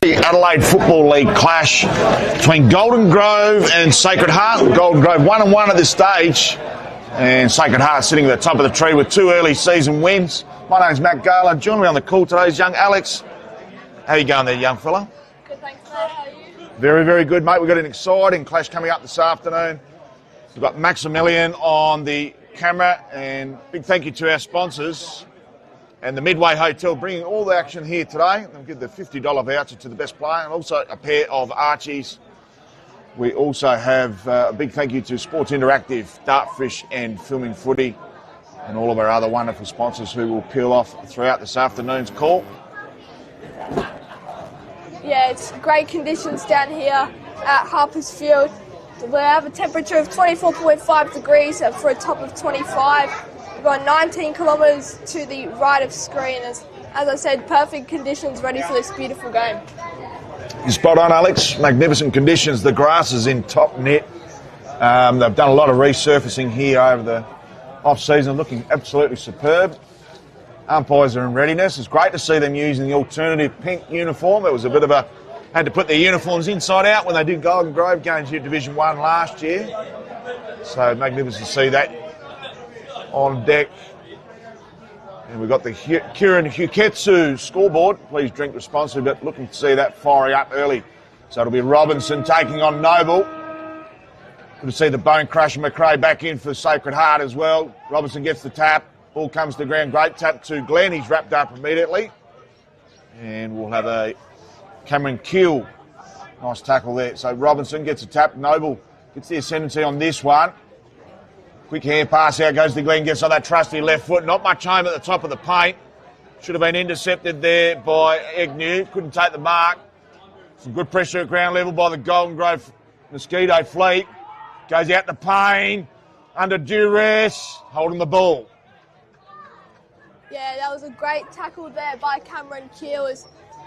The Adelaide Football League clash between Golden Grove and Sacred Heart. Golden Grove 1-1 at this stage, and Sacred Heart sitting at the top of the tree with 2 early season wins. My name's Matt Gala. Joining me on the call today is young Alex. How you going there, young fella? Good, thanks, mate. How are you? Very, very good, mate. We've got an exciting clash coming up this afternoon. We've got Maximilian on the camera, and big thank you to our sponsors and the Midway Hotel, bringing all the action here today. They'll give the $50 voucher to the best player, and also a pair of Archies. We also have a big thank you to Sports Interactive, Dartfish and Filming Footy, and all of our other wonderful sponsors who will peel off throughout this afternoon's call. Yeah, it's great conditions down here at Harpers Field. We have a temperature of 24.5 degrees for a top of 25. We've got 19 kilometres to the right of screen. As I said, perfect conditions ready for this beautiful game. You're spot on, Alex. Magnificent conditions. The grass is in top net. They've done a lot of resurfacing here over the off-season, looking absolutely superb. Umpires are in readiness. It's great to see them using the alternative pink uniform. It was a bit of a... had to put their uniforms inside out when they did Golden Grove games here at Division 1 last year. So magnificent to see that on deck. And we've got the Kieran Huketsu scoreboard. Please drink responsibly, but looking to see that firing up early. So it'll be Robinson taking on Noble. Good to see the Bone Crusher McRae back in for Sacred Heart as well. Robinson gets the tap. Ball comes to the ground. Great tap to Glenn. He's wrapped up immediately. And we'll have a Cameron Keel. Nice tackle there. So Robinson gets a tap. Noble gets the ascendancy on this one. Quick hand pass out goes to Glenn, gets on that trusty left foot. Not much home at the top of the paint. Should have been intercepted there by Agnew. Couldn't take the mark. Some good pressure at ground level by the Golden Grove Mosquito fleet. Goes out to Payne. Under duress. Holding the ball. Yeah, that was a great tackle there by Cameron Keel.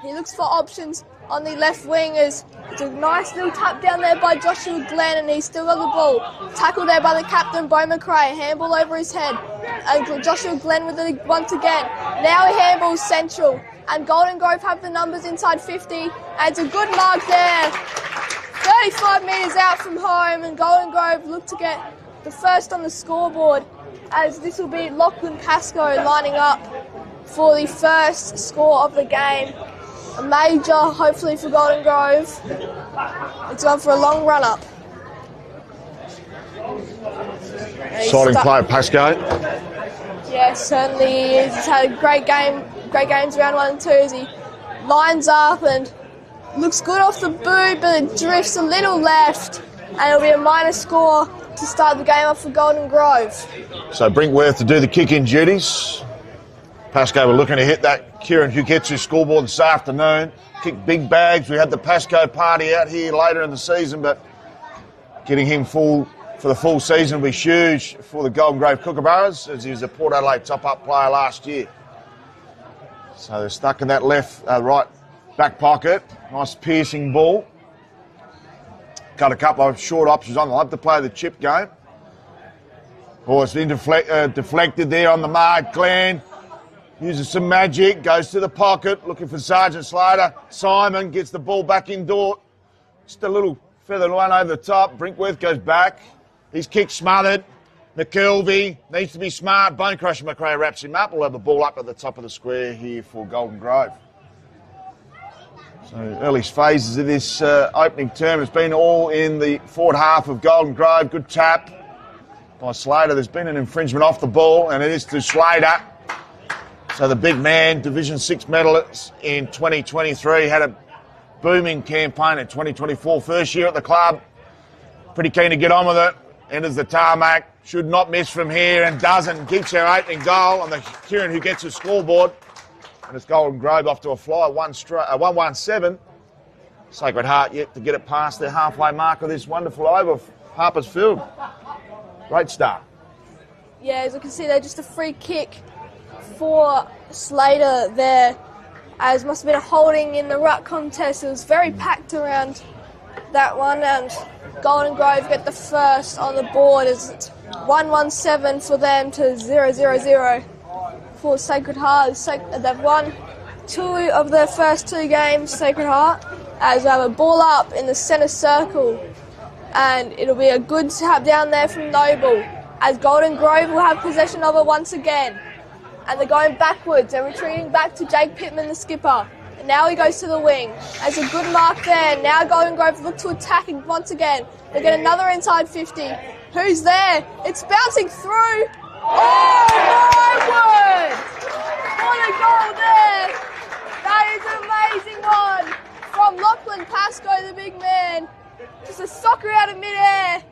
He looks for options on the left wing. It's a nice little tap down there by Joshua Glenn, and he's still got the ball. Tackle there by the captain, Bo McRae. Handball over his head. Joshua Glenn with it once again. Now he handballs central. And Golden Grove have the numbers inside 50. And it's a good mark there. 35 metres out from home, and Golden Grove look to get the first on the scoreboard, as this will be Lachlan Pascoe lining up for the first score of the game. A major, hopefully, for Golden Grove. It's gone for a long run-up. Exciting player, Pascoe. Yeah, certainly he is. He's had a great games round 1 and 2 as he lines up and looks good off the boot, but it drifts a little left, and it'll be a minor score to start the game off for Golden Grove. So Brinkworth to do the kick-in duties. Pascoe were looking to hit that Kieran Huketsu scoreboard this afternoon. Kick big bags. We had the Pascoe party out here later in the season, but getting him full for the full season will be huge for the Golden Grove Kookaburras, as he was a Port Adelaide top-up player last year. So they're stuck in that right back pocket. Nice piercing ball. Got a couple of short options on. They'll have to play the chip game. Oh, it's been deflected there on the mark. Glenn uses some magic, goes to the pocket, looking for Sergeant Slater. Simon gets the ball back indoor. Just a little feather one over the top. Brinkworth goes back. His kick smothered. McKelvey needs to be smart. Bone Crusher McRae wraps him up. We'll have the ball up at the top of the square here for Golden Grove. So early phases of this opening term, it's been all in the forward half of Golden Grove. Good tap by Slater. There's been an infringement off the ball, and it is to Slater. So the big man, Division 6 medalist in 2023, had a booming campaign in 2024. First year at the club. Pretty keen to get on with it. Enters the tarmac. Should not miss from here, and doesn't. Keeps our opening goal on the Kieran who gets the scoreboard. And it's Golden Grove off to a fly, 1-1-7. Sacred Heart yet to get it past their halfway mark of this wonderful over Harpers Field. Great start. Yeah, as you can see there, just a free kick for Slater there, as must have been a holding in the ruck contest. It was very packed around that one, and Golden Grove get the first on the board as it's 1-1-7 for them to 0-0-0 for Sacred Heart. They've won two of their first two games, Sacred Heart, as we have a ball up in the centre circle. And it'll be a good tap down there from Noble, as Golden Grove will have possession of it once again. And they're going backwards. They're retreating back to Jake Pittman, the skipper. And now he goes to the wing. There's a good mark there. Now Golden Grove look to attack once again. They get another inside 50. Who's there? It's bouncing through. Oh, my word! What a goal there! That is an amazing one from Lachlan Pascoe, the big man. Just a soccer out of midair.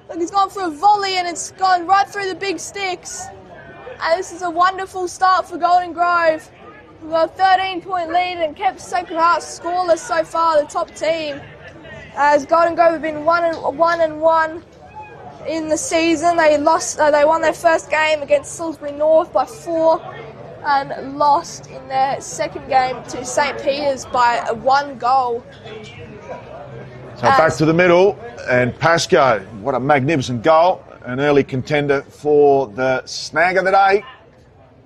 Look, he's gone for a volley and it's gone right through the big sticks. And this is a wonderful start for Golden Grove. We've got a 13-point lead and kept Sacred Heart scoreless so far, the top team. As Golden Grove have been 1-1 in the season. They won their first game against Salisbury North by 4 and lost in their second game to St. Peter's by 1 goal. So back to the middle, and Pascoe, what a magnificent goal. An early contender for the snag of the day.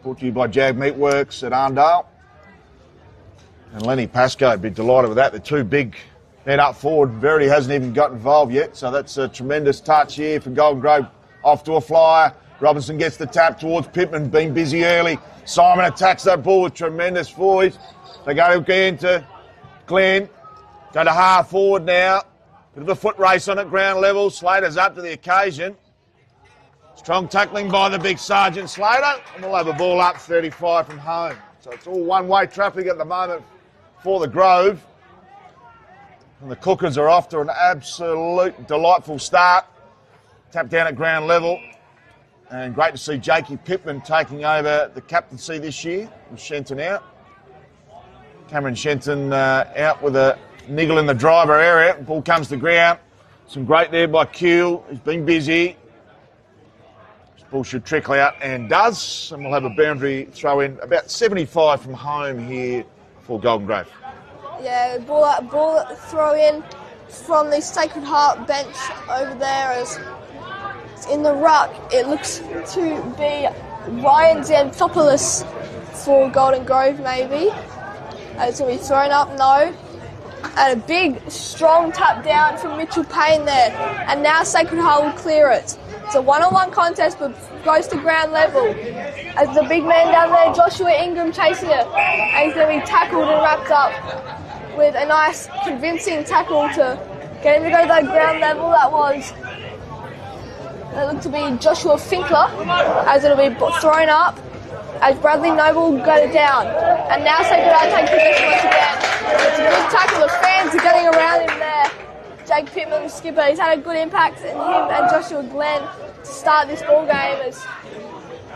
Brought to you by Jag Meatworks at Arndale. And Lenny Pascoe would be delighted with that. The two big men up forward. Verity hasn't even got involved yet, so that's a tremendous touch here for Golden Grove. Off to a flyer. Robinson gets the tap towards Pittman, being busy early. Simon attacks that ball with tremendous voice. They go again to Glenn. Go to half forward now. Bit of a foot race on at ground level. Slater's up to the occasion. Strong tackling by the big Sergeant Slater. And we'll have a ball up 35 from home. So it's all one-way traffic at the moment for the Grove. And the Cookers are off to an absolute delightful start. Tap down at ground level. And great to see Jakey Pittman taking over the captaincy this year with Shenton out. Cameron Shenton out with a niggle in the driver area. Ball comes to ground. Some great there by Keel. He's been busy. This ball should trickle out and does. And we'll have a boundary throw in about 75 from home here for Golden Grove. Yeah, ball throw in from the Sacred Heart bench over there as it's in the ruck. It looks to be Ryan Xanthopoulos for Golden Grove maybe. It's going to be thrown up, no. And a big, strong tap down from Mitchell Payne there. And now Sacred Heart will clear it. It's a one-on-one contest, but goes to ground level. As the big man down there, Joshua Ingram, chasing it. And he's going to be tackled and wrapped up with a nice, convincing tackle to get him to go to that ground level. That looked to be Joshua Finkler, as it'll be thrown up. As Bradley Noble got it down. And now Sacred Heart take possession once again. It's a good tackle. The fans are getting around him there. Jake Pittman, the skipper, he's had a good impact in him and Joshua Glenn to start this ball game. As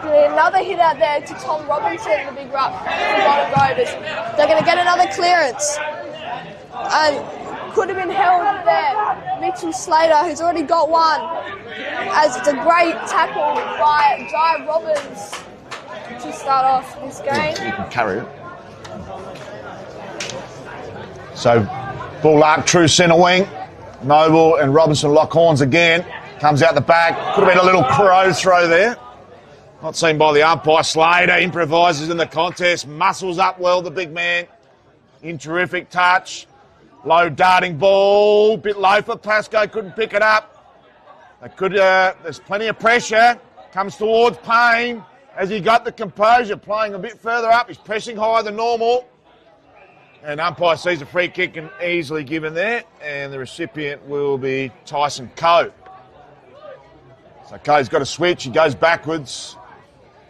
another hit out there to Tom Robinson, the big ruck for Golden Grove. They're going to get another clearance. And could have been held there. Mitchell Slater, who's already got one. As it's a great tackle by Jai Robbins to start off this game. You can carry it. So, ball arc, true centre wing. Noble and Robinson lock horns again. Comes out the back. Could have been a little crow throw there. Not seen by the umpire. Slater improvises in the contest. Muscles up well, the big man. In terrific touch. Low darting ball. Bit low for Pascoe. Couldn't pick it up. There's plenty of pressure. Comes towards Payne. As he got the composure, playing a bit further up. He's pressing higher than normal. And umpire sees a free kick and easily given there. And the recipient will be Tyson Coe. So Coe's got a switch. He goes backwards.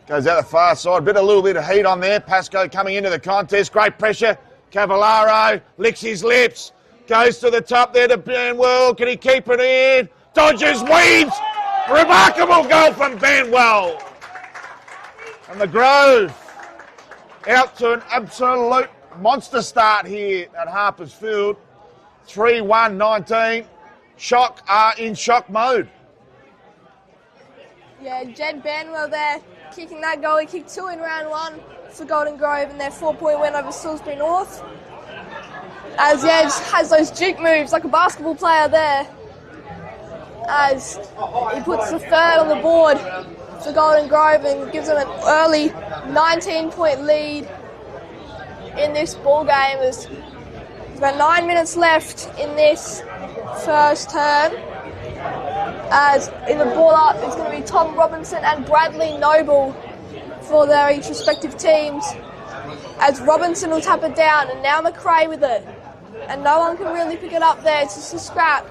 Goes out the far side. A little bit of heat on there. Pascoe coming into the contest. Great pressure. Cavallaro licks his lips. Goes to the top there to Banwell. Can he keep it in? Dodges, weaves. Remarkable goal from Banwell. And the Grove out to an absolute monster start here at Harpers Field. 3-1-19. Shock are in shock mode. Yeah, Jed Banwell there kicking that goal. He kicked 2 in round 1 for Golden Grove in their 4-point win over Salisbury North. As yeah, just has those juke moves like a basketball player there. As he puts the third on the board for Golden Grove and gives them an early 19-point lead in this ball game. There's about 9 minutes left in this first term. As in the ball up, it's going to be Tom Robinson and Bradley Noble for their each respective teams. As Robinson will tap it down, and now McRae with it. And no one can really pick it up there. It's just a scrap.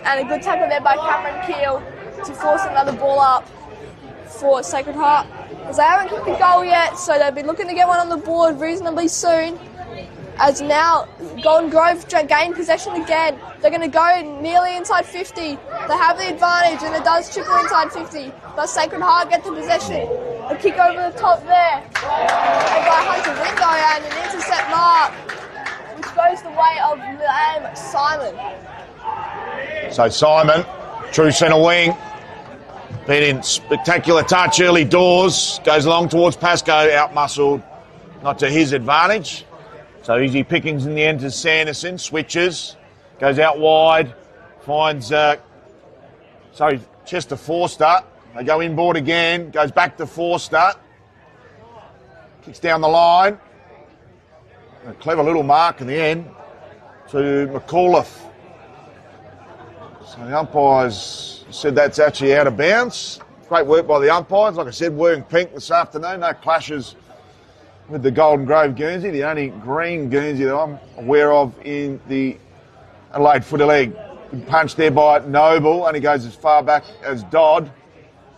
And a good tackle there by Cameron Keel to force another ball up for Sacred Heart. Because they haven't kicked the goal yet, so they'll be looking to get one on the board reasonably soon. As now Golden Grove gain possession again. They're going to go nearly inside 50. They have the advantage, and it does trickle inside 50. But Sacred Heart get the possession. A kick over the top there. And by Hunter Ringo, and an intercept mark, which goes the way of Liam Simon. So Simon, true centre wing, been in spectacular touch early doors, goes along towards Pascoe, out-muscled, not to his advantage. So easy pickings in the end to Sanderson, switches, goes out wide, finds Chester Forster. They go inboard again, goes back to Forster, kicks down the line. A clever little mark in the end to McAuliffe. So the umpires said that's actually out of bounds. Great work by the umpires. Like I said, wearing pink this afternoon. No clashes with the Golden Grove Guernsey. The only green Guernsey that I'm aware of in the Adelaide Footy League. Good punch there by Noble. Only goes as far back as Dodd.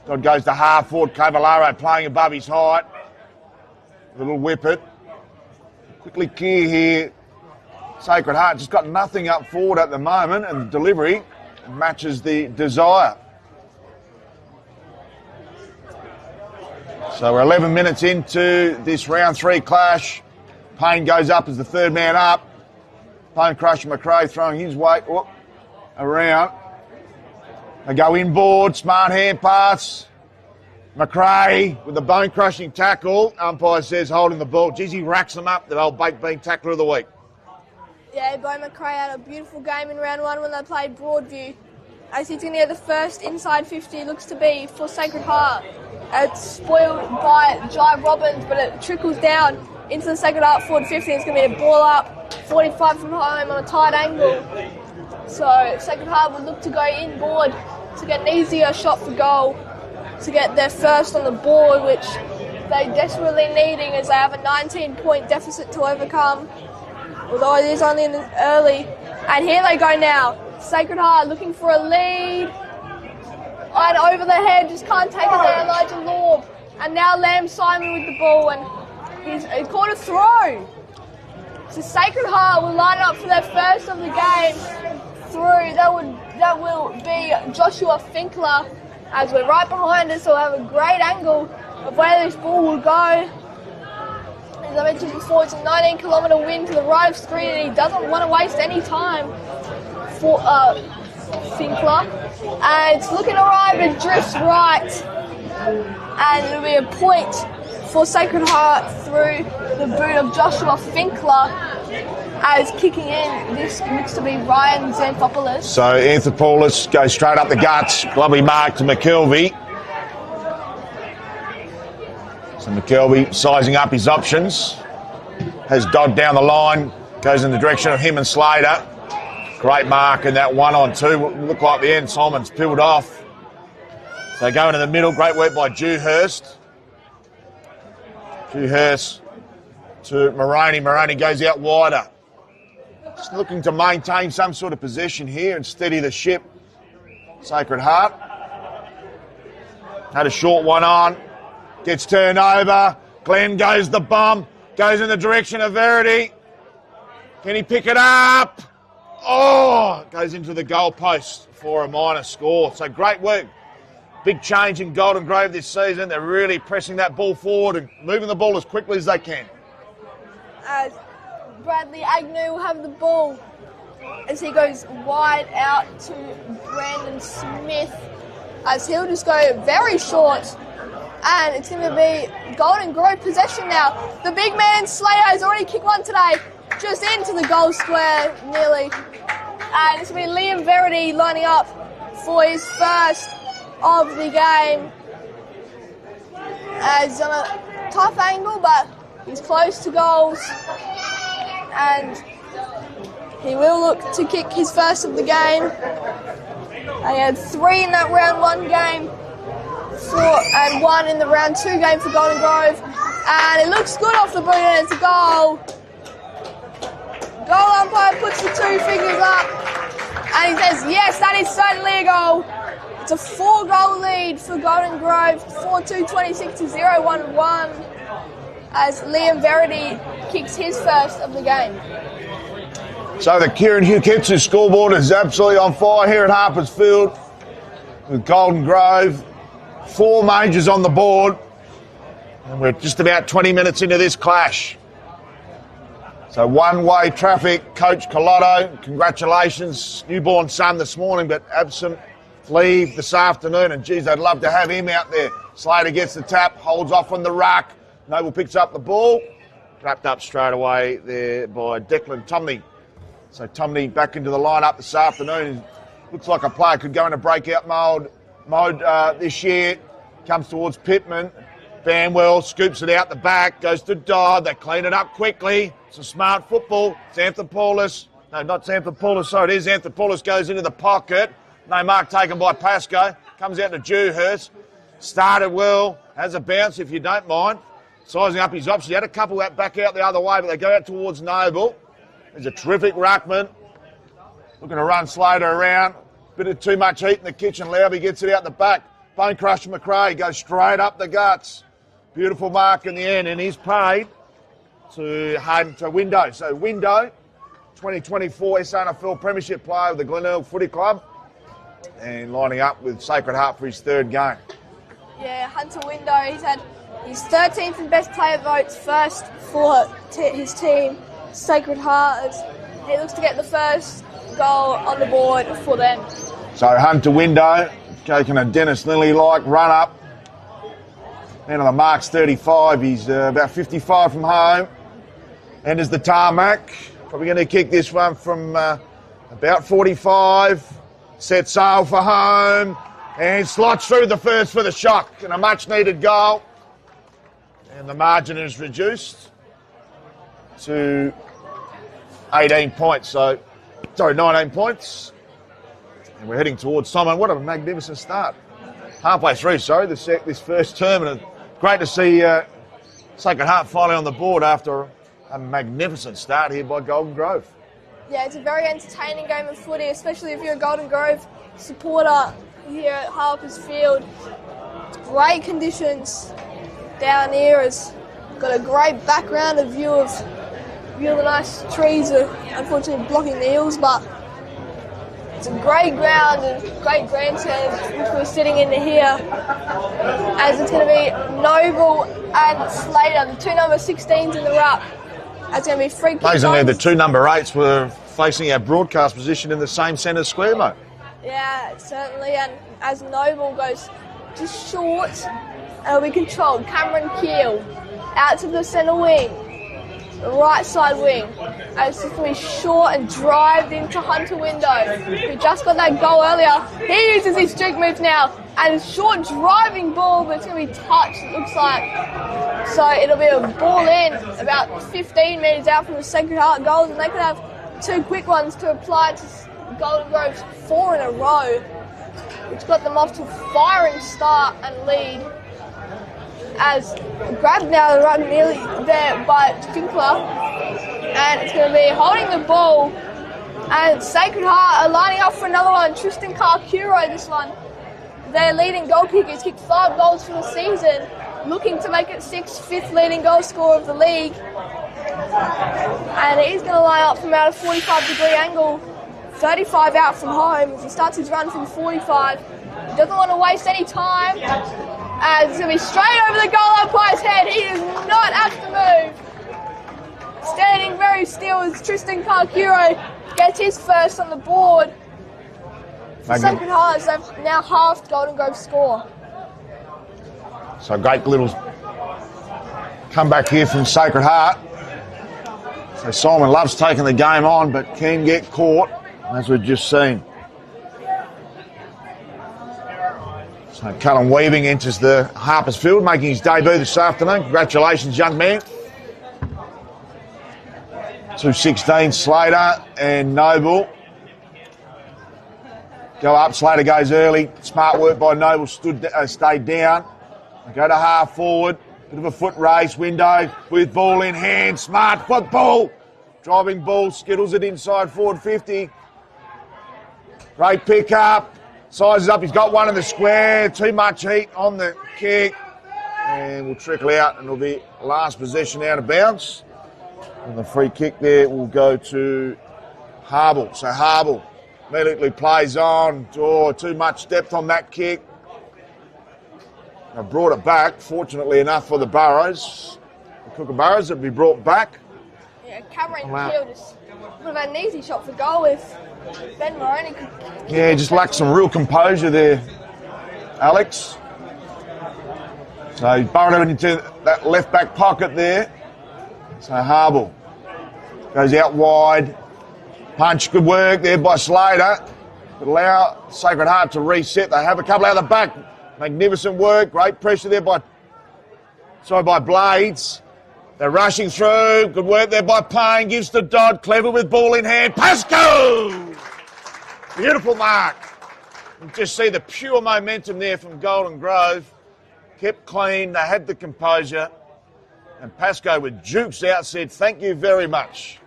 Dodd goes to half forward. Cavallaro playing above his height. A little whippet. Quickly clear here. Sacred Heart just got nothing up forward at the moment, and the delivery matches the desire. So we're 11 minutes into this round 3 clash. Payne goes up as the third man up. Payne Crusher McRae throwing his weight around. They go inboard, smart hand pass. McRae with the bone-crushing tackle. Umpire says holding the ball. Geez, he racks them up, the old baked bean tackler of the week. Yeah, Bo McRae had a beautiful game in round 1 when they played Broadview. As he's going to get the first inside 50, looks to be for Sacred Heart. It's spoiled by Jai Robbins, but it trickles down into the Sacred Heart forward 50. It's going to be a ball up, 45 from home on a tight angle. So Sacred Heart would look to go inboard to get an easier shot for goal, to get their first on the board, which they desperately needing as they have a 19-point deficit to overcome, although it is only in the early. And here they go now. Sacred Heart looking for a lead. And over the head, just can't take it there, Elijah Lorb. And now Liam Simon with the ball, and he's caught a throw. So Sacred Heart will line up for their first of the game through. That will be Joshua Finkler. As we're right behind us, so we'll have a great angle of where this ball will go. As I mentioned before, it's a 19-kilometre wind to the right of screen, and he doesn't want to waste any time for Finkler. And it's looking alright, but it drifts right. And it'll be a point for Sacred Heart through the boot of Joshua Finkler. As kicking in, this looks to be Ryan Xanthopoulos. So Anthopoulos goes straight up the guts. Lovely mark to McKelvey. So McKelvey sizing up his options. Has Dodd down the line. Goes in the direction of him and Slater. Great mark in that 1-on-2. Looked like the end. Simon's peeled off. So going to the middle. Great work by Dewhurst. Dewhurst to Moroney. Moroney goes out wider. Just looking to maintain some sort of possession here and steady the ship. Sacred Heart. Had a short one on. Gets turned over. Glenn goes the bomb. Goes in the direction of Verity. Can he pick it up? Oh, goes into the goal post for a minor score. So great work. Big change in Golden Grove this season. They're really pressing that ball forward and moving the ball as quickly as they can. As Bradley Agnew will have the ball as he goes wide out to Brandon Smith, as he'll just go very short, and it's going to be Golden Grove possession now. The big man Slater has already kicked one today, just into the goal square nearly, and it's going to be Liam Verity lining up for his first of the game, as on a tough angle, but He's close to goals, and he will look to kick his first of the game. They had 3 in that round 1 game, 4 and 1 in the round 2 game for Golden Grove, and it looks good off the boot, and it's a goal. Goal umpire puts the 2 fingers up, and he says, yes, that is certainly a goal. It's a 4-goal lead for Golden Grove, 4-2, 26 to 0-1-1, as Liam Verity kicks his first of the game. So the Kieran Hukitsu scoreboard is absolutely on fire here at Harpers Field with Golden Grove. 4 majors on the board, and we're just about 20 minutes into this clash. So one-way traffic. Coach Collotto, congratulations. Newborn son this morning, but absent leave this afternoon, and geez, I'd love to have him out there. Slater gets the tap, holds off on the ruck. Noble picks up the ball. Wrapped up straight away there by Declan Tomney. So Tomney back into the lineup this afternoon. Looks like a player could go into breakout mode this year. Comes towards Pittman. Banwell scoops it out the back, goes to Dodd. They clean it up quickly. It's a smart football. Xanthopoulos. No, not Xanthopoulos. So it is. Xanthopoulos goes into the pocket. No mark taken by Pascoe. Comes out to Dewhurst. Started well. Has a bounce, if you don't mind. Sizing up his options. He had a couple that back out the other way, but they go out towards Noble. There's a terrific ruckman. Looking to run Slater around. Bit of too much heat in the kitchen. Lowby gets it out the back. Bone Crusher McRae goes straight up the guts. Beautiful mark in the end, and he's paid to Window. So Window, 2024 SANFL Premiership player with the Glenelg Footy Club, and lining up with Sacred Heart for his 3rd game. Yeah, Hunter Window, he's had his 13th in best player votes, first for his team, Sacred Heart. He looks to get the first goal on the board for them. So Hunter Window, taking a Dennis Lilly-like run up. Man on the mark's 35. He's about 55 from home. Enters the tarmac. Probably going to kick this one from about 45. Set sail for home. And slots through the first for the shock. And a much-needed goal. And the margin is reduced to 18 points. So, sorry, 19 points. And we're heading towards Simon. What a magnificent start. Halfway through, sorry, this first term. And great to see Sacred Heart finally on the board after a magnificent start here by Golden Grove. Yeah, it's a very entertaining game of footy, especially if you're a Golden Grove supporter here at Harpers Field. Great conditions down here. It's got a great background, a view of the nice trees are unfortunately blocking the hills, but it's a great ground and great grandstand which we're sitting in here, as it's going to be Noble and Slater, the 2 number 16s in the ruck. It's going to be free kick. Amazingly, the 2 number 8s were facing our broadcast position in the same centre square, mate. Yeah, certainly, and as Noble goes just short, it'll be controlled. Cameron Keel out to the centre wing, the right side wing. As it's going to be short and drived into Hunter Window, who just got that goal earlier. He uses his streak move now, and a short driving ball, but it's going to be touched, it looks like. So it'll be a ball in about 15 metres out from the Sacred Heart goals, and they could have 2 quick ones to apply to Golden Grove's 4 in a row, which got them off to a firing start and lead. As grabbed now, right nearly there by Finkler, and it's going to be holding the ball, and Sacred Heart are lining up for another one. Tristan Carcuro, this one, their leading goal kicker. He's kicked 5 goals for the season, looking to make it 5th leading goal scorer of the league, and he's going to line up from about a 45-degree angle, 35 out from home as he starts his run from 45. He doesn't want to waste any time. And it's going to be straight over the goal umpire's head. He does not have to move. Standing very still as Tristan Carcuro gets his first on the board. For Sacred Hearts, they've now halved Golden Grove's score. So great little comeback here from Sacred Heart. So Simon loves taking the game on, but can get caught, as we've just seen. So Callum Weaving enters the Harpers Field, making his debut this afternoon. Congratulations, young man. 2:16, Slater and Noble. Go up, Slater goes early. Smart work by Noble, stayed down. Go to half forward. Bit of a foot race, Window with ball in hand. Smart football. Driving ball, skittles it inside forward 50. Great pick up. Sizes up, he's got one in the square. Too much heat on the kick. And will trickle out and it'll be last possession out of bounds. And the free kick there will go to Harble. So Harble immediately plays on. Oh, too much depth on that kick. I brought it back, fortunately enough for the Burrows. The Kookaburras would be brought back. Yeah, Cameron Keel just would have had an easy shot for goal if Ben Maroney could. Yeah, just lacked some real composure there, Alex. So he burrowed it into that left back pocket there. So Harble goes out wide. Punch, good work there by Slater. Could allow Sacred Heart to reset. They have a couple out the back. Magnificent work. Great pressure there by Blades. They're rushing through. Good work there by Payne. Gives to Dodd. Clever with ball in hand. Pascoe! Beautiful mark. You just see the pure momentum there from Golden Grove. Kept clean. They had the composure. And Pascoe with jukes out said, thank you very much.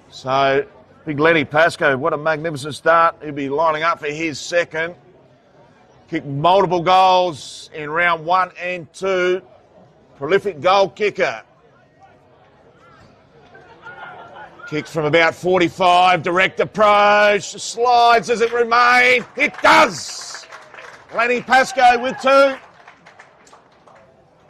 So, big Lenny Pascoe, what a magnificent start. He'll be lining up for his second. Kicked multiple goals in round 1 and 2. Prolific goal kicker. Kicks from about 45, direct approach, slides, does it remain? It does! Lenny Pascoe with 2.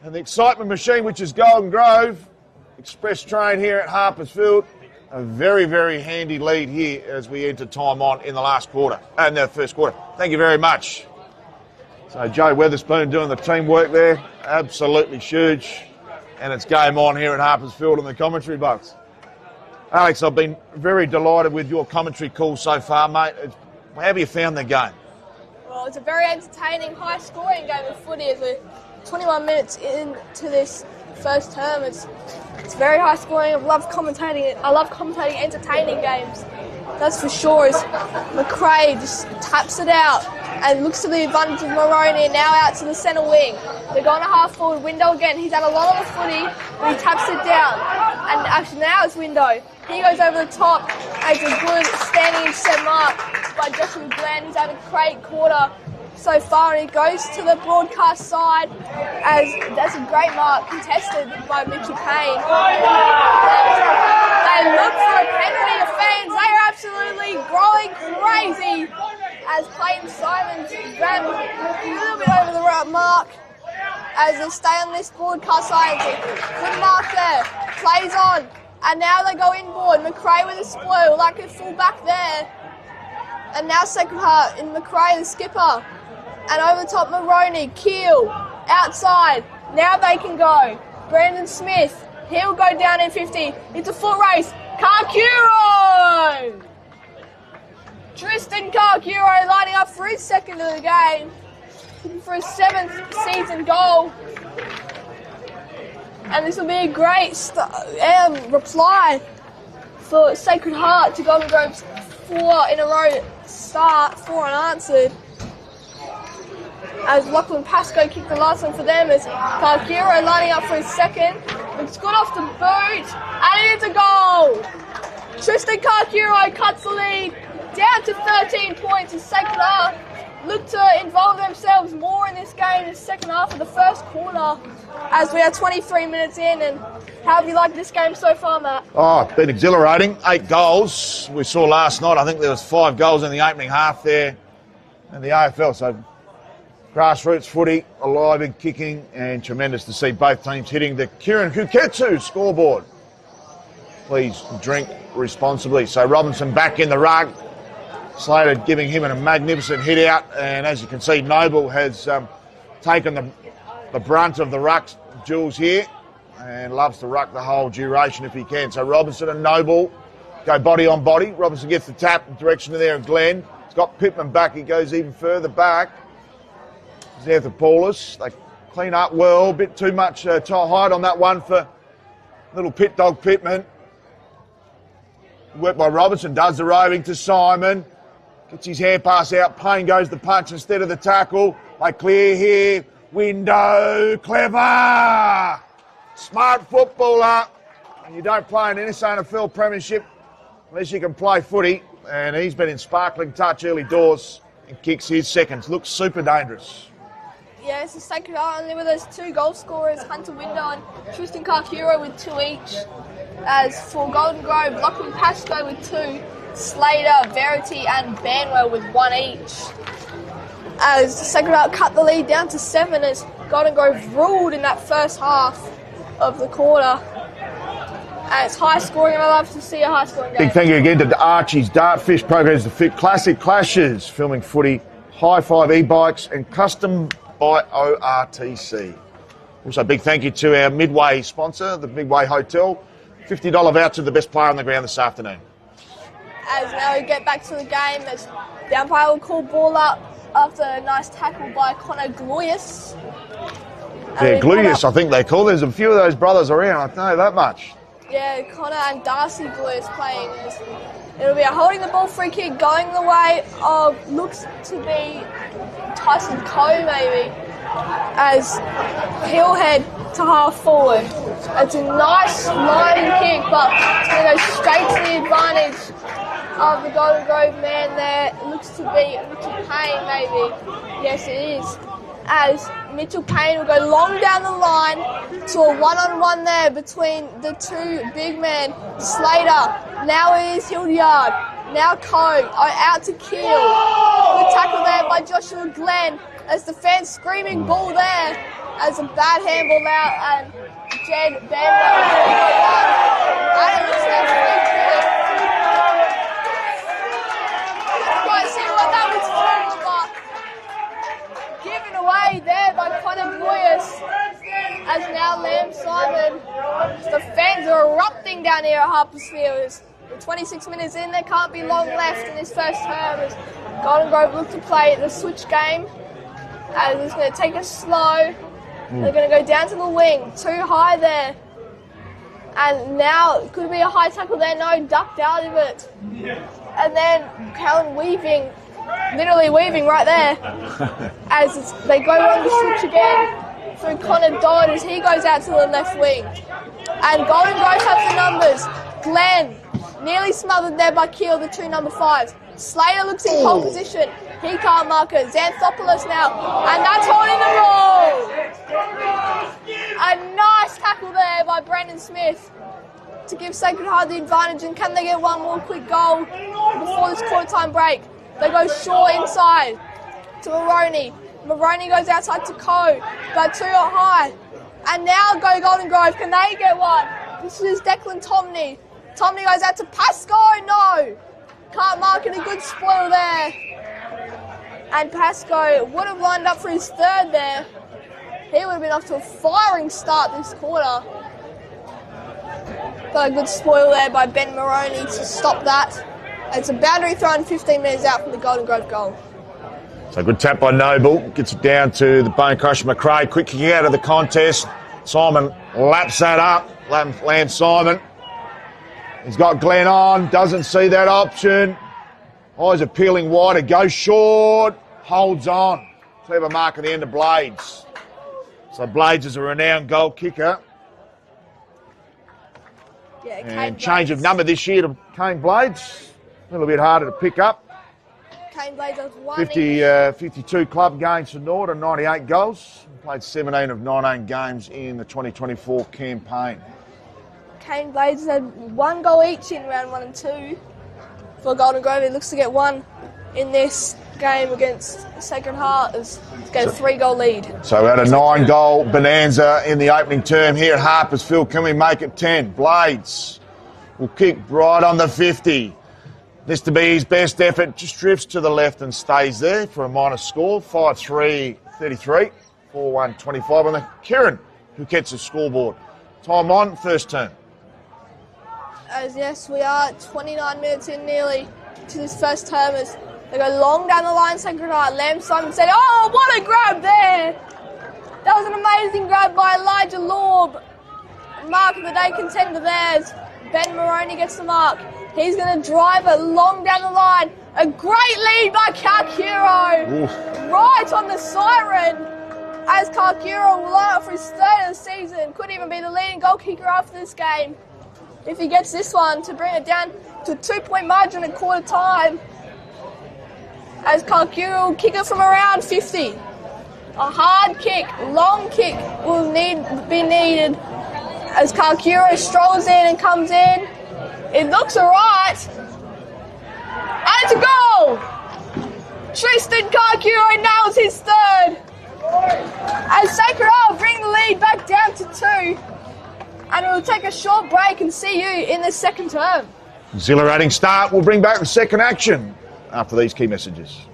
And the excitement machine, which is Golden Grove, express train here at Harpersfield. A very, very handy lead here as we enter time on in the last quarter, in the first quarter. Thank you very much. So Joe Weatherspoon doing the teamwork there, absolutely huge. And it's game on here at Harpersfield in the commentary box. Alex, I've been very delighted with your commentary call so far, mate. How have you found the game? Well, it's a very entertaining, high-scoring game of footy. As we're 21 minutes into this first term, it's very high-scoring. I love commentating it. I love commentating entertaining games. That's for sure. As McRae just taps it out and looks to the advantage of Maroney, and now out to the centre wing. They're going to half-forward. Window again. He's had a lot of the footy, but he taps it down. And actually now it's Window. He goes over the top as a good standing set mark by Joshua Glenn. He's had a great quarter so far, and he goes to the broadcast side as that's a great mark contested by Mickey Payne. They look for a penalty. The fans, they are absolutely growing crazy as Clayton Simons ran a little bit over the right mark as they stay on this broadcast side. Good mark there. Plays on. And now they go inboard. McRae with a spoil, like a full back there. And now Sacred Heart in McRae, the skipper. And over the top, Maroney, Keel, outside. Now they can go. Brandon Smith, he'll go down in 50. It's a foot race. Karkuro! Tristan Karkuro lining up for his second of the game. Looking for his 7th season goal. And this will be a great reply for Sacred Heart to Golden Grove's 4 in a row start, 4 unanswered. As Lachlan Pascoe kicked the last one for them, as Karkuro lining up for his second. It's good off the boot, and it's a goal! Tristan Karkuro cuts the lead down to 13 points as Sacred Heart look to involve themselves more in this game in the second half of the first quarter as we are 23 minutes in. And how have you liked this game so far, Matt? Oh, it's been exhilarating. 8 goals. We saw last night, I think there was 5 goals in the opening half there in the AFL. So grassroots footy, alive and kicking, and tremendous to see both teams hitting the Kieran Kuketsu scoreboard. Please drink responsibly. So Robinson back in the ruck. Slater giving him a magnificent hit out, and as you can see, Noble has taken the brunt of the ruck duels here and loves to ruck the whole duration if he can. So Robinson and Noble go body on body. Robinson gets the tap in direction of there of Glenn. He's got Pittman back. He goes even further back. He's there for Paulus. They clean up well. A bit too much height on that one for Little pit dog Pittman. Worked by Robertson, does the roving to Simon. Gets his hand pass out. Payne goes the punch instead of the tackle. They clear here. Window. Clever. Smart footballer. And you don't play in any NFL premiership unless you can play footy. And he's been in sparkling touch early doors and kicks his seconds. Looks super dangerous. Yeah, it's the Sacred Heart only with those 2 goal scorers, Hunter Window and Tristan Kakura with 2 each. As for Golden Grove, Lachlan Pascoe with 2, Slater, Verity and Banwell with 1 each. As the Sacred Heart cut the lead down to 7 as Golden Grove ruled in that first half of the quarter. And it's high scoring, and I love to see a high scoring game. Big thank you again to Archie's Dartfish Programs, the Fit Classic Clashes, filming footy, High Five e-bikes and custom by ORTC. Also, big thank you to our Midway sponsor, the Midway Hotel. $50 voucher to the best player on the ground this afternoon. As now we get back to the game, as the umpire will call ball up after a nice tackle by Connor Gluyas. Yeah, Gluyas, I think they call. There's a few of those brothers around, I know that much. Yeah, Connor and Darcy Gluyas playing. It'll be a holding the ball free kick going the way of, looks to be Tyson Coe maybe, as he'll head to half forward. It's a nice sliding kick, but it's going to go straight to the advantage of the Golden Grove man there. It looks to be Mitchell Payne maybe. Yes, it is. As Mitchell Payne will go long down the line to a one-on-one there between the 2 big men. Slater, now it is Hildyard, now Coe, out to Keel. Good tackle there by Joshua Glenn as the fans screaming ball there as a bad handball out, and Jed Banwell and it looks like free kick. Quite see what that was for, but given away there by Connor Gluyas. As now Lamb Simon, the fans are erupting down here at Harpers Field. With 26 minutes in, there can't be long left in this first term as Golden Grove look to play the switch game. As it's going to take it slow. They're going to go down to the wing, too high there. And now it could be a high tackle there, no, ducked out of it. And then Callan weaving, literally weaving right there. As they go on the switch again through Connor Dodd as he goes out to the left wing. And Golden Grove have the numbers. Glenn, nearly smothered there by Keel, the 2 number 5s. Slater looks in pole position. He can't mark it. Xanthopoulos now. And that's holding the ball. A nice tackle there by Brandon Smith to give Sacred Heart the advantage. And can they get one more quick goal before this quarter time break? They go Shaw inside to Maroney. Maroney goes outside to Coe, but 2 high. And now go Golden Grove. Can they get one? This is Declan Tomney. Tomney goes out to Pascoe. No. Can't mark it. A good spoil there. And Pascoe would have lined up for his 3rd there. He would have been off to a firing start this quarter. Got a good spoil there by Ben Maroney to stop that. It's a boundary throw and 15 minutes out from the Golden Grove goal. So good tap by Noble. Gets it down to the Bone Crusher McRae. Quick kick out of the contest. Simon laps that up. Lamb Simon. He's got Glenn on. Doesn't see that option. Eyes are peeling wider. Goes short. Holds on. Clever mark at the end of Blades. So Blades is a renowned goal kicker. Yeah, and change of number this year to Kane Blades. A little bit harder to pick up. Kane Blades has 52 club games for Nord and 98 goals. Played 17 of 19 games in the 2024 campaign. Kane Blades had 1 goal each in round 1 and 2 for Golden Grove. He looks to get 1 in this game against Sacred Heart as to get a 3-goal lead. So we had a 9-goal bonanza in the opening term here at Harpersfield. Can we make it 10? Blades will kick right on the 50. This to be his best effort. Just drifts to the left and stays there for a minor score. 5-3-33. 4-1-25 on the Kieran, who gets the scoreboard. Time on, first turn. As yes, we are 29 minutes in nearly to this first term as they go long down the line, Sacred Heart. Lamb Simon said, oh, what a grab there! That was an amazing grab by Elijah Lorb. mark of the day contender there as Ben Moroney gets the mark. He's going to drive it long down the line. A great lead by Kalkuro. Right on the siren as Kalkuro will line up for his third of the season. Could even be the leading goal kicker after this game if he gets this one to bring it down to a 2-point margin at quarter time. As Kalkuro will kick it from around 50. A hard kick, long kick will be needed as Kalkuro strolls in and comes in. It looks alright. And it's a goal! Tristan Kalkuro nails his third. As Sacred Heart bring the lead back down to 2. And we'll take a short break and see you in the second term. Exhilarating start. We'll bring back the second action after these key messages.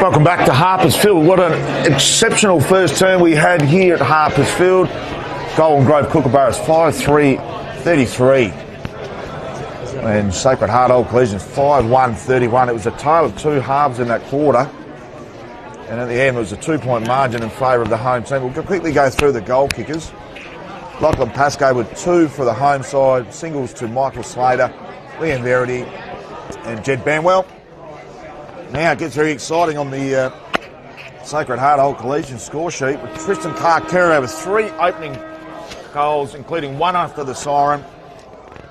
Welcome back to Harpers Field. What an exceptional first term we had here at Harpers Field. Golden Grove Kookaburras 5-3-33. And Sacred Heart Old Collisions 5-1-31. It was a tale of two halves in that quarter. And at the end it was a 2-point margin in favour of the home team. We'll quickly go through the goal kickers. Lachlan Pascoe with 2 for the home side. Singles to Michael Slater, Liam Verity and Jed Banwell. Now it gets very exciting on the Sacred Heart Old Collegian score sheet with Tristan Kalkuro with 3 opening goals, including 1 after the siren.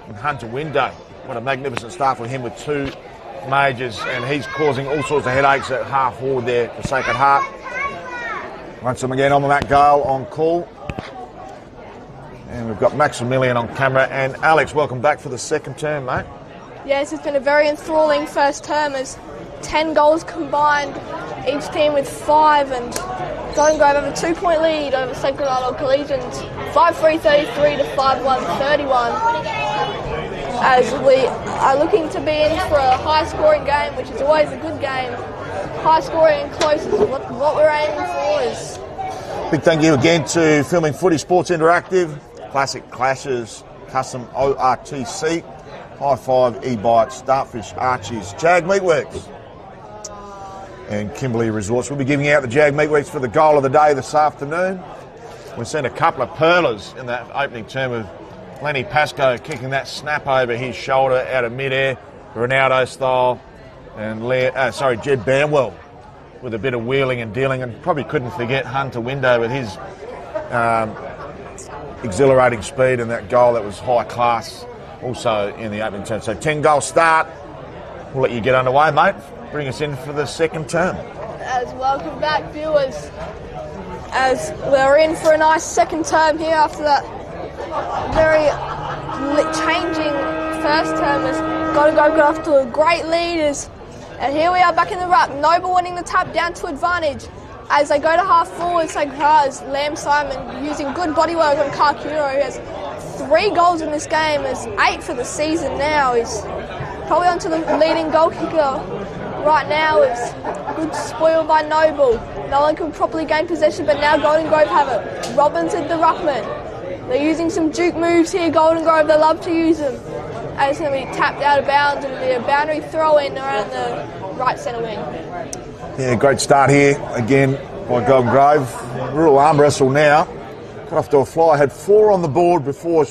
and Hunter Window. What a magnificent start for him with 2 majors, and he's causing all sorts of headaches at half forward there for Sacred Heart. Once again on Matt Gale on call. And we've got Maximilian on camera. And Alex, welcome back for the second term, mate. Yes, it's been a very enthralling first term as 10 goals combined, each team with 5, and Golden Grove have a 2-point lead over Sacred Heart Collegians, 5-3-33 to 5-1-31. As we are looking to be in for a high-scoring game, which is always a good game. High-scoring and close is what we're aiming for. Is big thank you again to Filming Footy Sports Interactive, Classic Clashes, Custom ORTC, High Five E-Bikes, Starfish Archies, Jag Meatworks, and Kimberley Resorts. We'll be giving out the Jag Meatworks for the goal of the day this afternoon. We've seen a couple of perlers in that opening term with Lenny Pascoe kicking that snap over his shoulder out of midair, Ronaldo style, and Jed Banwell with a bit of wheeling and dealing, and probably couldn't forget Hunter Window with his exhilarating speed and that goal that was high class also in the opening term. So 10-goal start. We'll let you get underway, mate. Bring us in for the second term. As welcome back, viewers. As we're in for a nice second term here after that very changing first term. Has got off to a great lead. And here we are back in the ruck. Noble winning the tap down to advantage. As they go to half forward, Sacred Heart is Lamb Simon using good body work on Karkuro, who has 3 goals in this game, is 8 for the season now. He's probably onto the leading goal kicker right now. It's good spoil by Noble. No one can properly gain possession, but now Golden Grove have it. Robinson the ruckman. They're using some juke moves here, Golden Grove. They love to use them. And it's going to be tapped out of bounds and be a boundary throw-in around the right centre wing. Yeah, great start here again by Golden Grove. Real arm wrestle now. Got off to a fly. Had 4 on the board before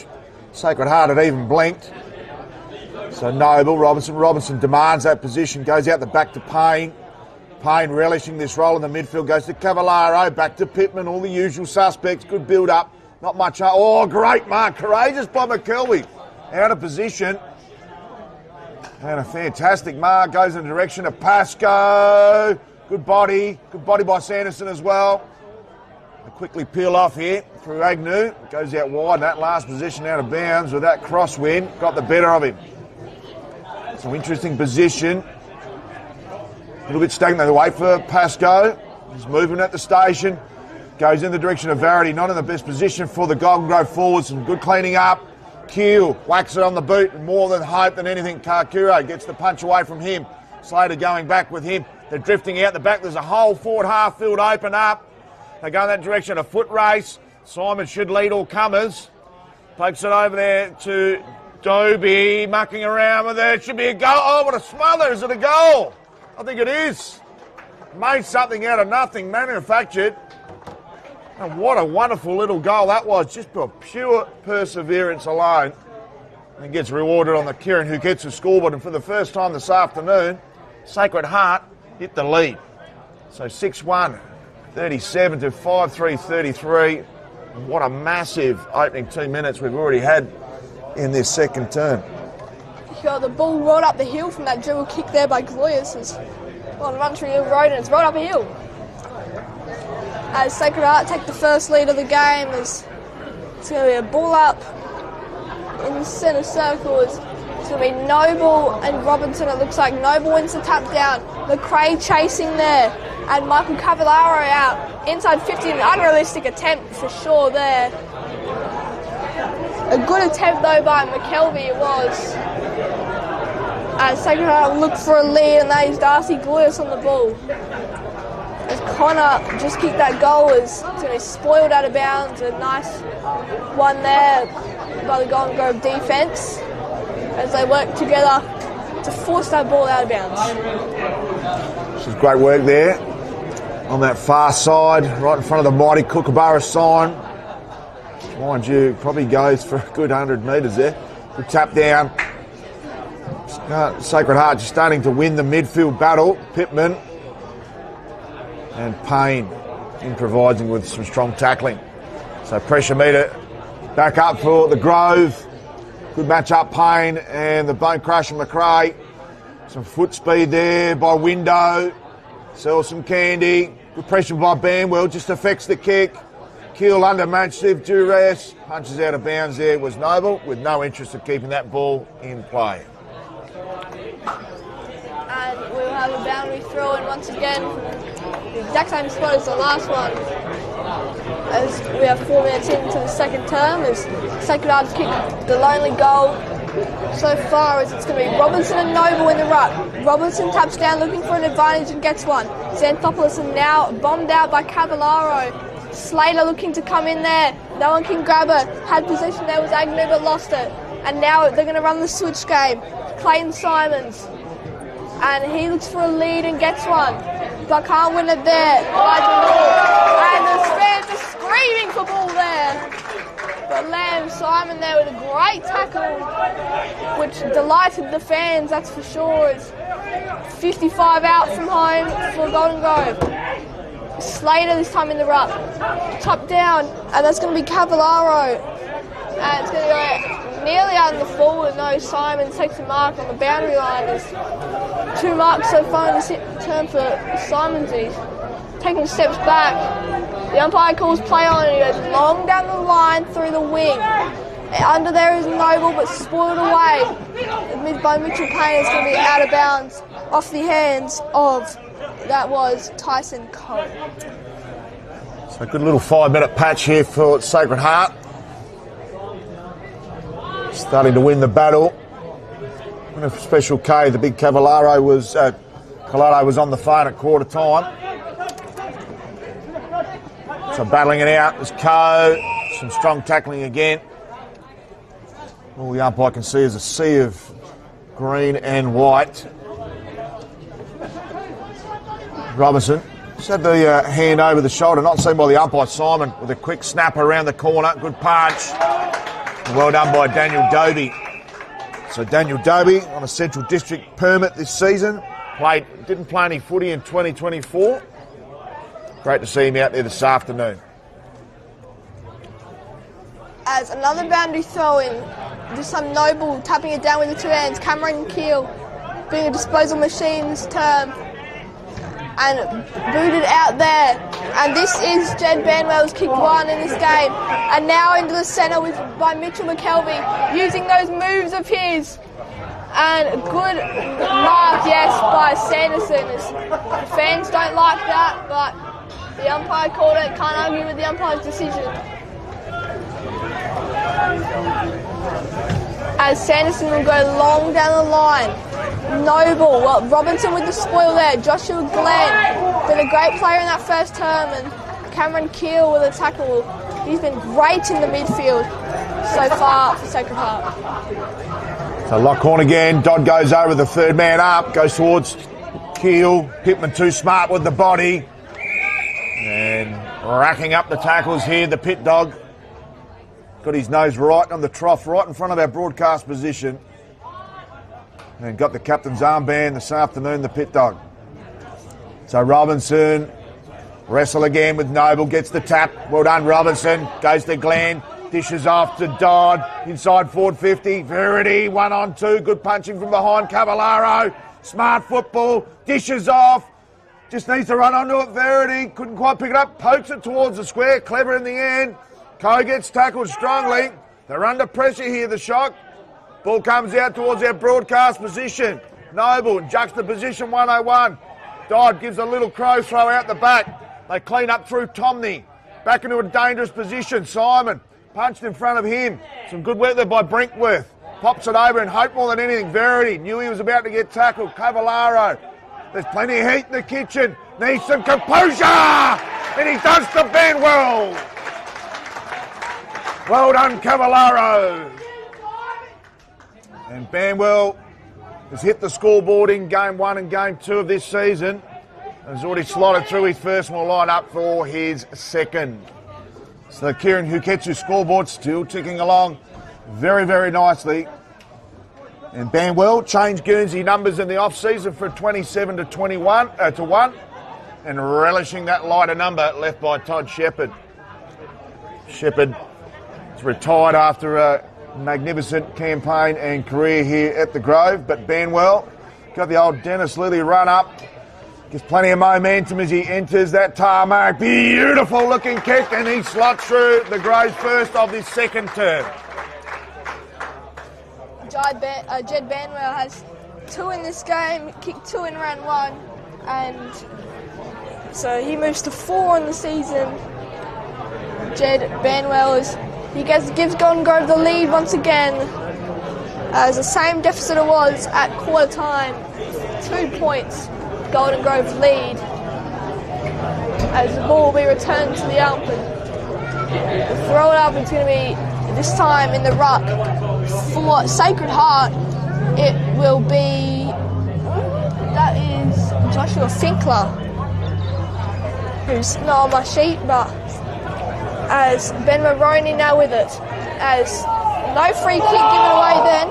Sacred Heart had even blinked. So Noble, Robinson demands that position, goes out the back to Payne. Payne relishing this role in the midfield, goes to Cavallaro, back to Pittman, all the usual suspects. Good build-up. Not much. Oh, great mark. Courageous by McKelvey. Out of position. And a fantastic mark. Goes in the direction of Pascoe. Good body. Good body by Sanderson as well. They quickly peel off here through Agnew. Goes out wide. That last position out of bounds with that crosswind. Got the better of him. Some interesting position. A little bit stagnant. They wait for Pascoe. He's moving at the station. Goes in the direction of Varity, not in the best position for the Golden Grove forwards. Some good cleaning up. Keel whacks it on the boot, and more than hope than anything, Karkuro gets the punch away from him. Slater going back with him. They're drifting out the back. There's a whole forward half field open up. They go in that direction, a foot race. Simon should lead all comers. Pokes it over there to Dobie, mucking around with it. Should be a goal. Oh, what a smother. Is it a goal? I think it is. Made something out of nothing, manufactured. And what a wonderful little goal that was, just for pure perseverance alone. And gets rewarded on the Kieran, who gets a scoreboard. And for the first time this afternoon, Sacred Heart hit the lead. So 6-1, 37 to 5-3, 33. And what a massive opening 2 minutes we've already had in this second term. Yeah, the ball rolled up the hill from that dribble kick there by Gloyers. On run through the road and it's rolled up a hill. As Sacred Heart take the first lead of the game, it's going to be a ball up in the centre circle. It's going to be Noble and Robinson. It looks like Noble wins the tap down. McRae chasing there, and Michael Cavallaro out inside 50. An unrealistic attempt for sure there. A good attempt though by McKelvey it was. As Sacred Heart looked for a lead, and that is Darcy Gloyers on the ball. As Connor just kicked that goal, it's going to be spoiled out of bounds. A nice one there by the Golden Grove defence as they work together to force that ball out of bounds. This is great work there on that far side, right in front of the mighty Kookaburra sign. Mind you, probably goes for a good 100 metres there. Good tap down. Sacred Heart just starting to win the midfield battle. Pittman and Payne improvising with some strong tackling. So pressure meter back up for the Grove. Good match up, Payne and the bone crusher McRae. Some foot speed there by Window. Sells some candy. Good pressure by Banwell, just affects the kick. Keel under massive duress. Punches out of bounds there was Noble, with no interest of keeping that ball in play. And we'll have a boundary throw in once again. The exact same spot as the last one. As we have 4 minutes into the second term, as Sacred Hearts kick the lonely goal so far as it's going to be Robinson and Noble in the ruck. Robinson taps down looking for an advantage and gets one. Xanthopoulos are now bombed out by Cavallaro. Slater looking to come in there. No one can grab it. Had possession there was Agnew but lost it. And now they're going to run the switch game. Clayton Simons. And he looks for a lead and gets one. But can't win it there. And the fans are screaming for ball there. But Lamb Simon there with a great tackle, which delighted the fans, that's for sure. It's 55 out from home for Golden Grove. Slater this time in the ruck. Top down, and that's going to be Cavallaro. And it's going to go nearly out in the forward. No, Simon takes a mark on the boundary line. There's 2 marks so far in this term for Simons. He's taking steps back. The umpire calls play on and he goes long down the line through the wing. Under there is Noble, but spoiled away by Mitchell Payne. It's going to be out of bounds off the hands of, that was Tyson Coe. So a good little 5-minute patch here for Sacred Heart. Starting to win the battle. And a special K, the big Cavallaro was on the phone at quarter time. So battling it out was Coe. Some strong tackling again. All the umpire can see is a sea of green and white. Robinson just had the hand over the shoulder, not seen by the umpire. Simon with a quick snap around the corner. Good punch. Well done by Daniel Dobie. So Daniel Dobie on a Central District permit this season. Didn't play any footy in 2024. Great to see him out there this afternoon. As another boundary throw in, just some Noble tapping it down with the 2 hands. Cameron Keel being a disposal machine this term. And booted out there. And this is Jed Banwell's kick 1 in this game. And now into the centre by Mitchell McKelvey, using those moves of his. And a good mark, yes, by Sanderson. The fans don't like that, but the umpire called it. Can't argue with the umpire's decision. As Sanderson will go long down the line. Noble, well, Robinson with the spoil there. Joshua Glenn, been a great player in that first term, and Cameron Keel with a tackle. He's been great in the midfield so far for Sacred Heart. So lock on again. Dodd goes over the 3rd man up, goes towards Keel. Pittman too smart with the body. And racking up the tackles here, the pit dog. Got his nose right on the trough, right in front of our broadcast position. And got the captain's armband this afternoon, the pit dog. So Robinson, wrestle again with Noble, gets the tap. Well done, Robinson. Goes to Glenn, dishes off to Dodd. Inside forward 50. Verity, 1-on-2. Good punching from behind. Cavallaro, smart football, dishes off. Just needs to run onto it, Verity. Couldn't quite pick it up. Pokes it towards the square. Clever in the end. Coe gets tackled strongly. They're under pressure here, the Shock. Ball comes out towards our broadcast position. Noble, juxtaposition 101. Dodd gives a little crow throw out the back. They clean up through Tomney. Back into a dangerous position. Simon punched in front of him. Some good work there by Brinkworth. Pops it over and hope more than anything. Verity knew he was about to get tackled. Cavallaro. There's plenty of heat in the kitchen. Needs some composure. And he does to Banwell. Well done, Cavallaro. And Banwell has hit the scoreboard in Game 1 and Game 2 of this season. And has already slotted through his first and will line up for his second. So the Kieran Huketsu scoreboard still ticking along very, very nicely. And Banwell changed Guernsey numbers in the off-season for 27 to 1. And relishing that lighter number left by Todd Shepherd. Shepherd is retired after magnificent campaign and career here at the Grove. But Banwell got the old Dennis Lilly run up. Gives plenty of momentum as he enters that tarmac. Beautiful looking kick, and he slots through the Grove's first of this second term. Jed Banwell has 2 in this game, kicked 2 in round 1, and so he moves to 4 in the season. Jed Banwell gives Golden Grove the lead once again, as the same deficit it was at quarter time. 2 points, Golden Grove lead, as the ball will be returned to the ump. Throw it up, it's going to be this time in the ruck for Sacred Heart. It will be, that is Joshua Finkler, who's not on my sheet, but as Ben Maroney now with it, as no free kick given away then.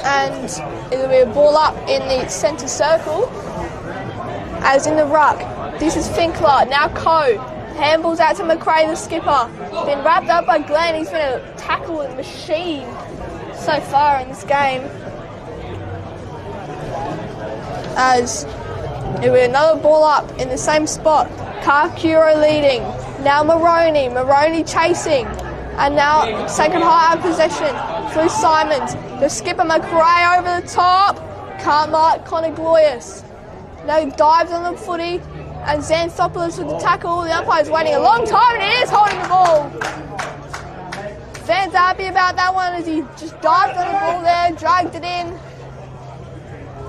And it'll be a ball up in the centre circle, as in the ruck. This is Finkler, now Coe. Handballs out to McRae, the skipper. Been wrapped up by Glenn. He's been a tackle machine so far in this game. As it will be another ball up in the same spot. Karkuro leading. Now Maroney chasing. And now Sacred Heart out of possession through Simons. The skipper McRae over the top. Can't mark Connor Gloyus. Now he dives on the footy. And Xanthopoulos with the tackle. The umpire's waiting a long time, and he is holding the ball. Fans happy about that one as he just dived on the ball there, dragged it in.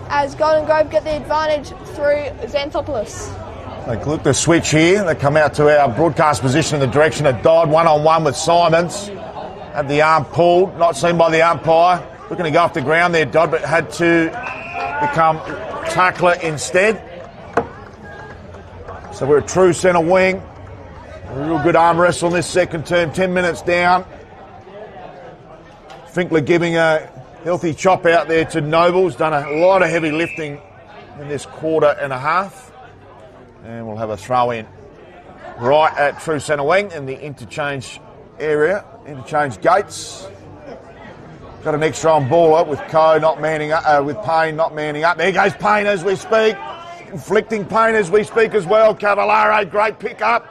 As Golden Grove get the advantage through Xanthopoulos. They look to switch here. They come out to our broadcast position in the direction of Dodd, one-on-one with Simons. Had the arm pulled, not seen by the umpire. Looking to go off the ground there, Dodd, but had to become tackler instead. So we're a true centre wing. A real good arm wrestle in this second term, 10 minutes down. Finkler giving a healthy chop out there to Nobles. Done a lot of heavy lifting in this quarter and a half. And we'll have a throw in right at true centre wing in the interchange area, interchange gates. Got an extra on ball up with Coe not manning up, with Payne not manning up. There goes Payne as we speak. Inflicting pain as we speak as well. Cavallaro, great pick up.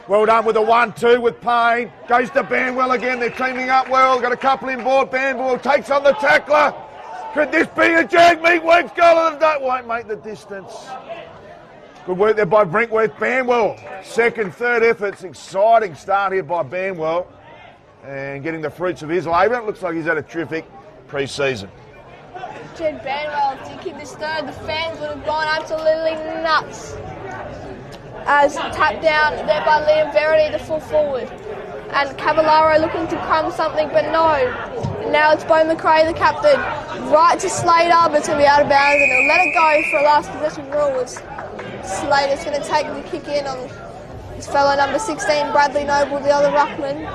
Well done with a 1-2 with Payne. Goes to Banwell again. They're teaming up well. Got a couple in board. Banwell takes on the tackler. Could this be a jag meet Weeks goal? That won't make the distance. Good work there by Brinkworth. Banwell, second, third efforts. Exciting start here by Banwell. And getting the fruits of his labour. It looks like he's had a terrific pre-season. Jed Banwell, if he kicked this third, the fans would have gone absolutely nuts. As tapped down there by Liam Verity, the full forward. And Cavallaro looking to crumb something, but no. Now it's Bo McRae, the captain. Right to Slater, but it's going to be out of bounds, and he'll let it go for a last possession rule. Slater's going to take the kick in on his fellow number 16, Bradley Noble, the other ruckman.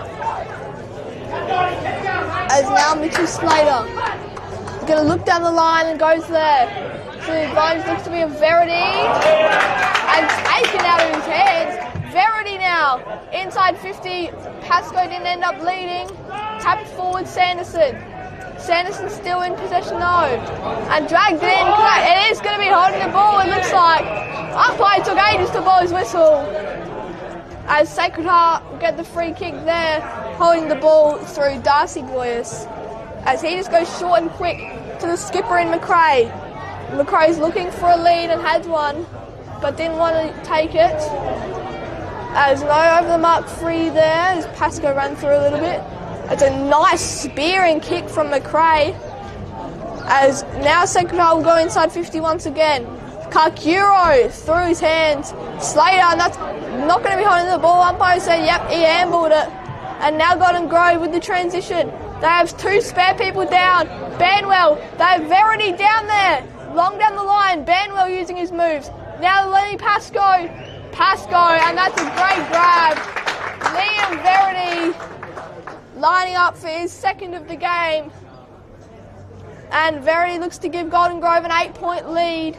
As now Mitchell Slater going to look down the line and goes there. So the advantage looks to be a Verity. And taken out of his hands. Verity now. Inside 50. Pascoe didn't end up leading. Tapped forward Sanderson. Sanderson still in possession though. And dragged it in. It is going to be holding the ball, it looks like. Umpire took ages to blow his whistle. As Sacred Heart get the free kick there. Holding the ball through Darcy Gloyus. As he just goes short and quick to the skipper in McRae. McRae's looking for a lead and had one, but didn't want to take it. As no over the mark free there, as Pascoe ran through a little bit. It's a nice spearing kick from McRae. As now Sacred Heart will go inside 50 once again. Karkuro through his hands. Slater, and that's not going to be holding the ball. Umpire said, yep, he handballed it. And now Golden Grove with the transition. They have 2 spare people down. Banwell, they have Verity down there. Long down the line, Banwell using his moves. Now Lenny Pascoe, and that's a great grab. Liam Verity lining up for his second of the game. And Verity looks to give Golden Grove an 8-point lead.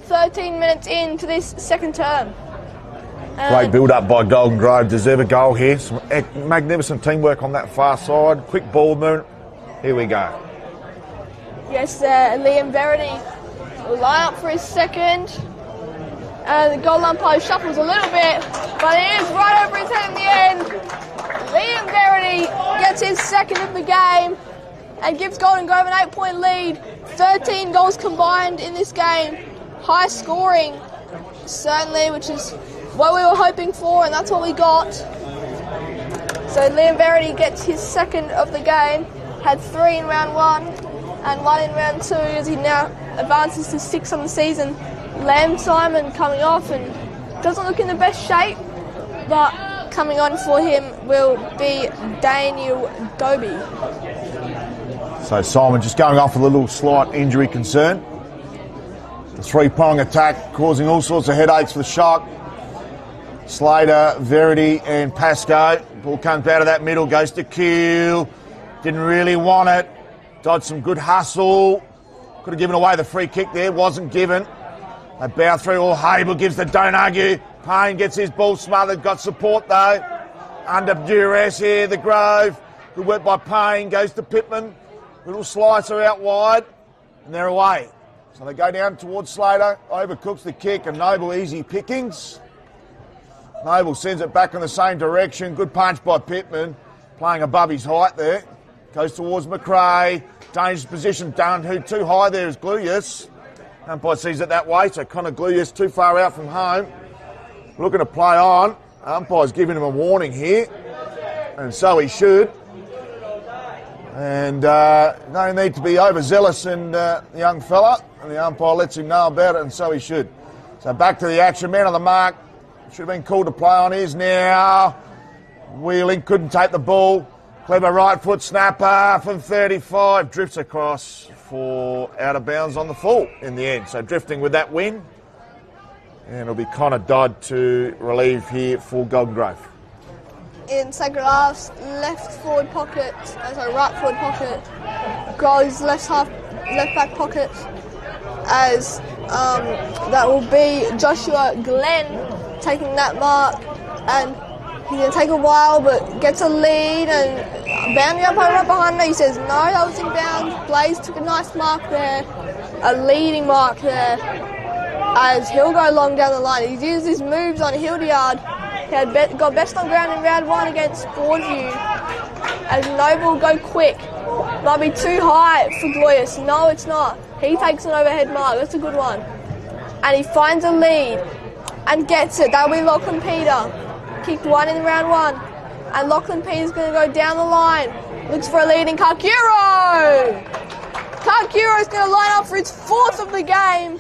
13 minutes into this second term. Great build-up by Golden Grove. Deserve a goal here. Some magnificent teamwork on that far side. Quick ball movement. Here we go. Yes, Liam Verity will line up for his second. And the goal umpire shuffles a little bit, but it is right over his head in the end. Liam Verity gets his second of the game and gives Golden Grove an 8-point lead. 13 goals combined in this game. High scoring, certainly, which is what we were hoping for, and that's what we got. So Liam Verity gets his second of the game. Had 3 in round 1 and 1 in round 2 as he now advances to 6 on the season. Lamb Simon coming off and doesn't look in the best shape, but coming on for him will be Daniel Doby. So Simon just going off with a little slight injury concern. The 3-prong attack causing all sorts of headaches for the Shark. Slater, Verity and Pascoe. Ball comes out of that middle, goes to Keel. Didn't really want it. Dodged some good hustle. Could have given away the free kick there, wasn't given. They bow through, all Hable gives the don't argue. Payne gets his ball smothered, got support though. Under duress here, the Grove. Good work by Payne, goes to Pittman. Little slicer out wide, and they're away. So they go down towards Slater, overcooks the kick, and Noble easy pickings. Noble sends it back in the same direction. Good punch by Pittman, playing above his height there. Goes towards McRae. Dangerous position, down too high there is Gluyas. Umpire sees it that way, so Connor Gluyas too far out from home. Looking to play on. Umpire's giving him a warning here, and so he should. And no need to be overzealous in the young fella, and the umpire lets him know about it, and so he should. So back to the action, man on the mark. Should have been called to play on, is now. Wheeling, couldn't take the ball. Clever right foot snapper from 35, drifts across for out of bounds on the full in the end. So drifting with that win, and it'll be Connor Dodd to relieve here for Golden Grove. In Sacred Heart's right forward pocket, Grove's left back pocket, as that will be Joshua Glenn taking that mark, and he's going to take a while but gets a lead and bounding up right behind me. He says no, that was in bounds. Blaze took a nice mark there, a leading mark there, as he'll go long down the line. He's used his moves on Hildyard. He had got best on ground in round 1 against Broadview. As Noble will go quick. Might be too high for Gluyas. No, it's not. He takes an overhead mark. That's a good one. And he finds a lead and gets it. That'll be Lachlan Peter. Kicked 1 in round 1. And Lachlan Peter's going to go down the line. Looks for a lead in Kakuro. Kakuro's going to line up for his 4th of the game.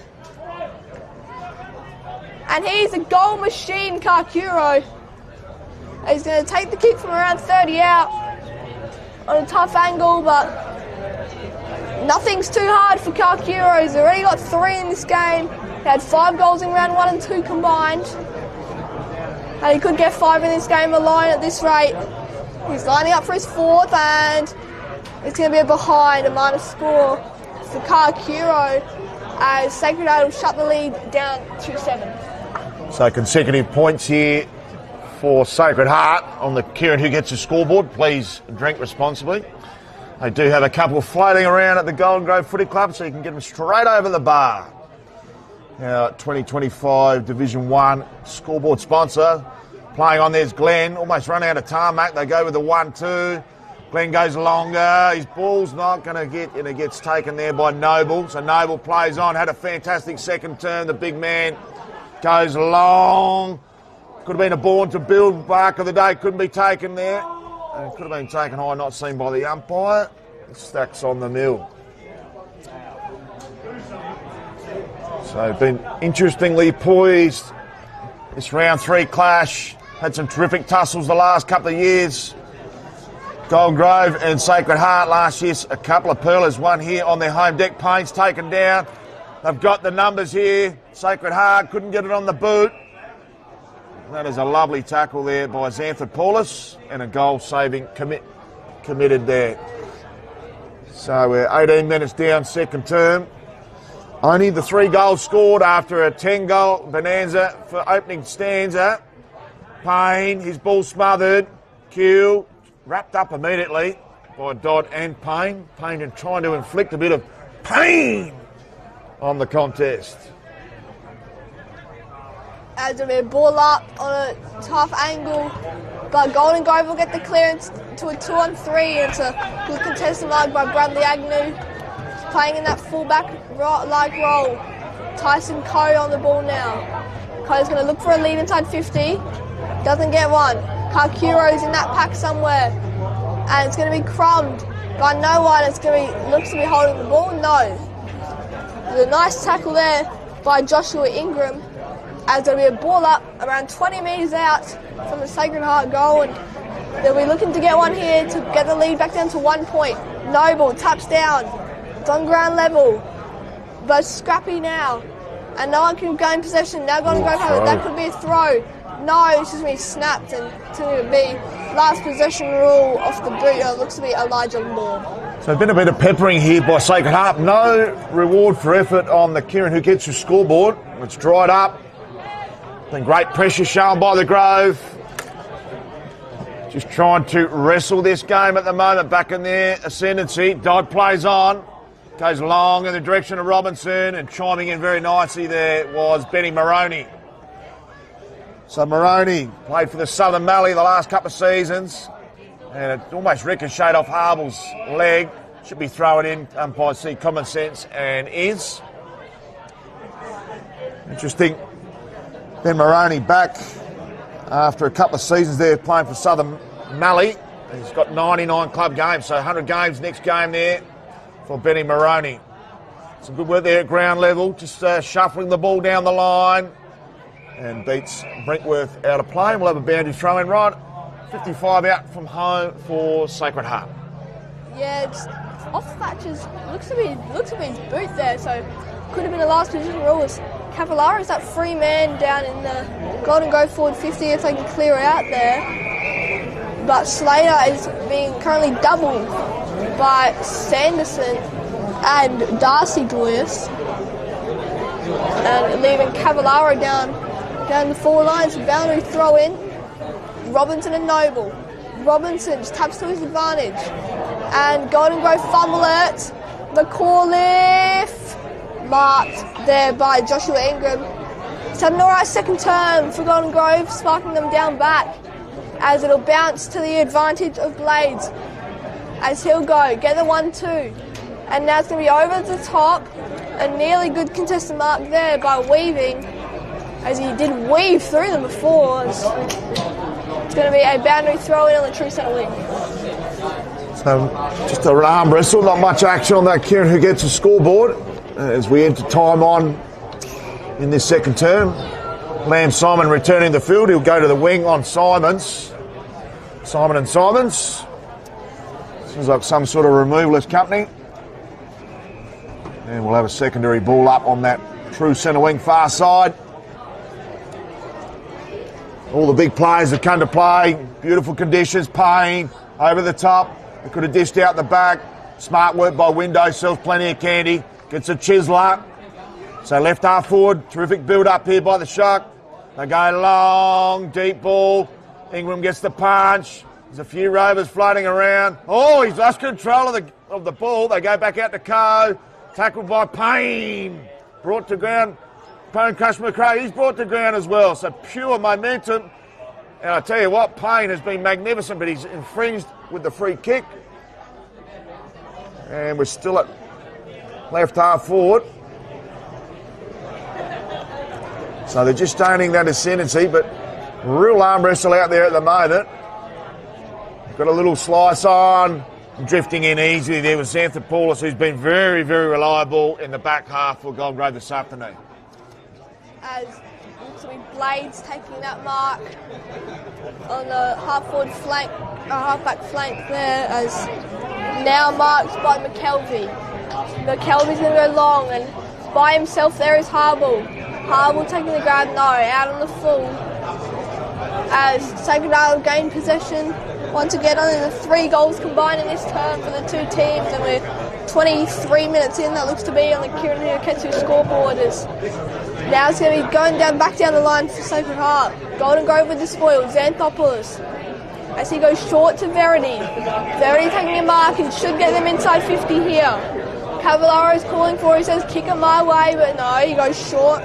And he's a goal machine, Kakuro. He's going to take the kick from around 30 out on a tough angle, but nothing's too hard for Kakuro. He's already got 3 in this game. He had 5 goals in round 1 and 2 combined. And he could get 5 in this game alone at this rate. He's lining up for his 4th, and it's going to be a behind, a minus score for Kakuro, as Sacred Heart will shut the lead down to 7. So consecutive points here for Sacred Heart on the Kieran who gets the scoreboard. Please drink responsibly. They do have a couple floating around at the Golden Grove Footy Club, so you can get them straight over the bar. Now 2025 Division 1 scoreboard sponsor. Playing on there's Glenn, almost run out of tarmac. They go with the 1-2. Glenn goes longer. His ball's not going to get, and it gets taken there by Noble. So Noble plays on, had a fantastic second term. The big man goes long. Could have been a born to build back of the day. Couldn't be taken there. And could have been taken high, not seen by the umpire. Stacks on the mill. So been interestingly poised. This round 3 clash. Had some terrific tussles the last couple of years. Golden Grove and Sacred Heart last year. A couple of pearlers, one here on their home deck. Payne's taken down. They've got the numbers here. Sacred Heart couldn't get it on the boot. That is a lovely tackle there by Xanthopoulos, and a goal-saving committed there. So we're 18 minutes down, second term. Only the 3 goals scored after a 10-goal bonanza for opening stanza. Payne, his ball smothered. Q wrapped up immediately by Dodd and Payne. Payne trying to inflict a bit of pain on the contest. As a ball up on a tough angle, but Golden Grove will get the clearance to a 2-on-3. It's a good contested mark by Bradley Agnew. He's playing in that fullback-like role. Tyson Coe on the ball now. Coe's going to look for a lead inside 50. Doesn't get one. Karkuro's in that pack somewhere. And it's going to be crumbed by no one. It's going to be, looks to be holding the ball. No. There's a nice tackle there by Joshua Ingram. As there'll be a ball up around 20 metres out from the Sacred Heart goal, and they'll be looking to get one here to get the lead back down to 1 point. Noble taps down. It's on ground level, but scrappy now, and no one can gain possession. Now Golden Grove have it. That could be a throw. No, it's just been snapped, and it's going to be last possession rule off the boot. It looks to be Elijah Moore. So there's been a bit of peppering here by Sacred Heart. No reward for effort on the Kieran who gets your scoreboard. It's dried up. Been great pressure shown by the Grove. Just trying to wrestle this game at the moment, back in their ascendancy. Dodd plays on, goes long in the direction of Robinson, and chiming in very nicely there was Benny Moroney. So Moroney played for the Southern Mallee the last couple of seasons, and it almost ricocheted off Harble's leg. Should be thrown in, umpires see common sense, and is. Interesting. Ben Moroney back after a couple of seasons there playing for Southern Mallee. He's got 99 club games, so 100 games next game there for Benny Moroney. Some good work there at ground level, just shuffling the ball down the line, and beats Brinkworth out of play. We'll have a boundary throw in right. 55 out from home for Sacred Heart. Yeah, it's off Thatcher's. Looks to be his boot there, so could have been the last position rule. Cavallaro is that free man down in the Golden Grove forward 50 if they can clear out there. But Slater is being currently doubled by Sanderson and Darcy Joyce, and leaving Cavallaro down the forward lines. Boundary throw in. Robinson and Noble. Robinson just taps to his advantage, and Golden Grove fumble it. The call lift marked there by Joshua Ingram. He's had an alright second term for Golden Grove, sparking them down back, as it'll bounce to the advantage of Blades, as he'll go get the 1-2, and now it's going to be over the top. A nearly good contested mark there by Weaving, as he did weave through them before. It's going to be a boundary throw in on the true centre wing. So just an arm wrestle, not much action on that Kieran who gets a scoreboard as we enter time on in this second term. Lamb Simon returning the field. He'll go to the wing on Simons. Simon and Simons. Seems like some sort of removalist company. And we'll have a secondary ball up on that true centre wing far side. All the big players have come to play. Beautiful conditions. Payne over the top. They could have dished out the back. Smart work by Window. Sells plenty of candy. Gets a chiseler. So left half forward. Terrific build up here by the Shark. They go long, deep ball. Ingram gets the punch. There's a few rovers floating around. Oh, he's lost control of the ball. They go back out to Coe. Tackled by Payne. Brought to ground. Payne Crush McRae, he's brought to ground as well. So pure momentum. And I tell you what, Payne has been magnificent, but he's infringed with the free kick. And we're still at left half forward. So they're just owning that ascendancy, but real arm wrestle out there at the moment. Got a little slice on. Drifting in easily there was Xanthopoulos, who's been very, very reliable in the back half for Golden Grove this afternoon. As looks to be Blades taking that mark on the half-forward flank, half-back flank there, as now marked by McKelvey. McKelvey's going to go long, and by himself there is Harble. Harble taking the grab, no, out on the full. As Sacred Heart will gain possession once again, only the 3 goals combined in this term for the two teams, and we're 23 minutes in, that looks to be on the Kieran Hiraketsu scoreboard. Now it's going to be going back down the line for Sacred Heart. Golden Grove with the spoil, Xanthopoulos. As he goes short to Verity. Verity taking a mark and should get them inside 50 here. Cavallaro is calling for it, he says kick it my way, but no, he goes short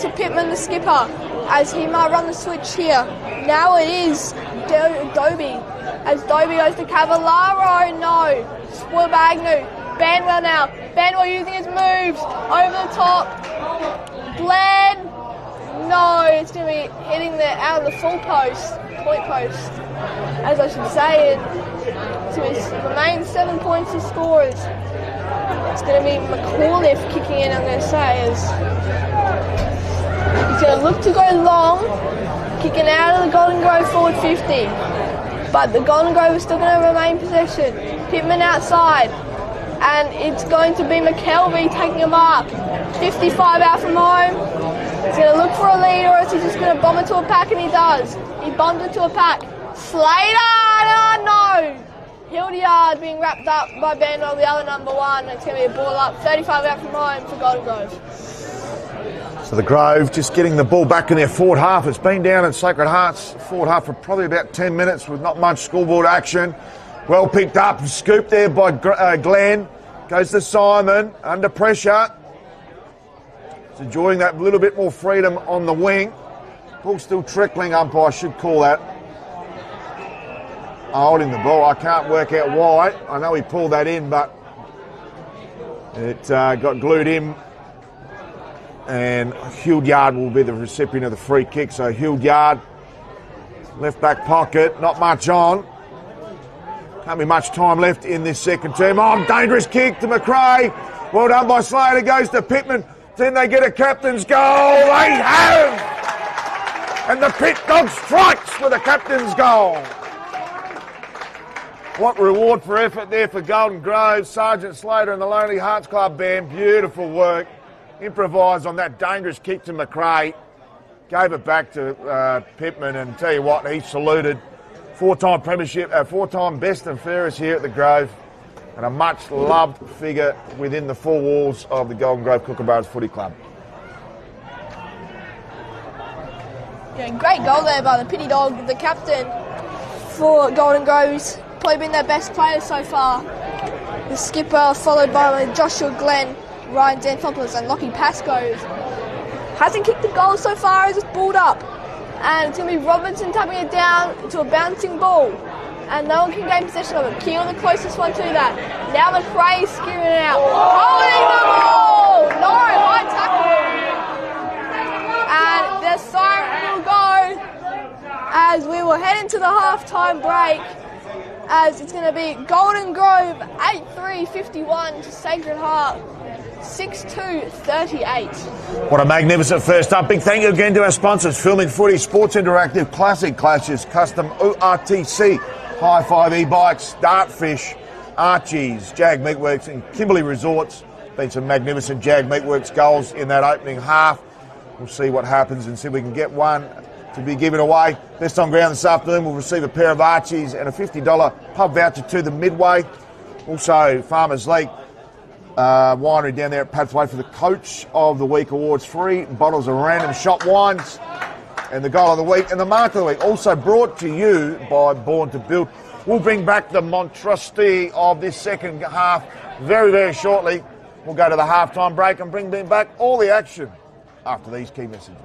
to Pittman, the skipper, as he might run the switch here. Now it is Dobie, as Dobie goes to Cavallaro, no, spoil by Agnew. Banwell now, Banwell using his moves, over the top, Glenn, no, it's going to be hitting out of the full post, point post, as I should say, it remains 7 points to scorers. It's going to be McAuliffe kicking in, I'm going to say, as he's going to look to go long, kicking out of the Golden Grove forward 50. But the Golden Grove is still going to remain possession. Pittman outside. And it's going to be McKelvey taking a mark. 55 out from home. He's going to look for a lead, or is he just going to bomb it to a pack, and he does. He bombs it to a pack. Slater, no! Hildyard being wrapped up by Bandwell, the other number one. It's going to be a ball up. 35 out from home for Golden Grove. So the Grove just getting the ball back in their forward half. It's been down in Sacred Heart's forward half for probably about 10 minutes with not much scoreboard action. Well picked up and scooped there by Glenn. Goes to Simon, under pressure. He's enjoying that little bit more freedom on the wing. Ball still trickling, umpire should call that. Holding the ball, I can't work out why. I know he pulled that in, but it got glued in. And Hildyard will be the recipient of the free kick. So Hildyard, left back pocket, not much on. Can't be much time left in this second term. Oh, dangerous kick to McRae. Well done by Slater. Goes to Pittman. Then they get a captain's goal. They have! And the Pit Dog strikes with a captain's goal. What reward for effort there for Golden Grove. Sergeant Slater and the Lonely Hearts Club band. Beautiful work. Improvised on that dangerous kick to McRae. Gave it back to Pittman, and tell you what, he saluted. Four-time premiership, four-time best and fairest here at the Grove, and a much-loved figure within the four walls of the Golden Grove Kookaburras Footy Club. Yeah, great goal there by the Pity Dog, the captain for Golden Grove's probably been their best player so far. The skipper, followed by Joshua Glenn, Ryan Xanthopoulos and Lockie Pascoe. Hasn't kicked the goal so far, he's just balled up. And it's going to be Robinson tapping it down to a bouncing ball. And no one can gain possession of it. Keogh the closest one to that. Now McRae skewing it out. Holding the ball! No, high tackle. And the siren will go as we will head into the halftime break. As it's going to be Golden Grove 8-3-51 to Sacred Heart 6-2-38. What a magnificent first up. Big thank you again to our sponsors, Filming Footy, Sports Interactive, Classic Clashes, Custom ORTC, High 5 E-Bikes, Dartfish, Archie's, Jag Meatworks and Kimberley Resorts. Been some magnificent Jag Meatworks goals in that opening half. We'll see what happens and see if we can get one to be given away. Best on ground this afternoon, we'll receive a pair of Archies and a $50 pub voucher to the Midway. Also, Farmers League winery down there at Pats Way for the Coach of the Week awards. 3 bottles of random shop wines and the goal of the week and the mark of the week. Also brought to you by Born to Build. We'll bring back the monstrosity of this second half very, very shortly. We'll go to the halftime break and bring back all the action after these key messages.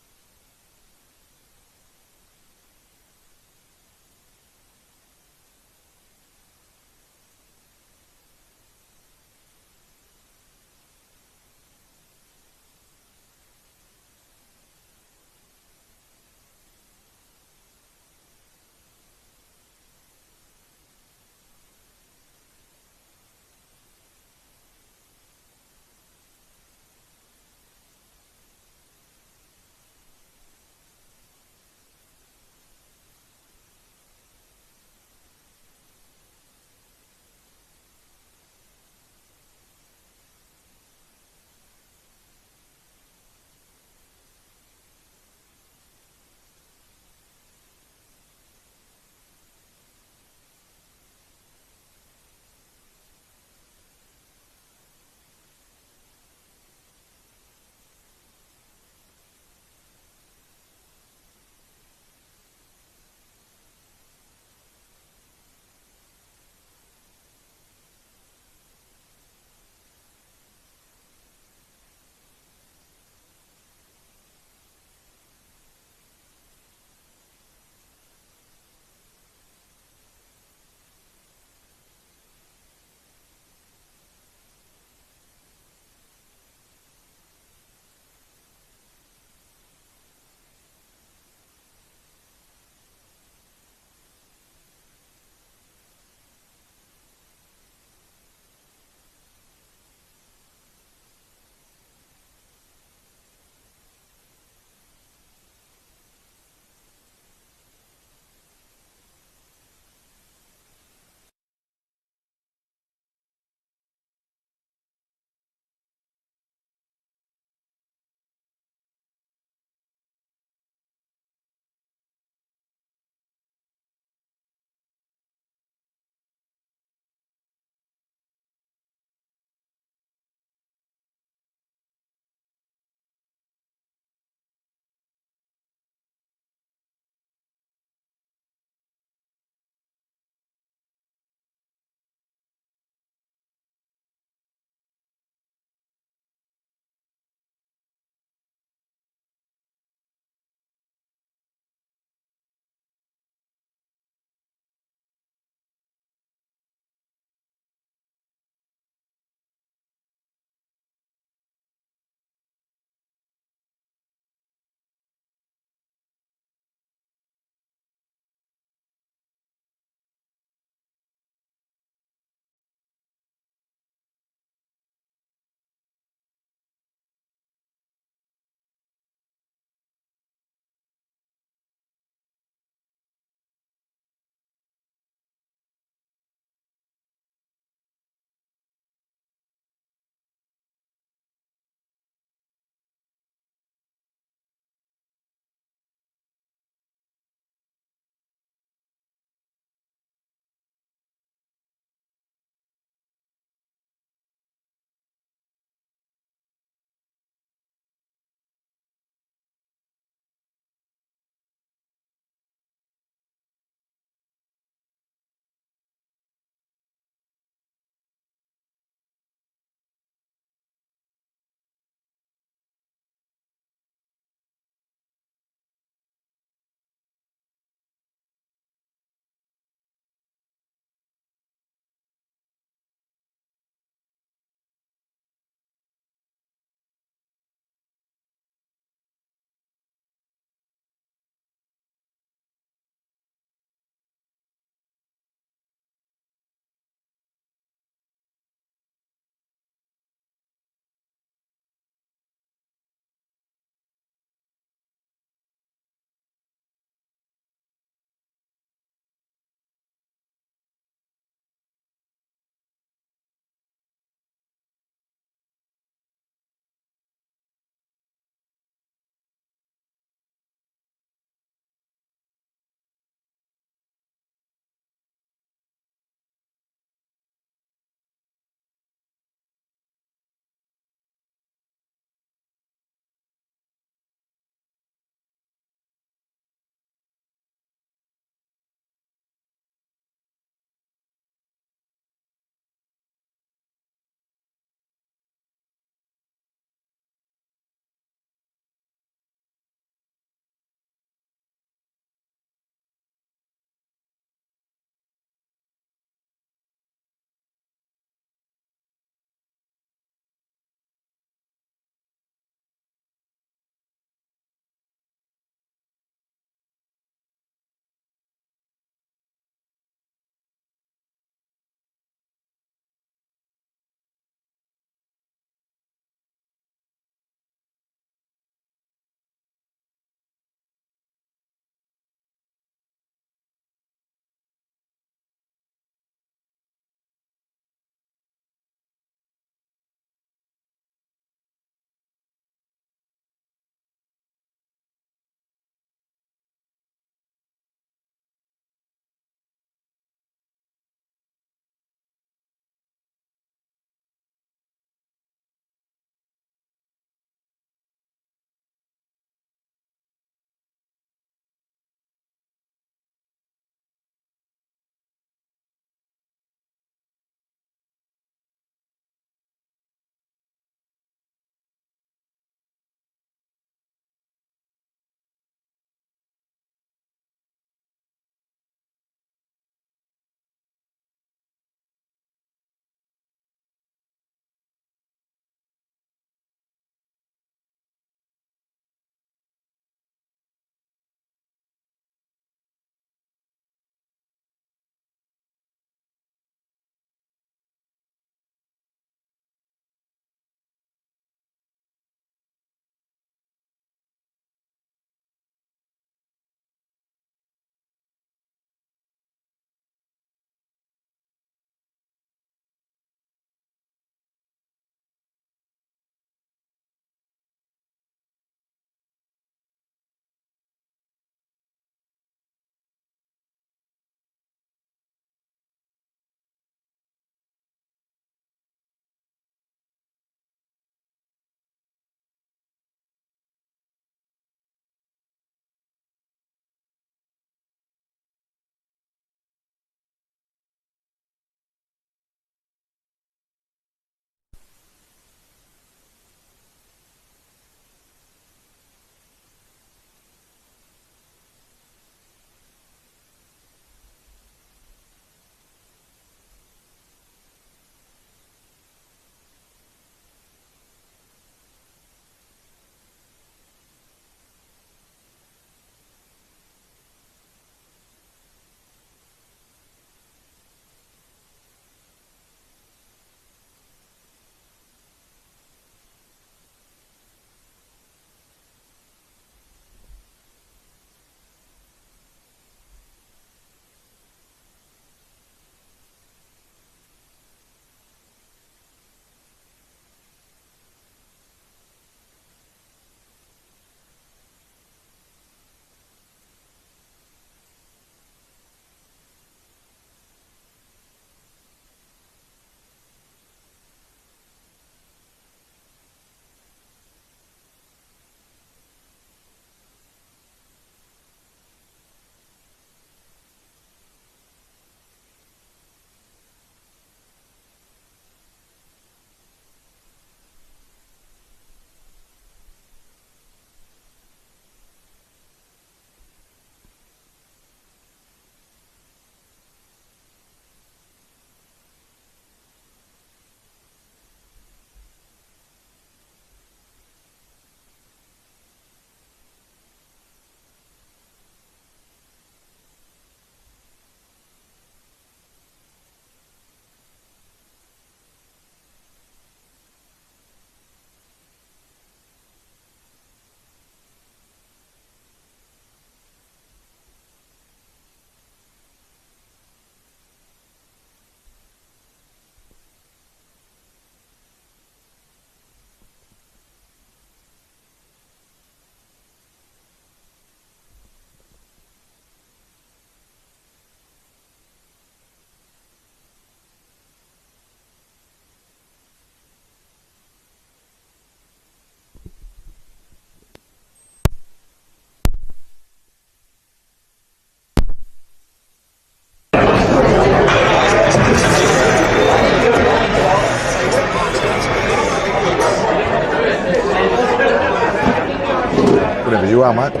well, mate.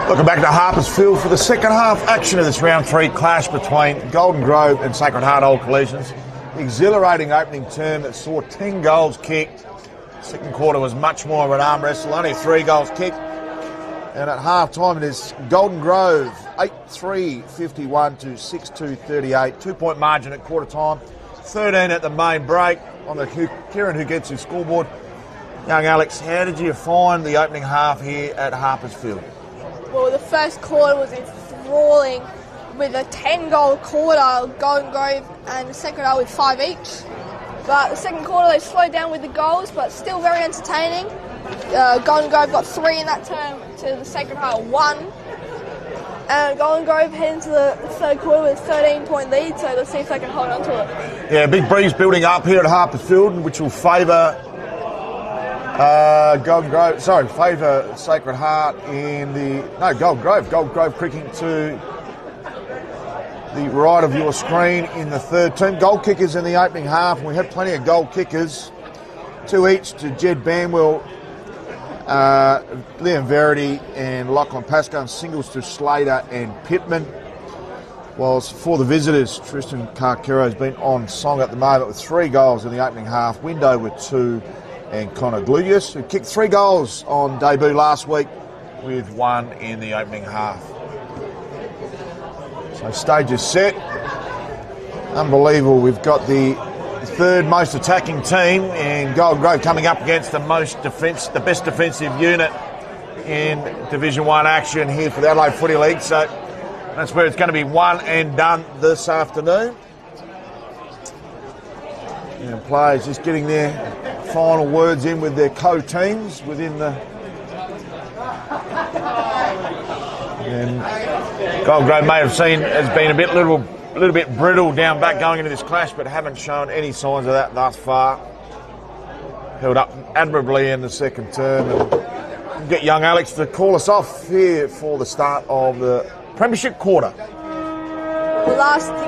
Looking back to Harper's Field for the second half action of this round 3 clash between Golden Grove and Sacred Heart Old Collegians. The exhilarating opening term that saw 10 goals kicked. Second quarter was much more of an arm wrestle, only 3 goals kicked. And at half time it is Golden Grove 8-3, 51 to 6-2, 38. 2-point margin at quarter time. 13 at the main break on the Kieran who gets his scoreboard. Young Alex, how did you find the opening half here at Harper's Field? Well, the first quarter was enthralling with a 10-goal quarter, Golden Grove and Sacred Heart with 5 each. But the second quarter they slowed down with the goals, but still very entertaining. Golden Grove got 3 in that term to the Sacred Heart 1. And Golden Grove head into the third quarter with a 13-point lead, so let's see if they can hold on to it. Yeah, big breeze building up here at Harper's Field, which will favour favour Sacred Heart in the... No, Golden Grove. Golden Grove kicking to the right of your screen in the third term. Goal kickers in the opening half. We had plenty of goal kickers. 2 each to Jed Banwell, Liam Verity and Lachlan Pascoe, and singles to Slater and Pittman. Whilst for the visitors, Tristan Carcero has been on song at the moment with 3 goals in the opening half. Window with 2, and Connor Gludius, who kicked 3 goals on debut last week with 1 in the opening half. So stage is set. Unbelievable. We've got the third most attacking team in Golden Grove coming up against the best defensive unit in Division 1 action here for the Adelaide Footy League. So that's where it's going to be one and done this afternoon. And players just getting their final words in with their co-teams within the... And Golden Grove may have seen has been a little bit brittle down back going into this clash, but haven't shown any signs of that thus far. Held up admirably in the second term. And we'll get young Alex to call us off here for the start of the Premiership quarter.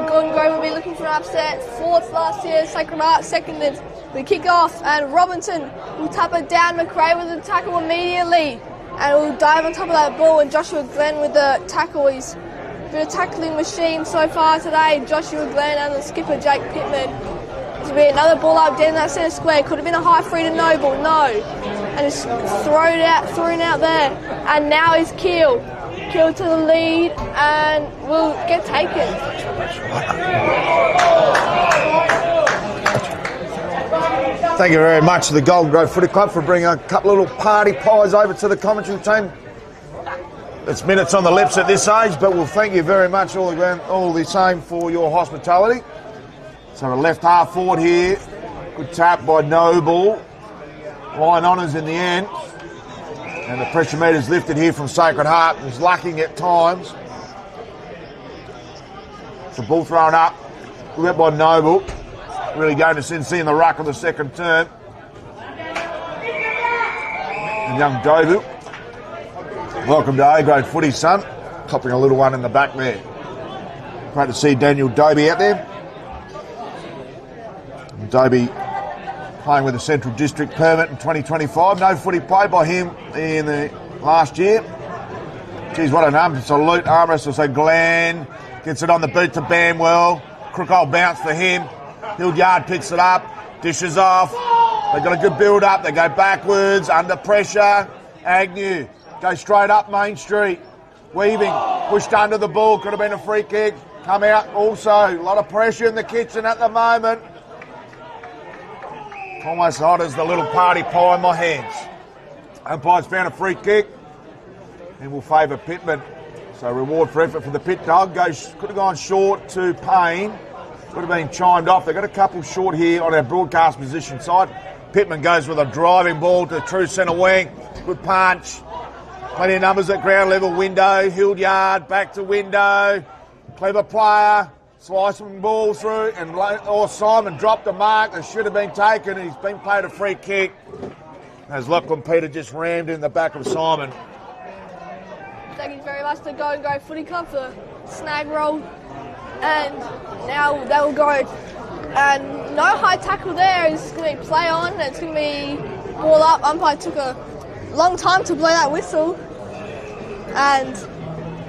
Golden Grove will be looking for an upset. 4th last year, Sacred Heart seconded the kick-off, and Robinson will tap it down. McRae with the tackle immediately, and will dive on top of that ball, and Joshua Glenn with the tackle. He's been a tackling machine so far today. Joshua Glenn and the skipper Jake Pittman. This will be another ball up down that centre square. Could have been a high free to Noble, no. And it's thrown out there. And now is Keel to the lead and will get taken. Thank you very much to the Golden Grove Footy Club for bringing a couple of little party pies over to the commentary team. It's minutes on the lips at this age, but we'll thank you very much all the same for your hospitality. So a left half forward here. Good tap by Noble. Line honours in the end. And the pressure meter's lifted here from Sacred Heart. He's lacking at times. The ball thrown up. Good by Noble. Really going to see in the ruck of the second term. And young Dobu. Welcome to A-grade footy, son. Copping a little one in the back there. Great to see Daniel Doby out there. Doby playing with a Central District permit in 2025. No footy played by him in the last year. Geez, what an absolute arm wrestle. So Glenn gets it on the boot to Banwell. Crook old bounce for him. Hildyard picks it up. Dishes off. They've got a good build-up. They go backwards, under pressure. Agnew goes straight up Main Street. Weaving, pushed under the ball. Could have been a free kick. Come out also. A lot of pressure in the kitchen at the moment. Almost hot as the little party pie in my hands. Umpire's found a free kick and will favour Pittman. So reward for effort for the Pit Dog. Could have gone short to Payne. Would have been chimed off. They've got a couple short here on our broadcast position side. Pittman goes with a driving ball to true centre wing. Good punch. Plenty of numbers at ground level. Window, Hildyard, back to Window. Clever player. Slicing ball through, and Simon dropped the mark that should have been taken, and he's been played a free kick. As Lachlan Peter just rammed in the back of Simon. Thank you very much to Golden Grove Footy Club for snag roll. And now they will go. And no high tackle there. It's going to be play on. It's going to be ball up. Umpire took a long time to blow that whistle. And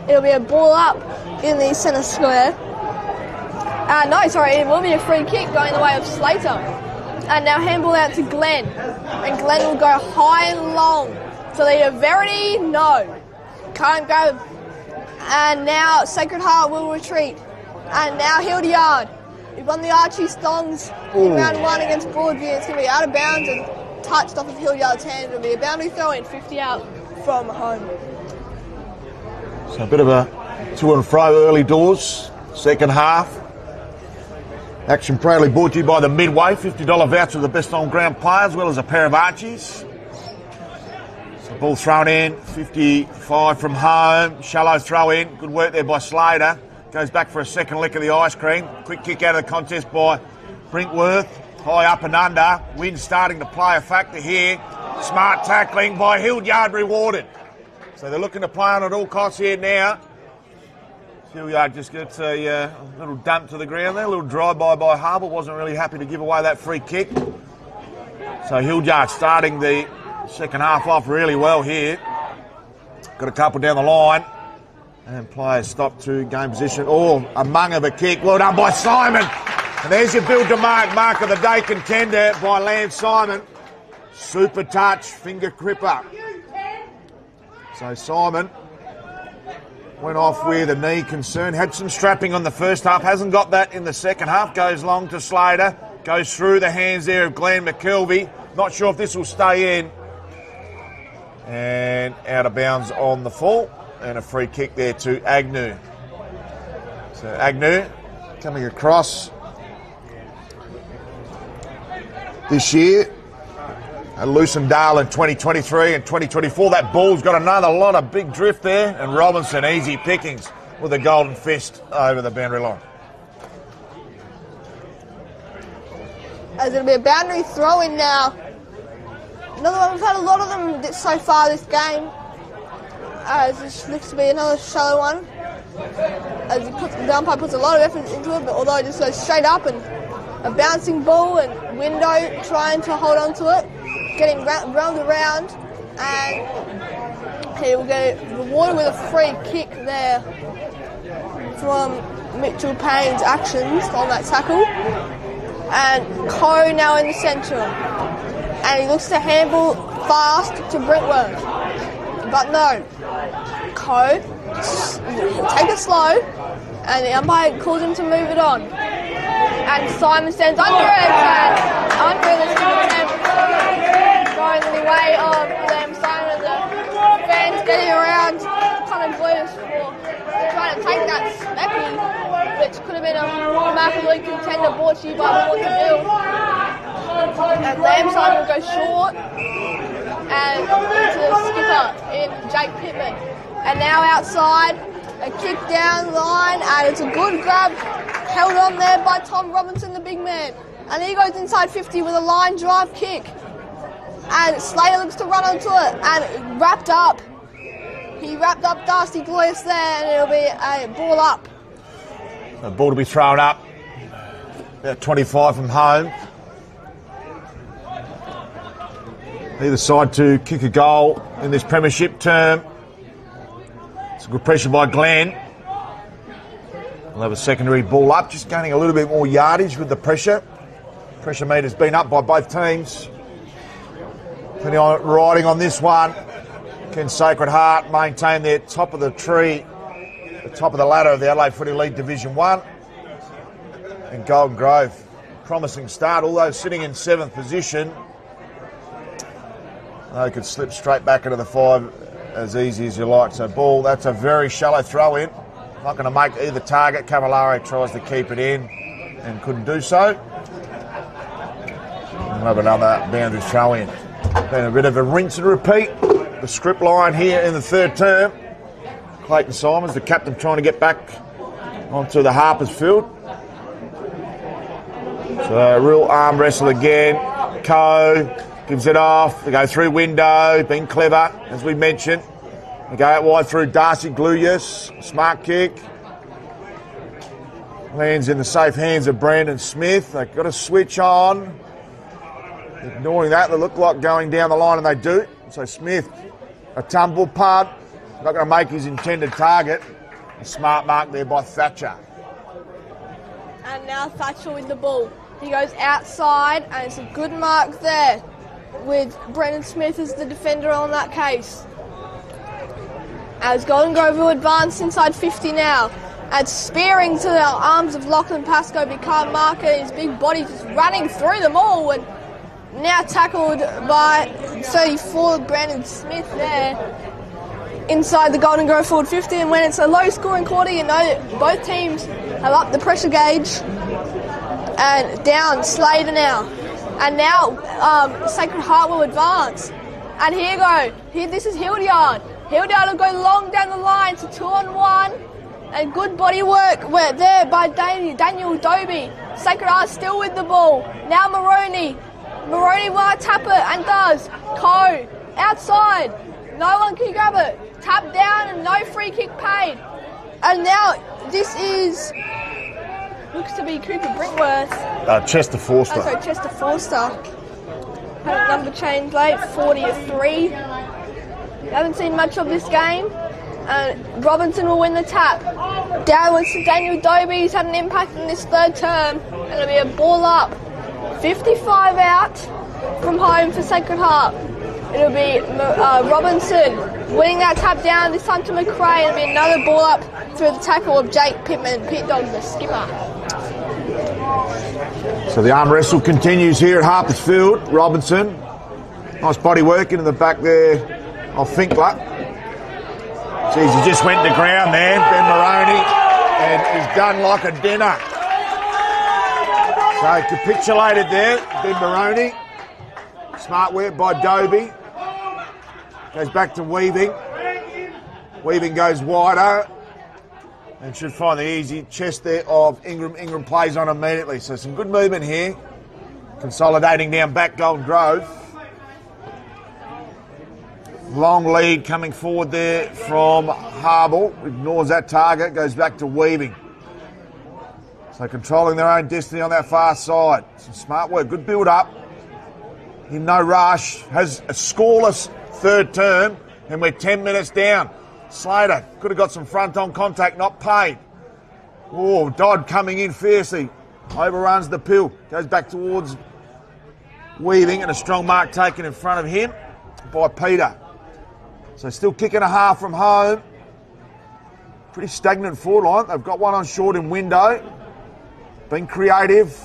it'll be a ball up in the centre square. No, sorry, it will be a free kick going the way of Slater. And now handball out to Glenn. And Glenn will go high and long. So the Verity, no. Can't go. And now Sacred Heart will retreat. And now Hildyard. We've won the Archie Stongs in round 1 against Broadview. It's going to be out of bounds and touched off of Hildyard's hand. It'll be a boundary throw in, 50 out from home. So a bit of a to and fro early doors, second half. Action proudly brought to you by the Midway, $50 voucher of the best on-ground players, as well as a pair of Archies. So ball thrown in, 55 from home, shallow throw in, good work there by Slater. Goes back for a second lick of the ice cream. Quick kick out of the contest by Brinkworth, high up and under. Wind starting to play a factor here. Smart tackling by Hildyard rewarded. So they're looking to play on at all costs here now. Hildyard just gets a little dump to the ground there, a little drive-by by Harbour. Wasn't really happy to give away that free kick. So Hildyard starting the second half off really well here. Got a couple down the line. And players stop to game position. Oh, a mung of a kick. Well done by Simon. And there's your build to mark of the day contender by Lance Simon. Super touch, finger gripper. So Simon went off with a knee concern. Had some strapping on the first half. Hasn't got that in the second half. Goes long to Slater. Goes through the hands there of Glenn McKelvey. Not sure if this will stay in. And out of bounds on the fall. And a free kick there to Agnew. So Agnew coming across this year. Lucendale in 2023 and 2024. That ball's got another lot of big drift there. And Robinson, easy pickings with a golden fist over the boundary line. As it'll be a boundary throw in now. Another one, we've had a lot of them so far this game. This looks to be another shallow one. As the umpire puts a lot of effort into it, but although it just goes straight up and a bouncing ball and Window trying to hold on to it, getting round around, and he will get rewarded with a free kick there from Mitchell Payne's actions on that tackle. And Coe now in the centre, and he looks to handball fast to Brentworth. But no, Coe, take it slow, and the umpire calls him to move it on. And Simon stands under it, and under this attempt, going in the way of them. Simon and the fans getting around, kind of blues for trying to take that smacky, which could have been a remarkably contender brought to you by Waterville. And Lamside will go short. And into the skipper in Jake Pittman. And now outside, a kick down the line, and it's a good grab, held on there by Tom Robinson, the big man. And he goes inside 50 with a line drive kick. And Slater looks to run onto it, and wrapped up. He wrapped up Darcy Gloyce there, and it'll be a ball up. The ball to be thrown up, about 25 from home. Either side to kick a goal in this premiership term. Some good pressure by Glenn. We'll have a secondary ball up, just gaining a little bit more yardage with the pressure. Pressure meter's been up by both teams. Plenty on riding on this one. Can Sacred Heart maintain their top of the tree, the top of the ladder of the Adelaide Footy League Division 1? And Golden Grove, promising start, although sitting in 7th position. They could slip straight back into the 5 as easy as you like. So ball, that's a very shallow throw in. Not going to make either target. Cavallaro tries to keep it in and couldn't do so. We'll have another boundary throw in. Been a bit of a rinse and repeat. The script line here in the third term. Clayton Simons, the captain, trying to get back onto the Harpers field. So a real arm wrestle again. Coe gives it off. They go through Window, being clever, as we mentioned. They go out wide through Darcy Gluyas. Smart kick. Lands in the safe hands of Brandon Smith. They've got to switch on. Ignoring that, they look like going down the line, and they do. So Smith, a tumble punt, not going to make his intended target. A smart mark there by Thatcher. And now Thatcher with the ball. He goes outside, and it's a good mark there with Brendan Smith as the defender on that case. As Golden Grove will advance inside 50 now. And spearing to the arms of Lachlan Pascoe, become marker, his big body just running through them all, and now tackled by 34 Brandon Smith there inside the Golden Grove forward 50. And when it's a low scoring quarter, you know that both teams have upped the pressure gauge. And down Slater now. And now Sacred Heart will advance. And here you go. This is Hildyard. Hildyard will go long down the line to 2-on-1. And good body work there by Daniel Dobie. Sacred Heart still with the ball. Now Maroney. Maroney will tap it and does. Coe outside. No one can grab it. Tap down and no free kick paid. And now this is... looks to be Cooper Brinkworth. Chester Forster. Oh, sorry, Chester Forster. Had a number change late, 40-3. Haven't seen much of this game. And Robinson will win the tap. Downwards to Daniel Dobie. He's had an impact in this third term. It'll be a ball up. 55 out from home for Sacred Heart. It'll be Robinson winning that tap down, this time to McRae. It'll be another ball up through the tackle of Jake Pittman, Pit Dog, the skipper. So the arm wrestle continues here at Harpers Field. Robinson, nice body work into the back there of Finkler. Geez, he just went to ground there, Ben Maroney, and he's done like a dinner. So capitulated there, Ben Maroney. Smart work by Dobie. Goes back to Weaving. Weaving goes wider and should find the easy chest there of Ingram. Ingram plays on immediately. So some good movement here. Consolidating down back Golden Grove. Long lead coming forward there from Harble. Ignores that target. Goes back to Weaving. So controlling their own destiny on that far side. Some smart work. Good build up. In no rush. Has a scoreless third term. And we're 10 minutes down. Slater could have got some front-on contact, not paid. Oh, Dodd coming in fiercely. Overruns the pill. Goes back towards Weaving, and a strong mark taken in front of him by Peter. So still kicking a half from home. Pretty stagnant forward line. They've got one on short in window. Been creative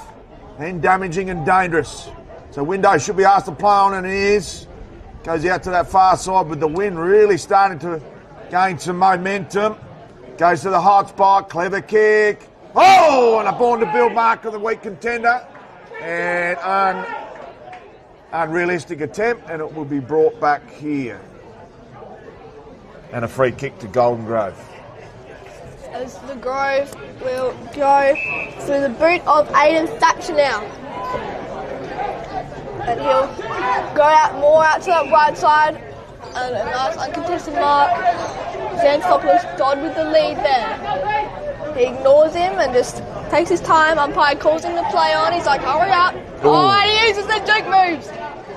and damaging and dangerous. So window should be asked to play on, and it is. Goes out to that far side with the wind really starting to gain some momentum. Goes to the hot spot. Clever kick. Oh, and a born to build mark of the weak contender. And unrealistic attempt, and it will be brought back here. And a free kick to Golden Grove. As the Grove will go through the boot of Aidan Thatcher now. And he'll go out to that right side. And a nice uncontested mark. Xanthopoulos Dodd with the lead there. He ignores him and just takes his time. Umpire calls him to play on. He's like, hurry up. Ooh. Oh, and he uses the juke moves.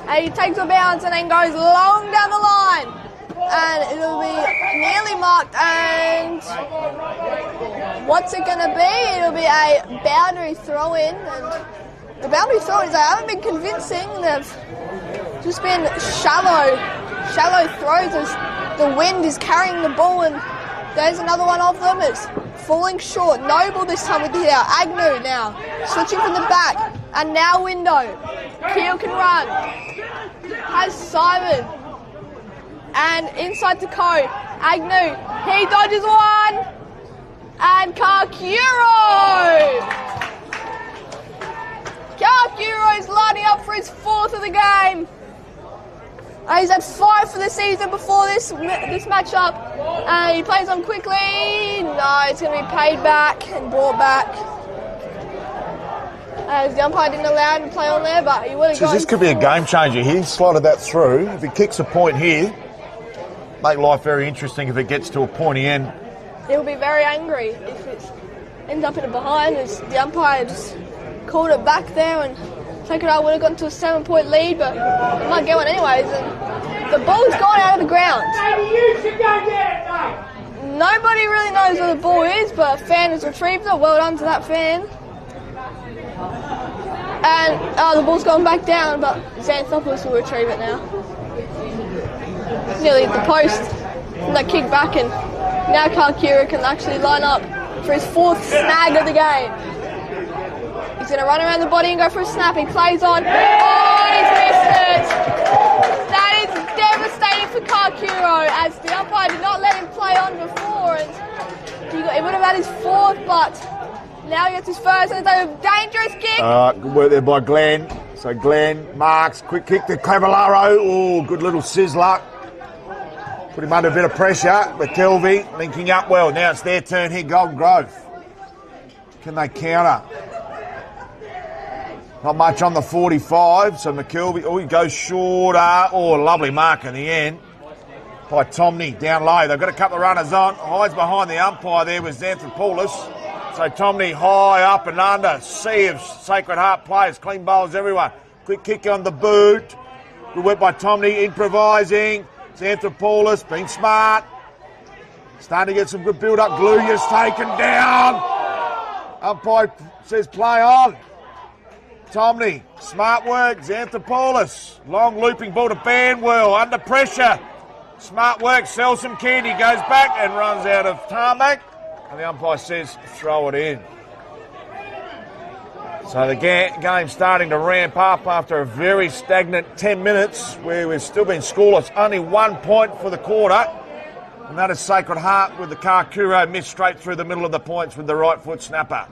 And he takes a bounce and then goes long down the line. And it'll be nearly marked. And what's it going to be? It'll be a boundary throw-in. And the boundary throw-ins, they haven't been convincing. They've just been shallow throws as the wind is carrying the ball, and there's another one of them. It's falling short. Noble this time with the hit out. Agnew now switching from the back, and now window. Keel can run. Has Simon, and inside to Coe. Agnew, he dodges one, and Karkuro is lining up for his fourth of the game. He's had 5 for the season before this matchup. And he plays on quickly. No, it's going to be paid back and brought back. As the umpire didn't allow him to play on there, but he would have gone. This could be a game changer here. Slotted that through. If he kicks a point here, make life very interesting if it gets to a pointy end. He'll be very angry if it ends up in a behind, as the umpire just called it back there, and Sacred Heart would have gone to a 7-point lead, but he might get one anyways. And The ball's gone out of the ground. Nobody really knows where the ball is, but a fan has retrieved it. Well done to that fan. And the ball's gone back down, but Xanthopoulos will retrieve it now. Nearly at the post. And that kick back, and now Kalkira can actually line up for his 4th snag of the game. He's going to run around the body and go for a snap. He plays on. Oh, he's missed it. That is devastating for Kalkiro, as the umpire did not let him play on before. And he would have had his 4th, but now he gets his 1st, and it's a dangerous kick. Good work there by Glenn. So Glenn marks, quick kick to Cavallaro. Oh, good little sizzler. Put him under a bit of pressure. McKelvey linking up well. Now it's their turn here, Golden Grove. Can they counter? Not much on the 45, so McKelvey, he goes shorter. Oh, lovely mark in the end by Tomney down low. They've got a couple of runners on. Hides behind the umpire there with Xanthopoulos. So Tomney high up and under. Sea of Sacred Heart players, clean bowls everywhere. Quick kick on the boot. Good work by Tomney, improvising. Xanthopoulos being smart. Starting to get some good build-up. Gluya's taken down. Umpire says play on. Tomney, smart work. Xanthopoulos, long looping ball to Banwell, under pressure. Smart work, sells some candy, goes back and runs out of tarmac. And the umpire says throw it in. So the game's starting to ramp up after a very stagnant 10 minutes where we've still been scoreless. Only 1 point for the quarter. And that is Sacred Heart with the Karkuro missed straight through the middle of the points with the right foot snapper.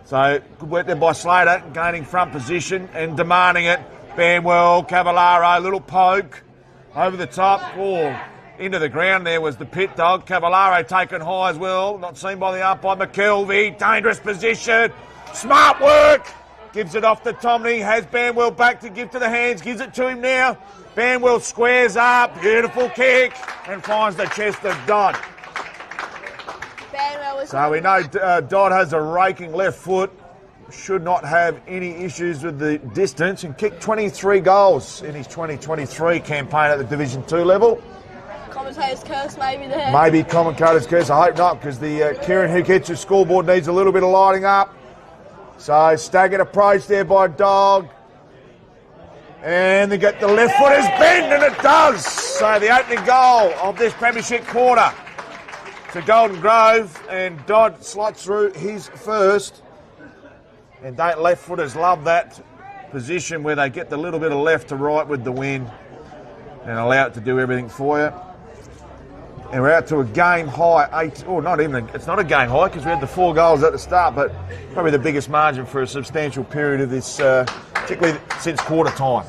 So good work there by Slater, gaining front position and demanding it. Banwell, Cavallaro, little poke over the top. Oh, into the ground there was the pit dog. Cavallaro taken high as well. Not seen by the umpire. McKelvey, dangerous position. Smart work. Gives it off to Tomney. Has Banwell back to give to the hands. Gives it to him now. Banwell squares up. Beautiful kick. And finds the chest of Dodd. So we know Dodd has a raking left foot. Should not have any issues with the distance. And kicked 23 goals in his 2023 campaign at the Division 2 level. Commentator's curse maybe there. Maybe commentator's curse. I hope not, because the Kieran Hickett's scoreboard needs a little bit of lighting up. So staggered approach there by Dog. And they get the left foot is bent, and it does. So the opening goal of this premiership quarter to Golden Grove, and Dodd slots through his 1st. And left footers love that position where they get the little bit of left to right with the wind and allow it to do everything for you. And we're out to a game high, it's not a game high because we had the 4 goals at the start, but probably the biggest margin for a substantial period of this, particularly since quarter time.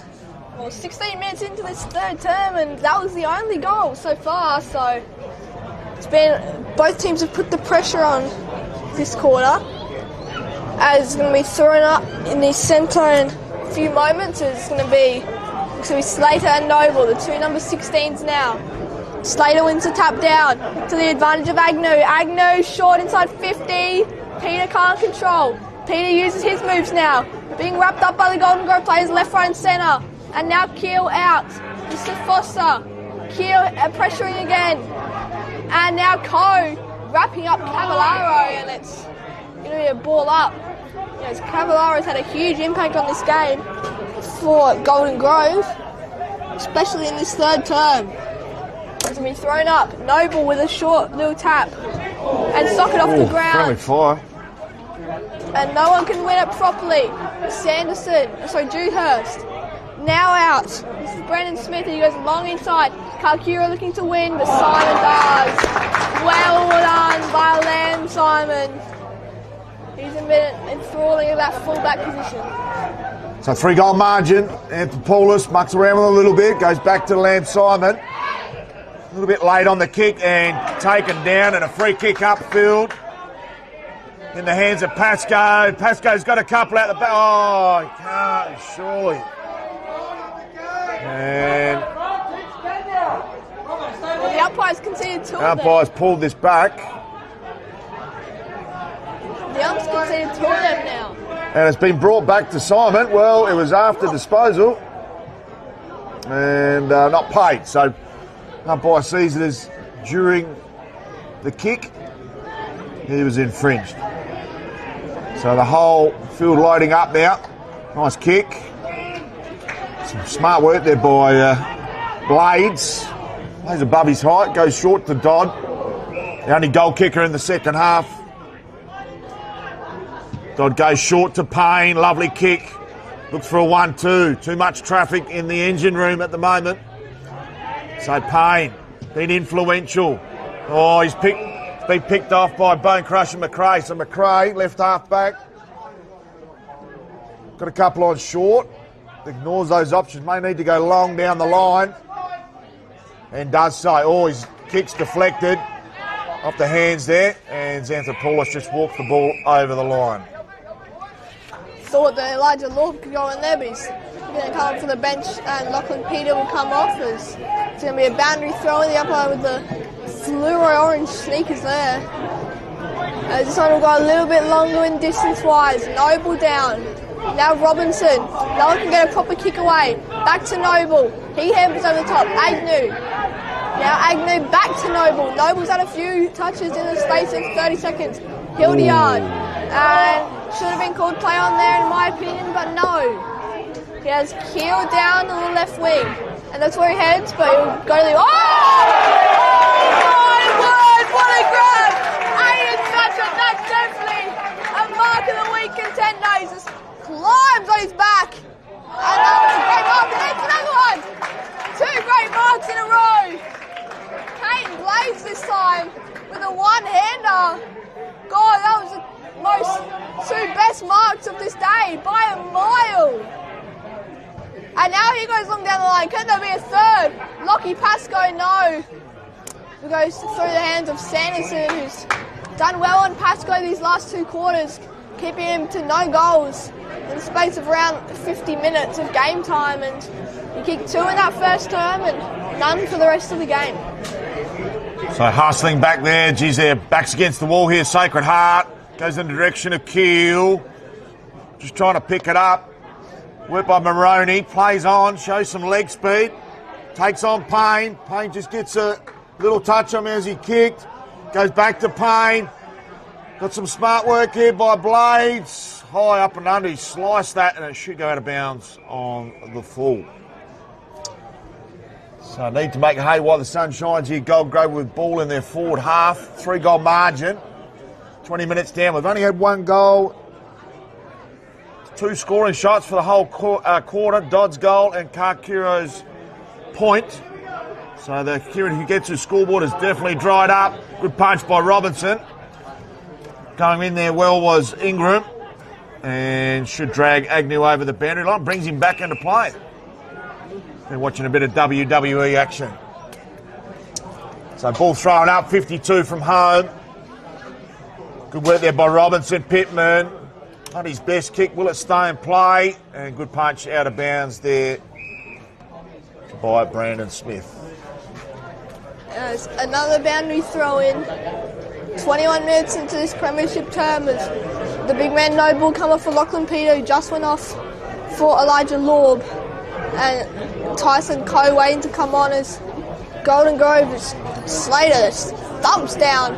Well, 16 minutes into this 3rd term, and that was the only goal so far, so it's been, both teams have put the pressure on this quarter, as it's going to be thrown up in the centre in a few moments. It's going to be Slater and Noble, the 2 number 16s now. Slater wins the tap down to the advantage of Agnew. Agnew short inside 50. Peter can't control. Peter uses his moves now. Being wrapped up by the Golden Grove players left, right and centre. And now Keel out. Mr. Foster. Keel pressuring again. And now Coe wrapping up Cavallaro, and it's going to be a ball up. Cavallaro's had a huge impact on this game for Golden Grove, especially in this 3rd term. It's going to be thrown up. Noble with a short little tap and sock it off the ground. Fire. And no one can win it properly. Dewhurst now out. This is Brendan Smith, and he goes long inside. Kalkura looking to win, but Simon does. Well done by Lamb Simon. He's a bit enthralling of that full-back position. So 3-goal margin. Anthopoulos mucks around with a little bit, goes back to Lamb Simon. A little bit late on the kick and taken down, and a free kick upfield in the hands of Pascoe. Pascoe's got a couple out the back. Oh, he can't, surely. And the umpire's conceded 2 of them. The umpire's pulled this back. The umpire's conceded 2 of them now. And it's been brought back to Simon. Well, it was after disposal. and not paid. So umpire sees it as during the kick, he was infringed. So the whole field loading up now. Nice kick. Some smart work there by Blades. Plays above his height, goes short to Dodd. The only goal kicker in the second half. Dodd goes short to Payne, lovely kick. Looks for a 1-2. Too much traffic in the engine room at the moment. So Payne, been influential. Oh, he's been picked off by Bone Crusher McRae. So McRae, left half back. Got a couple on short. Ignores those options. May need to go long down the line. And does so. Oh, his kick's deflected off the hands there. And Xanthopoulos just walked the ball over the line. Thought that Elijah Lord could go in there, but he's going to come up for the bench and Lachlan Peter will come off. It's going to be a boundary throw in the upper with the fluoro orange sneakers there. This one will go a little bit longer in distance-wise. Noble down. Now Robinson. No one can get a proper kick away. Back to Noble. He hampers over the top. Agnew. Now Agnew back to Noble. Noble's had a few touches in the space of 30 seconds. Hildyard. And should have been called play on there in my opinion, but no. He has Keel down on the left wing. And that's where he heads, but he'll go to the... Oh! Oh my word! What a grab! Aiden Thatcher, that's definitely a mark of the week contender. He just climbs on his back. And that was a great mark. And it's another one! Two great marks in a row. Peyton Blades this time with a one-hander. God, that was the two best marks of this day by a mile. And now he goes long down the line. Could there be a third? Lockie Pascoe, no. It goes through the hands of Sanderson, who's done well on Pascoe these last 2 quarters, keeping him to no goals in the space of around 50 minutes of game time. And he kicked 2 in that first term and none for the rest of the game. So hustling back there. Geez, their backs against the wall here. Sacred Heart goes in the direction of Keel. Just trying to pick it up. Work by Moroney. Plays on. Shows some leg speed. Takes on Payne. Payne just gets a little touch on him as he kicked. Goes back to Payne. Got some smart work here by Blades. High up and under. He sliced that and it should go out of bounds on the full. So need to make hay while the sun shines here. Gold Grove with ball in their forward half. 3-goal margin. 20 minutes down. We've only had 1 goal. 2 scoring shots for the whole quarter. Dodd's goal and Karkiro's point. So the Kieran who gets his scoreboard has definitely dried up. Good punch by Robinson. Going in there well was Ingram. And should drag Agnew over the boundary line. Brings him back into play. Been watching a bit of WWE action. So ball thrown up, 52 from home. Good work there by Robinson. Pittman, not his best kick. Will it stay in play? And good punch out of bounds there by Brandon Smith. As another boundary throw in. 21 minutes into this premiership term as the big man Noble come off for Lachlan Peter, who just went off for Elijah Lorb. And Tyson Coe waiting to come on as Golden Grove is Slater just thumps down.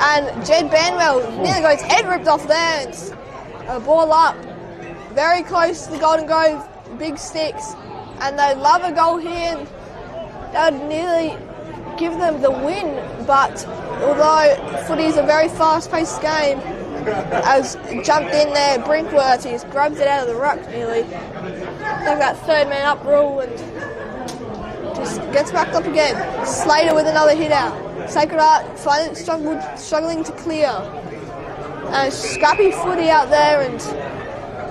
And Jed Banwell nearly got his head ripped off there. It's a ball up. Very close to the Golden Grove big sticks. And they love a goal here. And that would nearly give them the win. But although footy is a very fast-paced game, as jumped in there, Brinkworth, he just grabs it out of the ruck nearly. Like that third man up rule and just gets backed up again. Slater with another hit out. Sacred Heart struggling to clear. And scrappy footy out there, and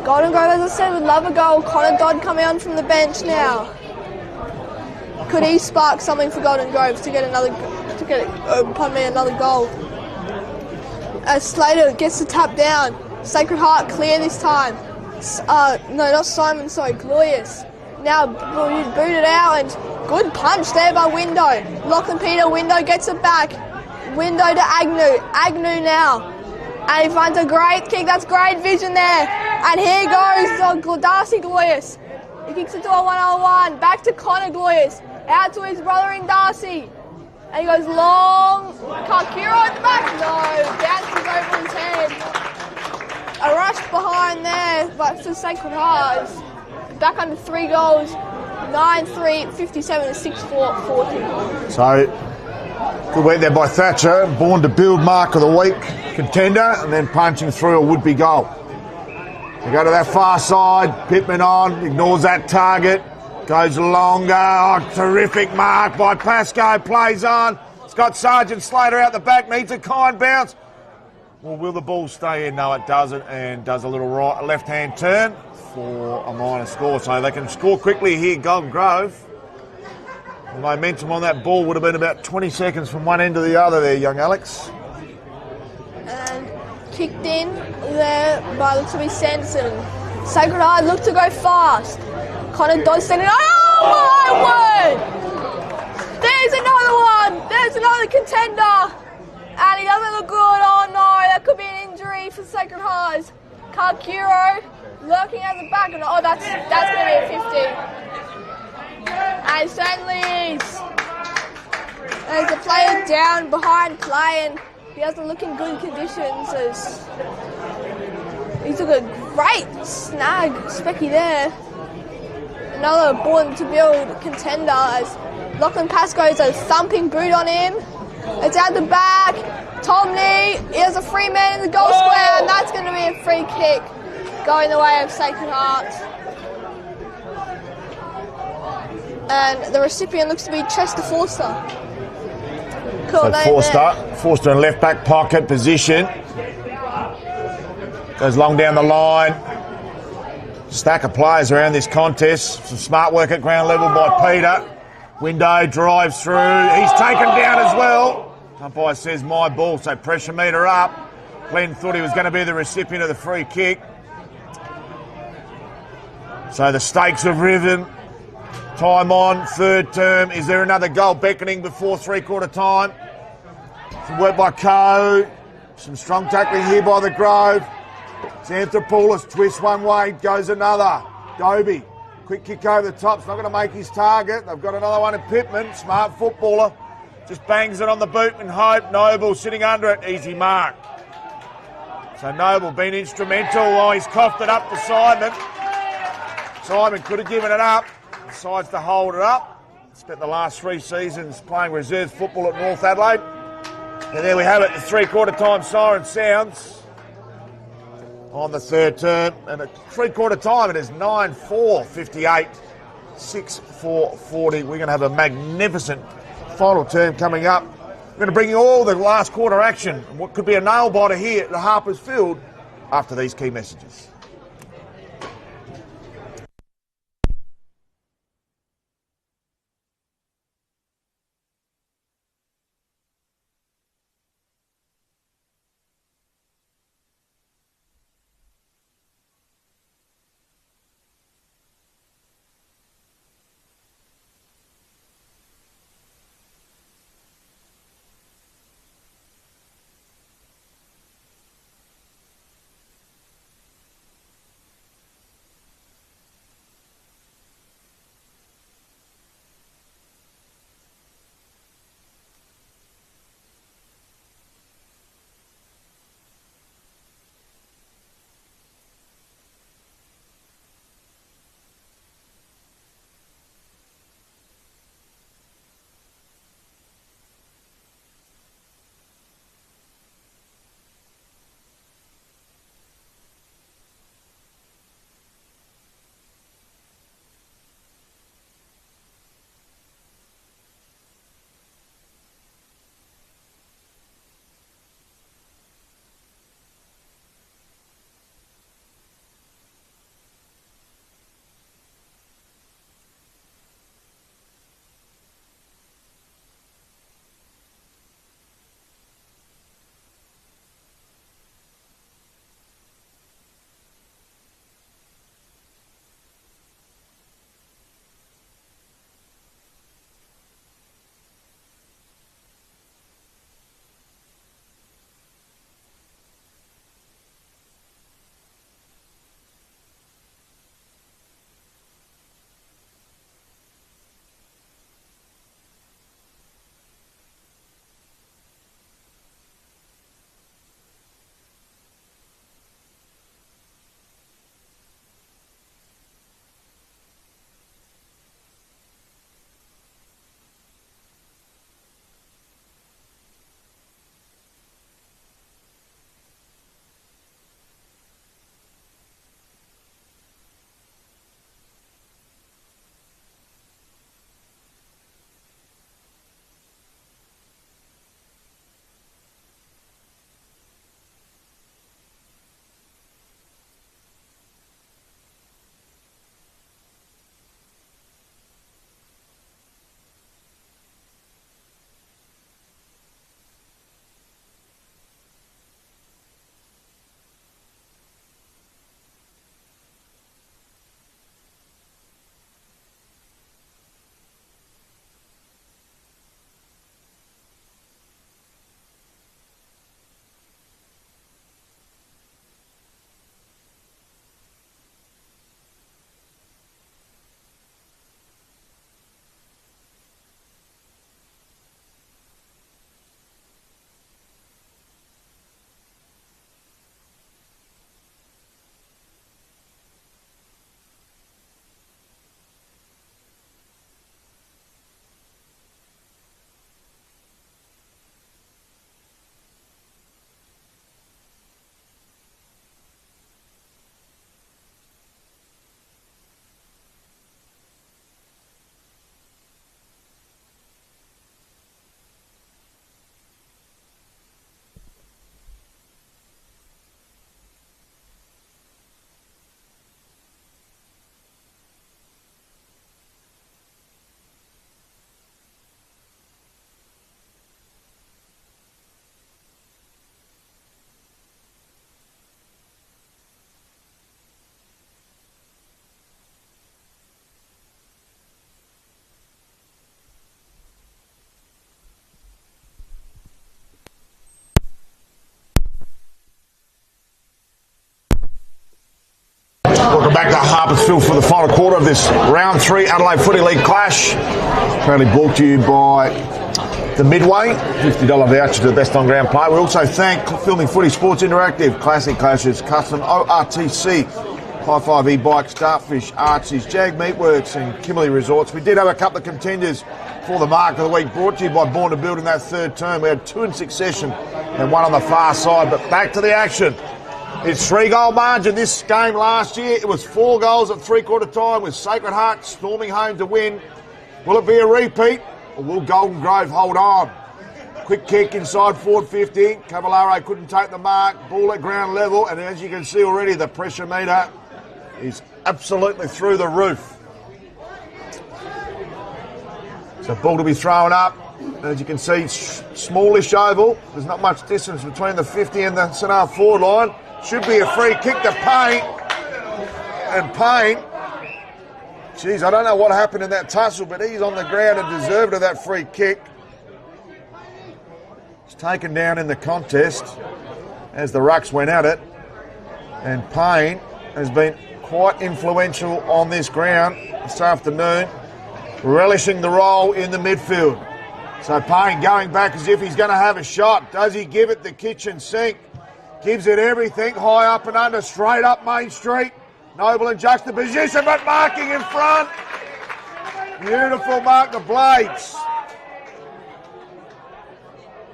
Golden Grove, as I said, would love a goal. Connor Dodd coming on from the bench now. Could he spark something for Golden Grove to get another goal? As Slater gets the tap down. Sacred Heart clear this time. No, not Simon, sorry, Glorious. Now booted out, and good punch there by Window. Lachlan Peter, Window gets it back. Window to Agnew. Agnew now. And he finds a great kick. That's great vision there. And here goes Darcy Glorious. He kicks it to a 1-on-1. Back to Connor Goyers. Out to his brother in Darcy. And he goes long. Kakiro at the back. No. Bounces over his head. A rush behind there, but for Sacred Hearts. Back under 3 goals. 9-3, 57 to 6-4, 40. So, good work there by Thatcher. Born to build mark of the week contender and then punching through a would-be goal. They go to that far side. Pittman on, ignores that target. Goes longer. Oh, terrific mark by Pascoe. Plays on. Scott Sargent Slater out the back. Needs a kind bounce. Well, will the ball stay in? No, it doesn't. And does a little left-hand turn for a minor score. So they can score quickly here, Golden Grove. The momentum on that ball would have been about 20 seconds from one end to the other there, young Alex. And kicked in there by looks of Sanderson. Sacred Heart looked to go fast. Connor Dodd standing. Oh my word! There's another one! There's another contender! And he doesn't look good. Oh no, that could be an injury for Sacred Hearts. Kakiro lurking at the back. And oh, that's going to be a 50. And it certainly is. There's a player down behind play, and he doesn't look in good conditions. As he took a great snag, Specky there. Another born to build contender as Lachlan Pascoe's a thumping boot on him. It's out the back. Tom Lee, he has a free man in the goal square, and that's going to be a free kick going the way of Sacred Hearts. And the recipient looks to be Chester Forster. Cool name there. Forster in left back pocket position. Goes long down the line. Stack of players around this contest. Some smart work at ground level by Peter. Window drives through. He's taken down as well. Umpire says my ball, so pressure meter up. Glenn thought he was going to be the recipient of the free kick. So the stakes have risen. Time on, third term. Is there another goal beckoning before three-quarter time? Some work by Coe. Some strong tackling here by the Grove. Xanthopoulos twists one way, goes another. Dobie, quick kick over the top. It's not going to make his target. They've got another one in Pittman. Smart footballer. Just bangs it on the boot and hope. Noble sitting under it. Easy mark. So Noble been instrumental. Oh, he's coughed it up to Simon. Simon could have given it up. Decides to hold it up. Spent the last 3 seasons playing reserves football at North Adelaide. And there we have it. The three-quarter time siren sounds on the third term. And at three-quarter time, it is 9-4, 58, 6-4, 40. We're going to have a magnificent final term coming up. We're going to bring you all the last quarter action and what could be a nail-biter here at the Harpers Field after these key messages. Welcome back to Harpersville for the final quarter of this round 3 Adelaide Footy League clash. Proudly brought to you by the Midway, $50 voucher to the best on-ground play. We also thank Filming Footy Sports Interactive, Classic Clashes, Custom ORTC, High 5 E-Bikes, Dartfish, Archies, Jag Meatworks and Kimberley Resorts. We did have a couple of contenders for the mark of the week, brought to you by Born to Build in that third term. We had 2 in succession and 1 on the far side, but back to the action. It's 3-goal margin. This game last year, it was 4 goals at three-quarter time with Sacred Heart storming home to win. Will it be a repeat or will Golden Grove hold on? Quick kick inside forward 50. Cavallaro couldn't take the mark. Ball at ground level, and as you can see already, the pressure meter is absolutely through the roof. So ball to be thrown up. As you can see, smallish oval. There's not much distance between the 50 and the centre forward line. Should be a free kick to Payne. And Payne, geez, I don't know what happened in that tussle, but he's on the ground and deserved of that free kick. He's taken down in the contest as the rucks went at it. And Payne has been quite influential on this ground this afternoon, relishing the role in the midfield. So Payne going back as if he's going to have a shot. Does he give it the kitchen sink? Gives it everything, high up and under, straight up Main Street. Noble in juxtaposition, but marking in front. Beautiful mark, the Blades.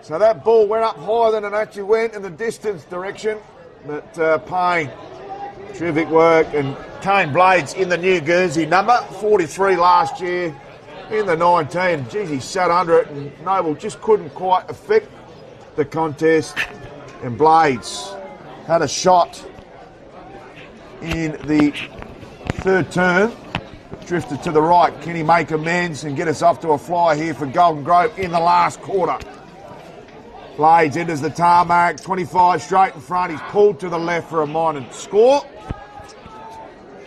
So that ball went up higher than it actually went in the distance direction. But Payne, terrific work. And Kane Blades in the New Guernsey number, 43 last year in the 19. Geez, he sat under it and Noble just couldn't quite affect the contest. And Blades had a shot in the third term, drifted to the right. Can he make amends and get us off to a fly here for Golden Grove in the last quarter? Blades enters the tarmac, 25 straight in front. He's pulled to the left for a minor score.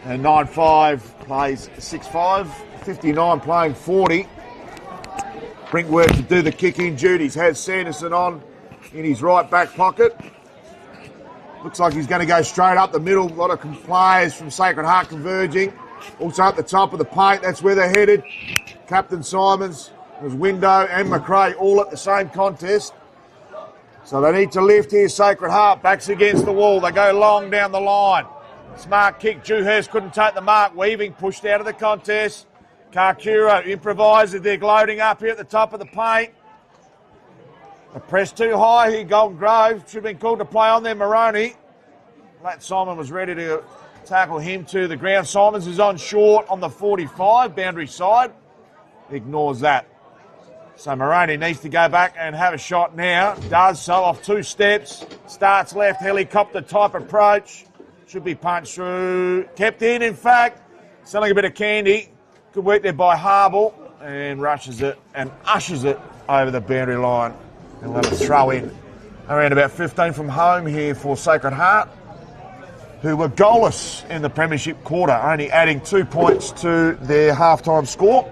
And 9-5 plays 6-5, 59 playing 40. Brinkworth to do the kick-in duties. Has Sanderson on in his right back pocket. Looks like he's going to go straight up the middle. A lot of players from Sacred Heart converging. Also at the top of the paint, that's where they're headed. Captain Simons, there's Window and McRae all at the same contest. So they need to lift here. Sacred Heart backs against the wall. They go long down the line. Smart kick. Dewhurst couldn't take the mark. Weaving pushed out of the contest. Karkura improvises. They're gloating up here at the top of the paint. A press too high here, Golden Grove. Should have been called to play on there, Maroney. Matt Simon was ready to tackle him to the ground. Simons is on short on the 45, boundary side. Ignores that. So Maroney needs to go back and have a shot now. Does so off 2 steps. Starts left, helicopter type approach. Should be punched through. Kept in fact. Selling a bit of candy. Good work there by Harble. And rushes it and ushers it over the boundary line. And let it throw in. Around about 15 from home here for Sacred Heart, who were goalless in the premiership quarter, only adding 2 points to their halftime score.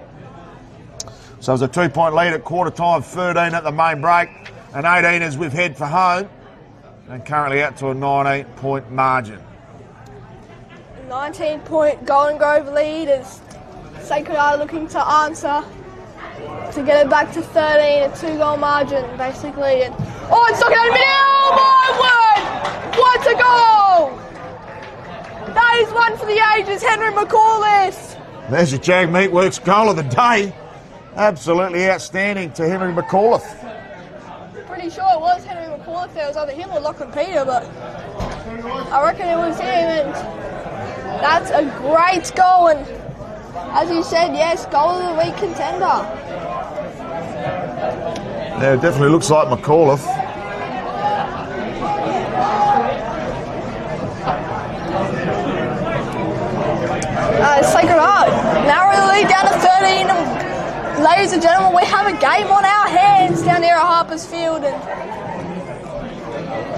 So it was a 2-point lead at quarter time, 13 at the main break, and 18 as we've head for home, and currently out to a 19-point margin. 19-point Golden Grove lead as Sacred Heart looking to answer to get it back to 13, a 2-goal margin, basically. And it's stuck out of mid. Oh my word! What a goal! That is one for the ages, Henry McAuliffe. There's your Jag Meatworks goal of the day. Absolutely outstanding to Henry McAuliffe. Pretty sure it was Henry McAuliffe. It was either him or Lachlan Peter, but I reckon it was him. And that's a great goal. And as you said, yes, goal of the week contender. Yeah, it definitely looks like McAuliffe. Sacred Heart narrow the lead down to 13. And ladies and gentlemen, we have a game on our hands down here at Harpersfield. And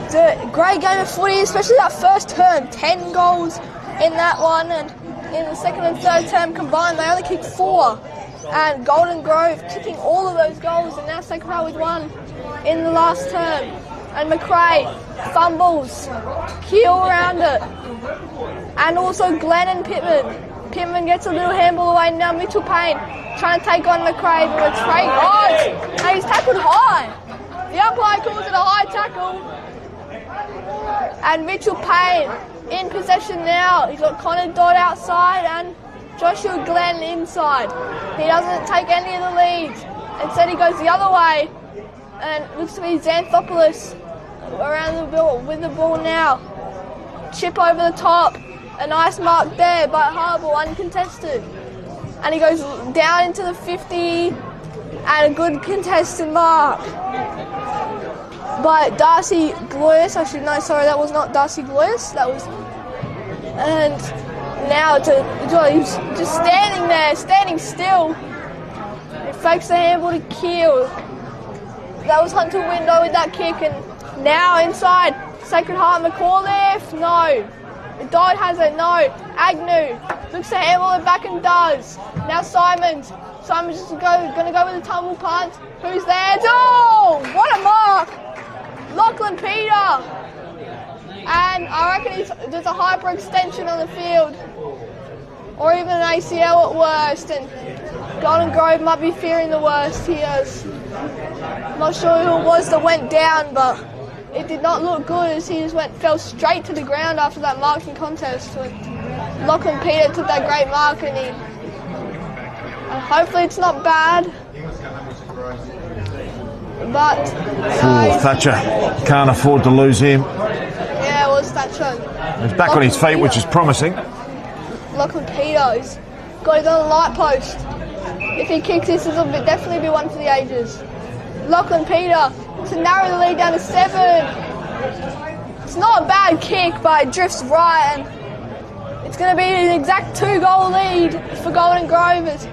it's a great game of footy, especially that first term. 10 goals in that one. And in the second and third term combined, they only kicked 4. And Golden Grove kicking all of those goals, and now Sacred Heart with 1 in the last term. and McRae fumbles. Keel around it. And also Glenn and Pittman. Pittman gets a little handball away. Now Mitchell Payne trying to take on McRae, but it's Craig. And he's tackled high. The umpire calls it a high tackle. And Mitchell Payne in possession now. He's got Connor Dodd outside and Joshua Glenn inside. He doesn't take any of the leads. Instead he goes the other way. And it looks to be Xanthopoulos around the ball with the ball now. Chip over the top. A nice mark there by Harble, uncontested. And he goes down into the 50 and a good contested mark by Darcy Gloyes. Actually, no, sorry, that was not Darcy Gloyes. That was... And now he's just standing there, standing still. He fakes the handball to Keel. That was Hunter Window with that kick. And now inside, Sacred Heart McAuliffe. No. Dodd has it, no. Agnew looks to handball it back and does. Now Simons. Simons just going to go with a tumble punt. Who's there? Oh, what a mark! Lachlan Peter. And I reckon there's a hyperextension on the field. Or even an ACL at worst. And Golden Grove might be fearing the worst here. Not sure who it was that went down, but it did not look good as he just fell straight to the ground after that marking contest. Lachlan Peter took that great mark and hopefully it's not bad. But Thatcher can't afford to lose him. Yeah, it was Thatcher. He's back on his feet, which is promising. Lachlan Peter, he's got it on the light post. If he kicks this, it'll definitely be one for the ages. Lachlan Peter to narrow the lead down to 7. It's not a bad kick, but it drifts right, and it's going to be an exact 2-goal lead for Golden Grove. It's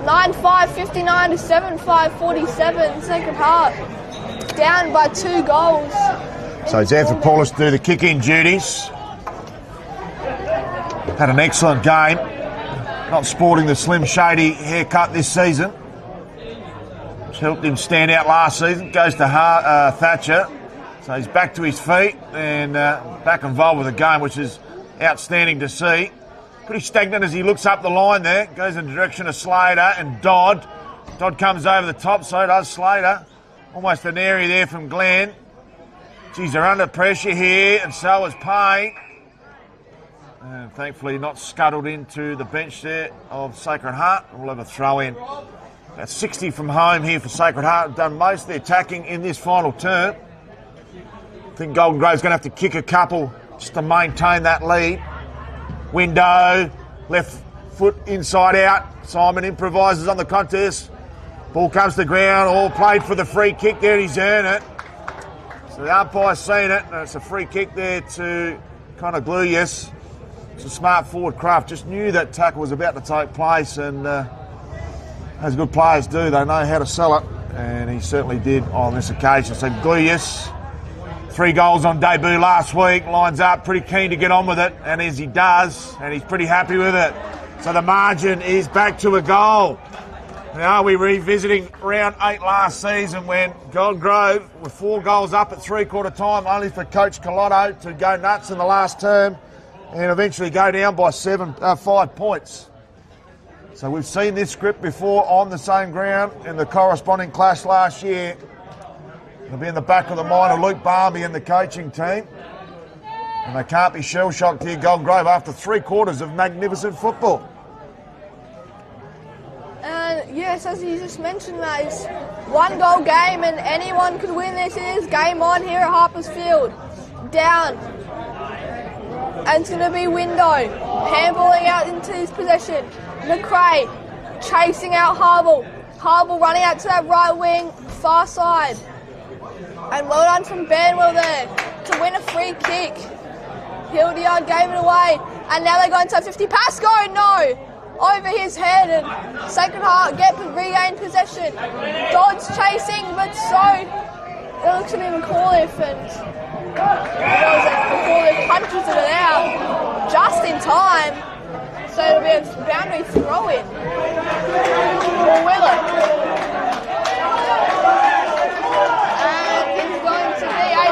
9-5, 59 to 7-5, 47. Sacred Heart down by 2 goals. So Xanthopoulos do the kick-in duties. Had an excellent game. Not sporting the Slim Shady haircut this season. Helped him stand out last season. Goes to Thatcher. So he's back to his feet and back involved with the game, which is outstanding to see. Pretty stagnant as he looks up the line there. Goes in the direction of Slater and Dodd. Dodd comes over the top, so does Slater. Almost an area there from Glenn. Geez, they're under pressure here, and so is Payne. And thankfully not scuttled into the bench there of Sacred Heart. We'll have a throw in. About 60 from home here for Sacred Heart. Done most of the attacking in this final term. I think Golden Grove's going to have to kick a couple just to maintain that lead. Window, left foot inside out. Simon improvises on the contest. Ball comes to ground, all played for the free kick there, and he's earned it. So the umpire's seen it, and it's a free kick there to Connor Gluyas. It's a smart forward craft, just knew that tackle was about to take place, and as good players do, they know how to sell it, and he certainly did on this occasion. So Gluyas, 3 goals on debut last week, lines up, pretty keen to get on with it, and as he does, and he's pretty happy with it. So the margin is back to a goal. Now we're revisiting round 8 last season when Golden Grove were 4 goals up at 3/4 time, only for Coach Colotto to go nuts in the last term and eventually go down by 5 points. So we've seen this script before on the same ground in the corresponding clash last year. It'll be in the back of the mind of Luke Barmby and the coaching team. And they can't be shell-shocked here, Golden Grove, after 3/4 of magnificent football. And yes, as you just mentioned, mate, it's 1-goal game and anyone could win this. It is game on here at Harpers Field. Down. And it's going to be Window. Handballing out into his possession. McRae chasing out Harble. Harble running out to that right wing, far side. And well done from Banwell there to win a free kick. Hildyard gave it away. And now they go into a 50. Pascoe, no! Over his head, and Sacred Heart regain possession. Dodd's chasing, but so it looks to be McAuliffe, and McAuliffe punches it out just in time. So it'll be a boundary throw-in. Or will it? And it's going to be a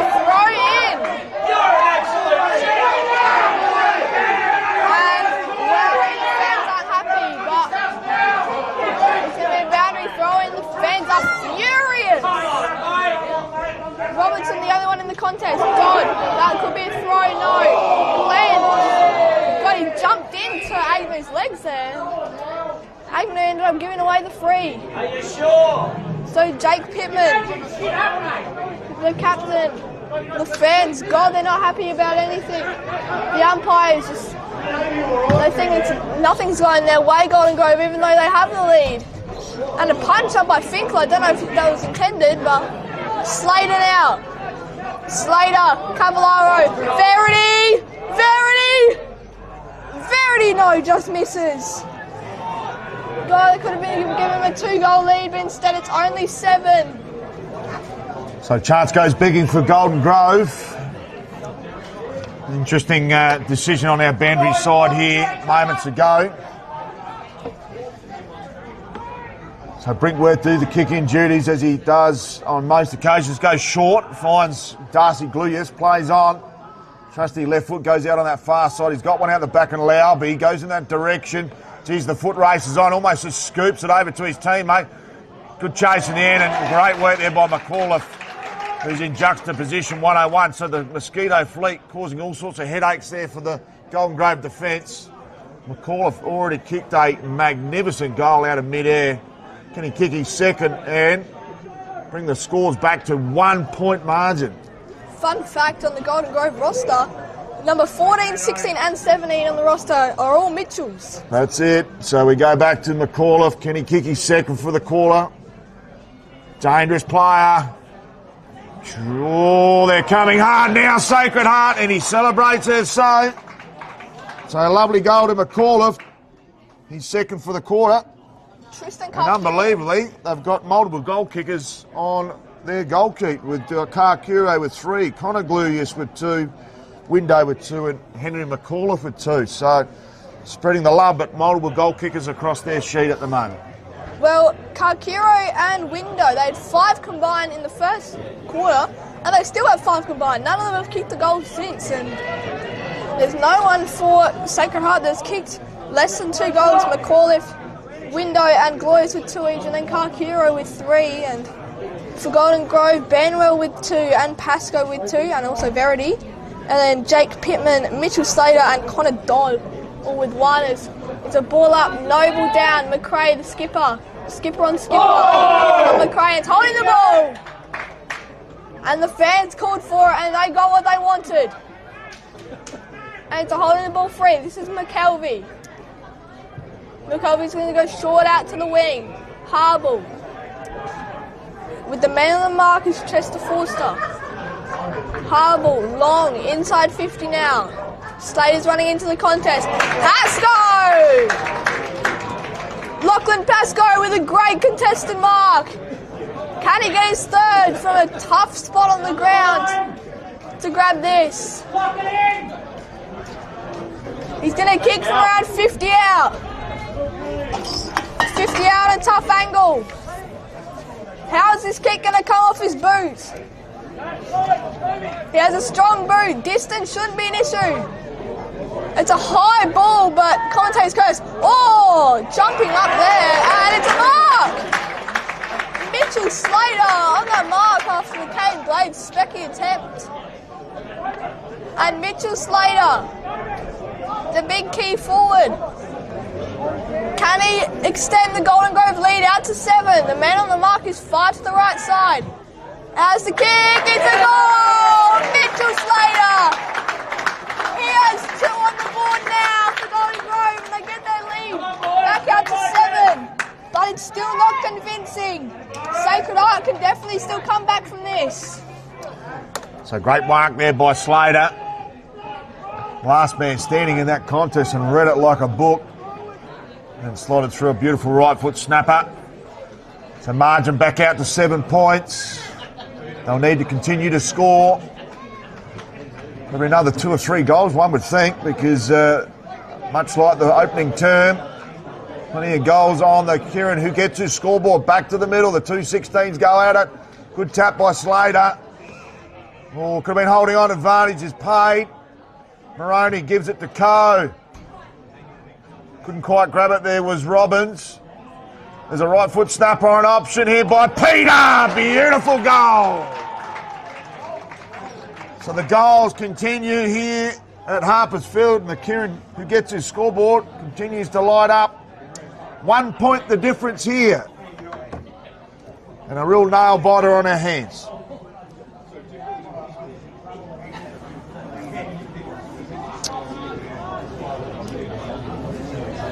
kicked into Agnews' legs there. Agnew ended up giving away the free. Are you sure? So Jake Pittman, the captain, the fans, God, they're not happy about anything. The umpires just, they think nothing's going their way, Golden Grove, even though they have the lead. And a punch up by Finkler, I don't know if that was intended, but Slater now. Slater, Cavallaro, Verity, no, just misses. God, they could have been given him a 2-goal lead, but instead it's only 7. So chance goes bigging for Golden Grove. Interesting decision on our boundary side here moments ago. So Brinkworth do the kick-in duties as he does on most occasions. Goes short, finds Darcy Gluyas, plays on. Trusty left foot goes out on that far side. He's got one out the back and Lauby goes in that direction. Geez, the foot races on, almost just scoops it over to his teammate. Good chase in the end and great work there by McAuliffe, who's in juxtaposition 101. So the Mosquito fleet causing all sorts of headaches there for the Golden Grove defence. McAuliffe already kicked a magnificent goal out of mid-air. Can he kick his second and bring the scores back to 1 point margin? Fun fact on the Golden Grove roster, number 14, 16 and 17 on the roster are all Mitchells. That's it. So we go back to McAuliffe. Can he kick his second for the caller? Dangerous player. Oh, they're coming hard now, Sacred Heart, and he celebrates it so. So a lovely goal to McAuliffe. He's second for the quarter. Tristan And unbelievably, they've got multiple goal kickers on their goal keep with Carcuro with 3, Connor Gluyas with 2, Window with 2 and Henry McAuliffe with 2. So spreading the love, but multiple goal kickers across their sheet at the moment. Well, Carcuro and Window, they had 5 combined in the first quarter, and they still have 5 combined. None of them have kicked a goal since, and there's no one for Sacred Heart that's kicked less than 2 goals. McAuliffe, Window and Gluyas with 2 each, and then Carcuro with 3, and for Golden Grove, Banwell with 2, and Pascoe with 2, and also Verity. And then Jake Pittman, Mitchell Slater, and Connor Dodd all with 1. It's a ball up, Noble down, McRae the skipper. Skipper on skipper. And McRae is holding the ball. And the fans called for it, and they got what they wanted. And it's a holding the ball free. This is McKelvey. McKelvey's going to go short out to the wing. Harble. With the man on the mark is Chester Forster. Harble, long, inside 50 now. Slater's running into the contest. Pascoe! Lachlan Pascoe with a great contested mark. Can he get his third from a tough spot on the ground to grab this? He's going to kick from around 50 out. 50 out, a tough angle. How is this kick going to come off his boot? He has a strong boot. Distance shouldn't be an issue. It's a high ball, but commentators curse. Oh, jumping up there, and it's a mark! Mitchell Slater on that mark after the Kane Blades specky attempt. And Mitchell Slater, the big key forward. Can he extend the Golden Grove lead out to 7? The man on the mark is 5 to the right side. As the kick, it's a goal! Mitchell Slater! He has 2 on the board now for Golden Grove, and they get their lead back out to 7. But it's still not convincing. Sacred Heart can definitely still come back from this. So great work there by Slater. Last man standing in that contest and read it like a book. And slotted through a beautiful right foot snapper. So margin back out to 7 points. They'll need to continue to score. Maybe another 2 or 3 goals, one would think, because much like the opening term, plenty of goals on the Kieran who gets his scoreboard back to the middle. The 2-16s go at it. Good tap by Slater. Oh, could have been holding on. Advantage is paid. Moroney gives it to Coe. Couldn't quite grab it there was Robbins. There's a right foot snapper on option here by Peter. Beautiful goal. So the goals continue here at Harper's Field, and the Kieran who gets his scoreboard continues to light up. 1 point the difference here. And a real nail biter on our hands.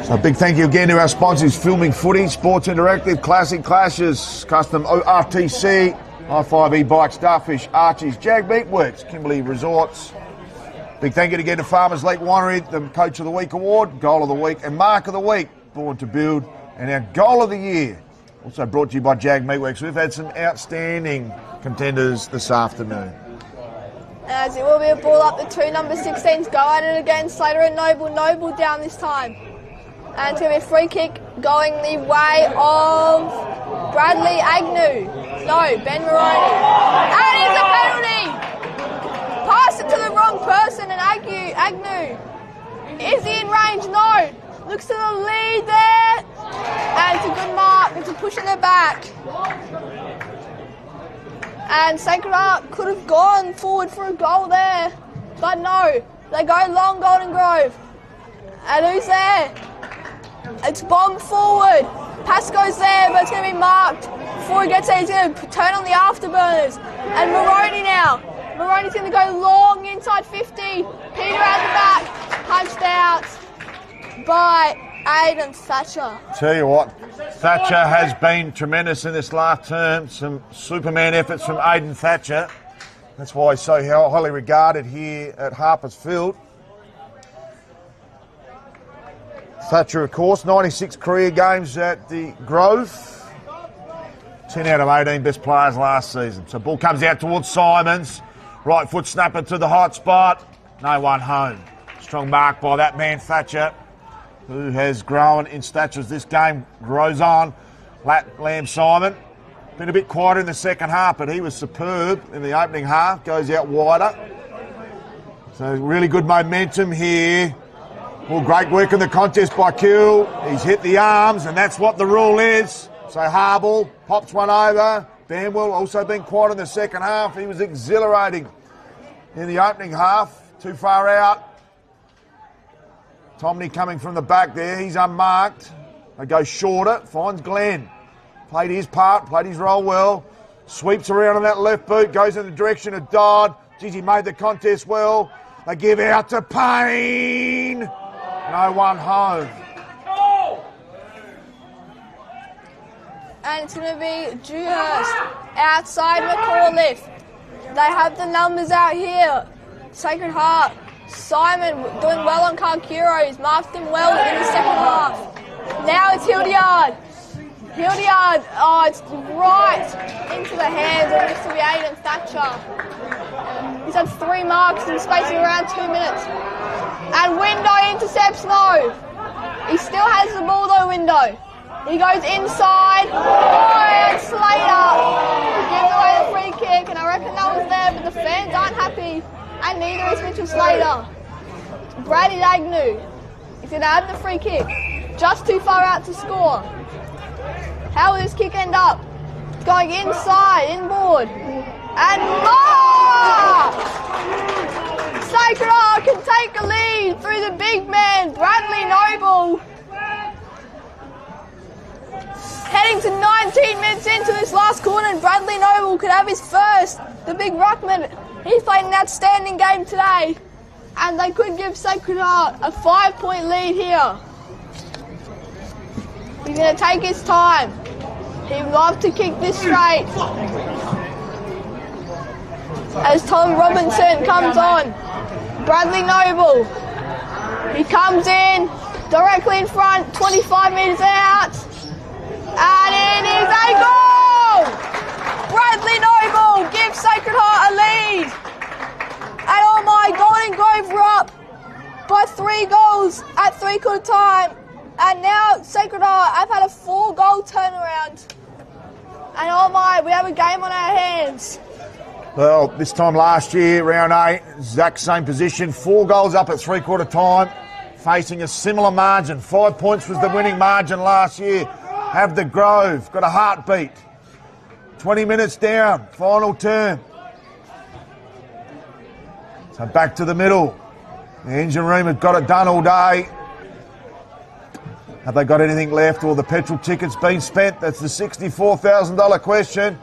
So a big thank you again to our sponsors, Filming Footy, Sports Interactive, Classic Clashes, Custom RTC, i5 e-bikes, Starfish, Archie's, Jag Meatworks, Kimberley Resorts. Big thank you again to Farmers Lake Winery, the Coach of the Week Award, Goal of the Week and Mark of the Week, Born to Build, and our Goal of the Year. Also brought to you by Jag Meatworks. We've had some outstanding contenders this afternoon. As it will be a ball up, the two number 16s go at it again. Slater and Noble. Noble down this time. And it's going to be a free kick going the way of Bradley Agnew. No, Ben Maroney. And it's a penalty! Pass it to the wrong person and Agnew. Is he in range? No. Looks to the lead there. And it's a good mark. It's a push in the back. And Sacred Heart could have gone forward for a goal there. But no. They go long Golden Grove. And who's there? It's bombed forward. Pass goes there, but it's going to be marked. Before he gets there, he's going to turn on the afterburners. And Maroney now. Maroney's going to go long inside 50. Peter out the back. Punched out by Aidan Thatcher. Tell you what, Thatcher has been tremendous in this last term. Some Superman efforts from Aidan Thatcher. That's why he's so highly regarded here at Harper's Field. Thatcher, of course, 96 career games at the Grove. 10 out of 18 best players last season. So ball comes out towards Simons. Right foot snapper to the hot spot. No one home. Strong mark by that man Thatcher, who has grown in stature as this game grows on. Lamb Simon. Been a bit quieter in the second half, but he was superb in the opening half. Goes out wider. So really good momentum here. Well, great work in the contest by Kill. He's hit the arms, and that's what the rule is. So Harble pops one over. Banwell also been quiet in the second half. He was exhilarating in the opening half. Too far out. Tomney coming from the back there. He's unmarked. They go shorter. Finds Glenn. Played his part. Played his role well. Sweeps around on that left boot. Goes in the direction of Dodd. Geez, he made the contest well. They give out to Payne. No one home. And it's going to be Dewhurst outside McAuliffe. They have the numbers out here. Sacred Heart. Simon doing well on Karkiro. He's marked them well in the second half. Now it's Hildyard. Hildyard, oh, it's right into the hands of Mr. Aidan Thatcher. He's had 3 marks in the space of around 2 minutes. And Window intercepts no. He still has the ball though, Window. He goes inside. Oh, and Slater gives away the free kick, and I reckon that was there, but the fans aren't happy, and neither is Mitchell Slater. Brady Agnew is going to have the free kick, just too far out to score. How will this kick end up? It's going inside, inboard, and more! Sacred Heart can take a lead through the big man, Bradley Noble. Heading to 19 minutes into this last quarter, and Bradley Noble could have his first. The big ruckman, he's played an outstanding game today, and they could give Sacred Heart a 5-point lead here. He's going to take his time. He'd love to kick this straight. As Tom Robinson comes on, Bradley Noble, he comes in directly in front, 25 metres out. And it is a goal! Bradley Noble gives Sacred Heart a lead. And oh my, Golden Grove were up by 3 goals at 3/4 time. And now Sacred Heart have had a 4-goal turnaround. And oh my, we have a game on our hands. Well, this time last year, round 8, exact same position, 4 goals up at 3/4 time, facing a similar margin. 5 points was the winning margin last year. Have the Grove, got a heartbeat. 20 minutes down, final term. So back to the middle. The engine room has got it done all day. Have they got anything left, or the petrol tickets been spent? That's the $64,000 question.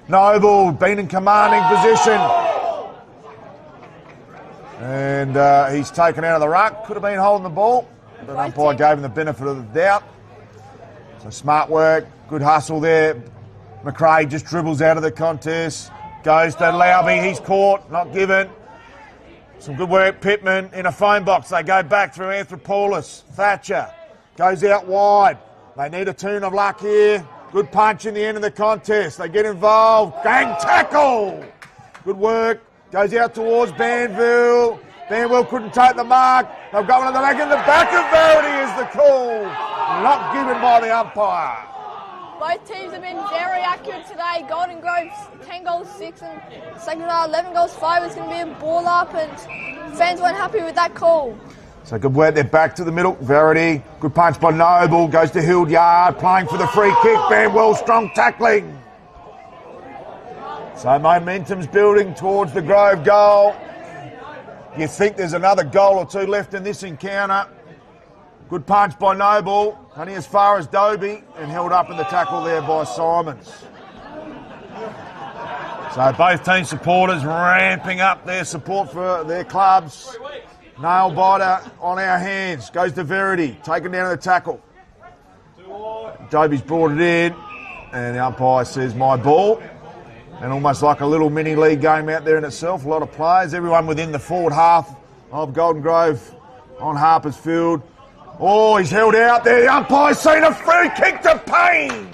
Noble been in commanding position. And he's taken out of the ruck. Could have been holding the ball, but umpire gave him the benefit of the doubt. So smart work, good hustle there. McRae just dribbles out of the contest. Goes to Lowby, he's caught, not given. Some good work, Pittman in a phone box. They go back through Anthropoulos. Thatcher goes out wide. They need a turn of luck here. Good punch in the end of the contest. They get involved. Gang tackle. Good work. Goes out towards Banville. Banville couldn't take the mark. They'll go into the leg, and the back of Verity is the call. Not given by the umpire. Both teams have been very accurate today. Golden Grove 10 goals 6 and second half 11 goals 5. It's going to be a ball up, and fans weren't happy with that call. So good work, they're back to the middle. Verity, good punch by Noble, goes to Hildyard, playing for the free kick. Banwell, strong tackling. So momentum's building towards the Grove goal. You think there's another goal or two left in this encounter. Good punch by Noble, only as far as Dobie, and held up in the tackle there by Simons. So both team supporters ramping up their support for their clubs. Nail biter on our hands. Goes to Verity. Taken down to the tackle. Dobie's brought it in. And the umpire says, my ball. And almost like a little mini league game out there in itself. A lot of players. Everyone within the forward half of Golden Grove on Harper's Field. Oh, he's held out there. The umpire's seen a free kick to Payne.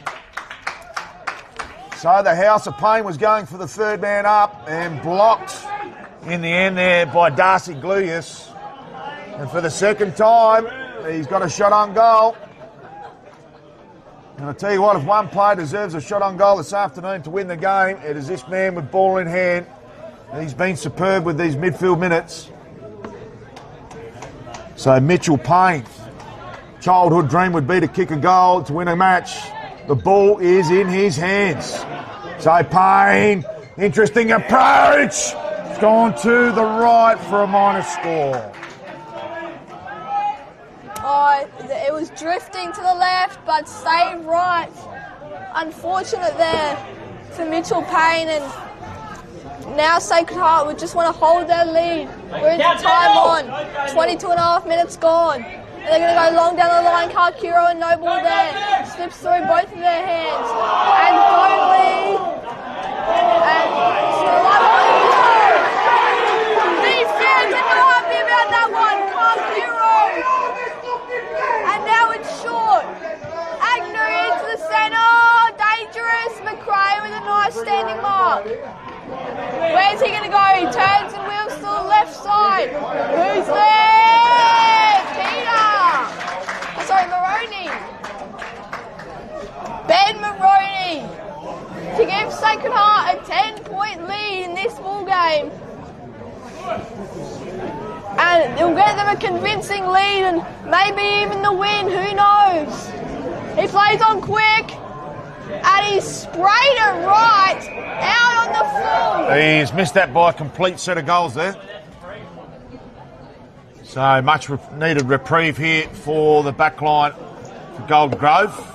So the House of Payne was going for the third man up and blocked in the end there by Darcy Gluyas. And for the second time, he's got a shot on goal. And I'll tell you what, if one player deserves a shot on goal this afternoon to win the game, it is this man with ball in hand. And he's been superb with these midfield minutes. So Mitchell Payne, childhood dream would be to kick a goal to win a match. The ball is in his hands. So Payne, interesting approach. It's gone to the right for a minus score. Oh, it was drifting to the left, but stayed right. Unfortunate there for Mitchell Payne, and now Sacred Heart would just want to hold their lead. We're into time on, 22 and a half minutes gone. And they're going to go long down the line. Karkiro and Noble there. Slips through both of their hands. And Bowley. And the fans are not happy about that one. Karkiro. And now it's short. Agnew into the centre. Dangerous. McRae with a nice standing mark. Where's he going to go? He turns and wheels to the left side. Who's there? Peter. Sorry, Maroney. Ben Maroney to give Sacred Heart a 10-point lead in this ball game. And it'll get them a convincing lead and maybe even the win, who knows? He plays on quick and he sprayed it right out on the full. He's missed that by a complete set of goals there. So much needed reprieve here for the back line for Golden Grove.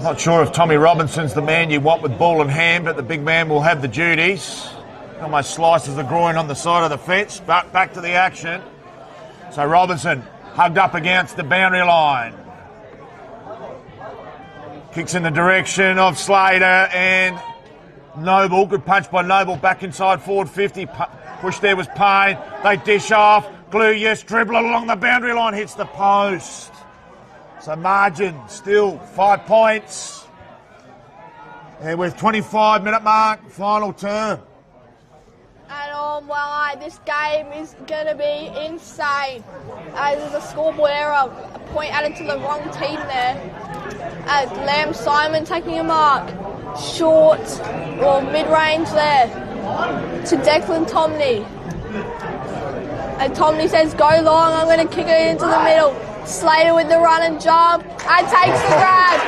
Not sure if Tommy Robinson's the man you want with ball in hand, but the big man will have the duties. Almost slices the groin on the side of the fence, but back to the action. So Robinson hugged up against the boundary line. Kicks in the direction of Slater and Noble. Good punch by Noble back inside forward 50. Push there was Payne. They dish off. Gluyas dribble along the boundary line, hits the post. So margin still 5 points. And with 25-minute mark, final term. And oh my, this game is going to be insane. There's a scoreboard error, a point added to the wrong team there. As Lamb Simon taking a mark. Short or mid-range there to Declan Tomney. And Tomney says, go long, I'm going to kick it into the middle. Slater with the run and jump and takes the grab.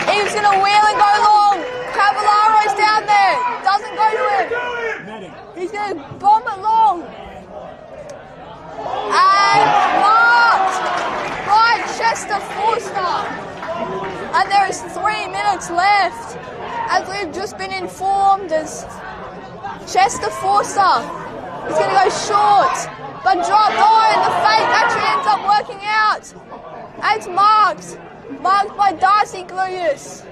He was going to wheel and go long. Cavallaro's down there. Doesn't go to him. He's going to bomb it long. And marked by Chester Forster. And there is 3 minutes left. As we've just been informed, as Chester Forster is going to go short. But dropped on. The fake actually ends up working out. And it's marked by Darcy Gluyas.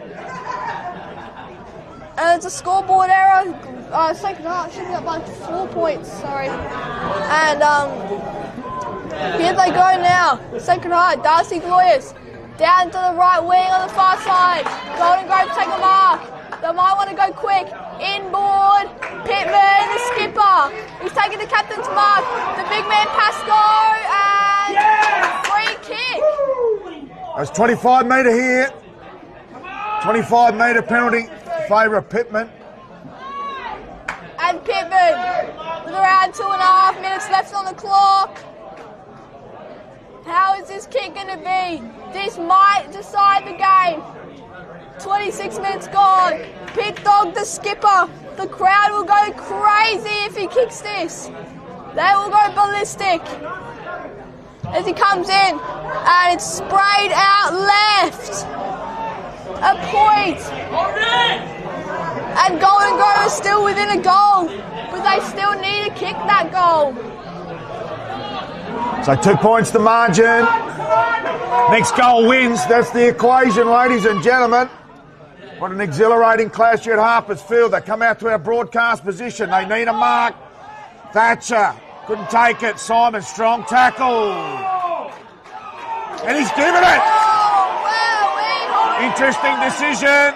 And it's a scoreboard error. Sacred Heart should be up by 4 points, sorry. And here they go now. Sacred Heart, Darcy Gluyas. Down to the right wing on the far side. Golden Grove take a mark. They might want to go quick. Inboard. Pittman, the skipper. He's taking the captain's mark. The big man Pascoe. And free kick. There's 25 metre here. 25 metre penalty in favour of Pittman. And Pittman with around 2.5 minutes left on the clock. How is this kick going to be? This might decide the game. 26 minutes gone. Pit Dog, the skipper. The crowd will go crazy if he kicks this. They will go ballistic. As he comes in, and it's sprayed out left. A point. And Golden Grove is still within a goal, but they still need to kick that goal. So 2 points the margin. Next goal wins. That's the equation, ladies and gentlemen. What an exhilarating clash here at Harpers Field. They come out to our broadcast position. They need a mark. Thatcher couldn't take it. Simon, strong tackle. And he's given it. Interesting decision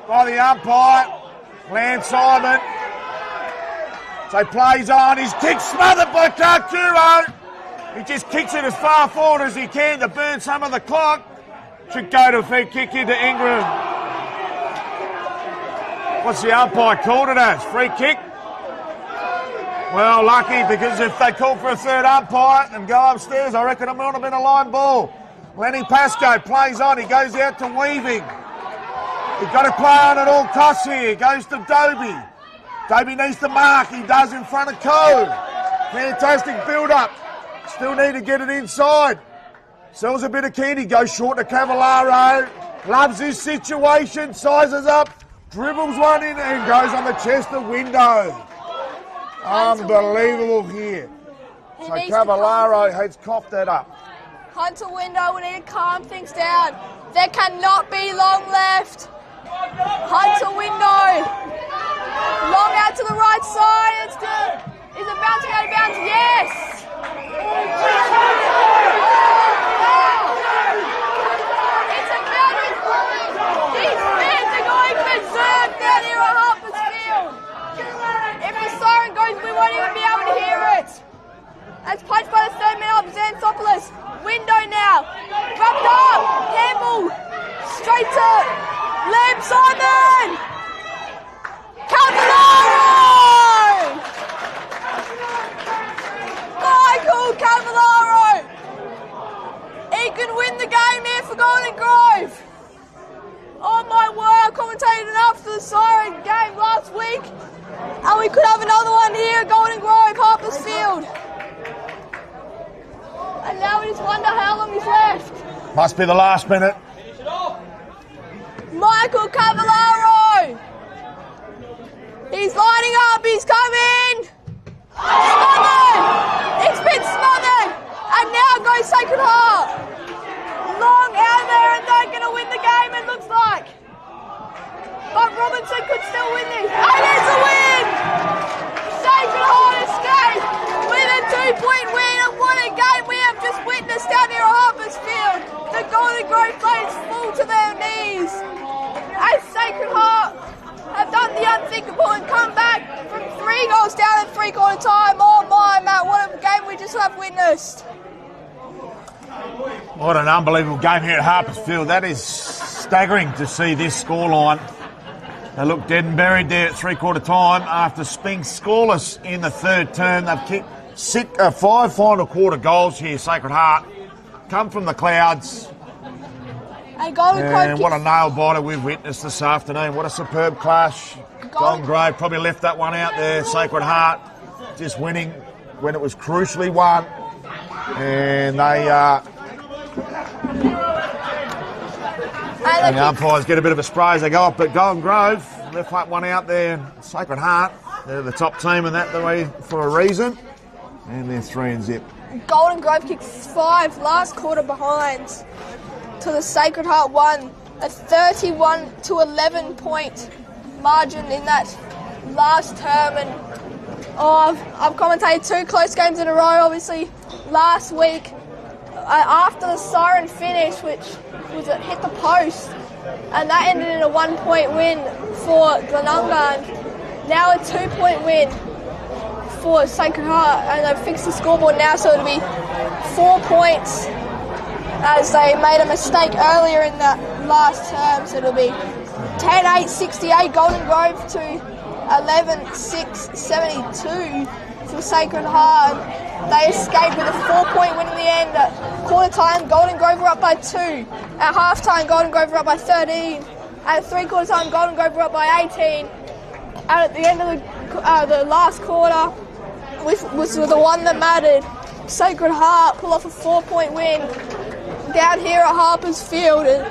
by the umpire. Lance Simon. So plays on. His kick smothered by Karkuro. He just kicks it as far forward as he can to burn some of the clock. Should go to a free kick into Ingram. What's the umpire called it as? Free kick? Well, lucky, because if they call for a third umpire and go upstairs, I reckon it might have been a line ball. Lenny Pascoe plays on. He goes out to Weaving. He's got to play on at all costs here. He goes to Doby. Doby needs to mark. He does in front of Cove. Fantastic build-up. Still need to get it inside. Sells a bit of Keeney. Goes short to Cavallaro. Loves this situation. Sizes up. Dribbles one in and goes on the chest of Window. Unbelievable here. So Cavallaro has coughed that up. Hunter Window, we need to calm things down. There cannot be long left. Hunter Window. Long out to the right side. It's good. Is it bouncing out of bounds? Yes. It's a boundary. These fans are going berserk down here at Harpers Field. If the siren goes, we won't even be able to hear it. That's punched by the third man up, Xanthopoulos. Window now. Dropped up. Campbell. Straight to Lamb Simon. Cavallaro. Michael Cavallaro. He can win the game here for Golden Grove. Oh my word, I commentated enough for the siren game last week. And we could have another one here at Golden Grove, Harpers Field. And now we just wonder how long is left. Must be the last minute. Michael Cavallaro. He's lining up, he's coming. Smothered. It's been smothered. And now goes Sacred Heart. Long out there and they're going to win the game, it looks like. But Robinson could still win this. And it's a win. Sacred Heart escaped with a 2-point win. And what a game we have just witnessed down here at Harpers Field. The Golden Grove players fall to their knees. As Sacred Heart have done the unthinkable and come back from 3 goals down at three-quarter time. Oh my, Matt, what a game we just have witnessed. What an unbelievable game here at Harpers Field. That is staggering to see this scoreline. They look dead and buried there at three-quarter time after being scoreless in the third term. They've kicked 5 final quarter goals here, Sacred Heart. Come from the clouds. And Golden Grove And what a nail biter we've witnessed this afternoon. What a superb clash. Golden Grove probably left that one out there. Sacred Heart just winning when it was crucially won. And the umpires get a bit of a spray as they go up. But Golden Grove left that one out there. Sacred Heart, they're the top team in that the way for a reason. And they're 3-0. Golden Grove kicked 5 last quarter behind to the Sacred Heart 1. A 31-11 point margin in that last term. And I've commentated 2 close games in a row, obviously. Last week, after the siren finish, which was it hit the post, and that ended in a 1-point win for Glenunga, and now a 2-point win for Sacred Heart, and they've fixed the scoreboard now, so it'll be 4 points as they made a mistake earlier in that last term, so it'll be 10-8-68 Golden Grove to 11-6-72 for Sacred Heart. They escaped with a 4-point win in the end. At quarter time, Golden Grove were up by 2. At half time, Golden Grove were up by 13. At 3/4 time, Golden Grove were up by 18. And at the end of the last quarter, which was the one that mattered, Sacred Heart pull off a 4-point win down here at Harper's Field. And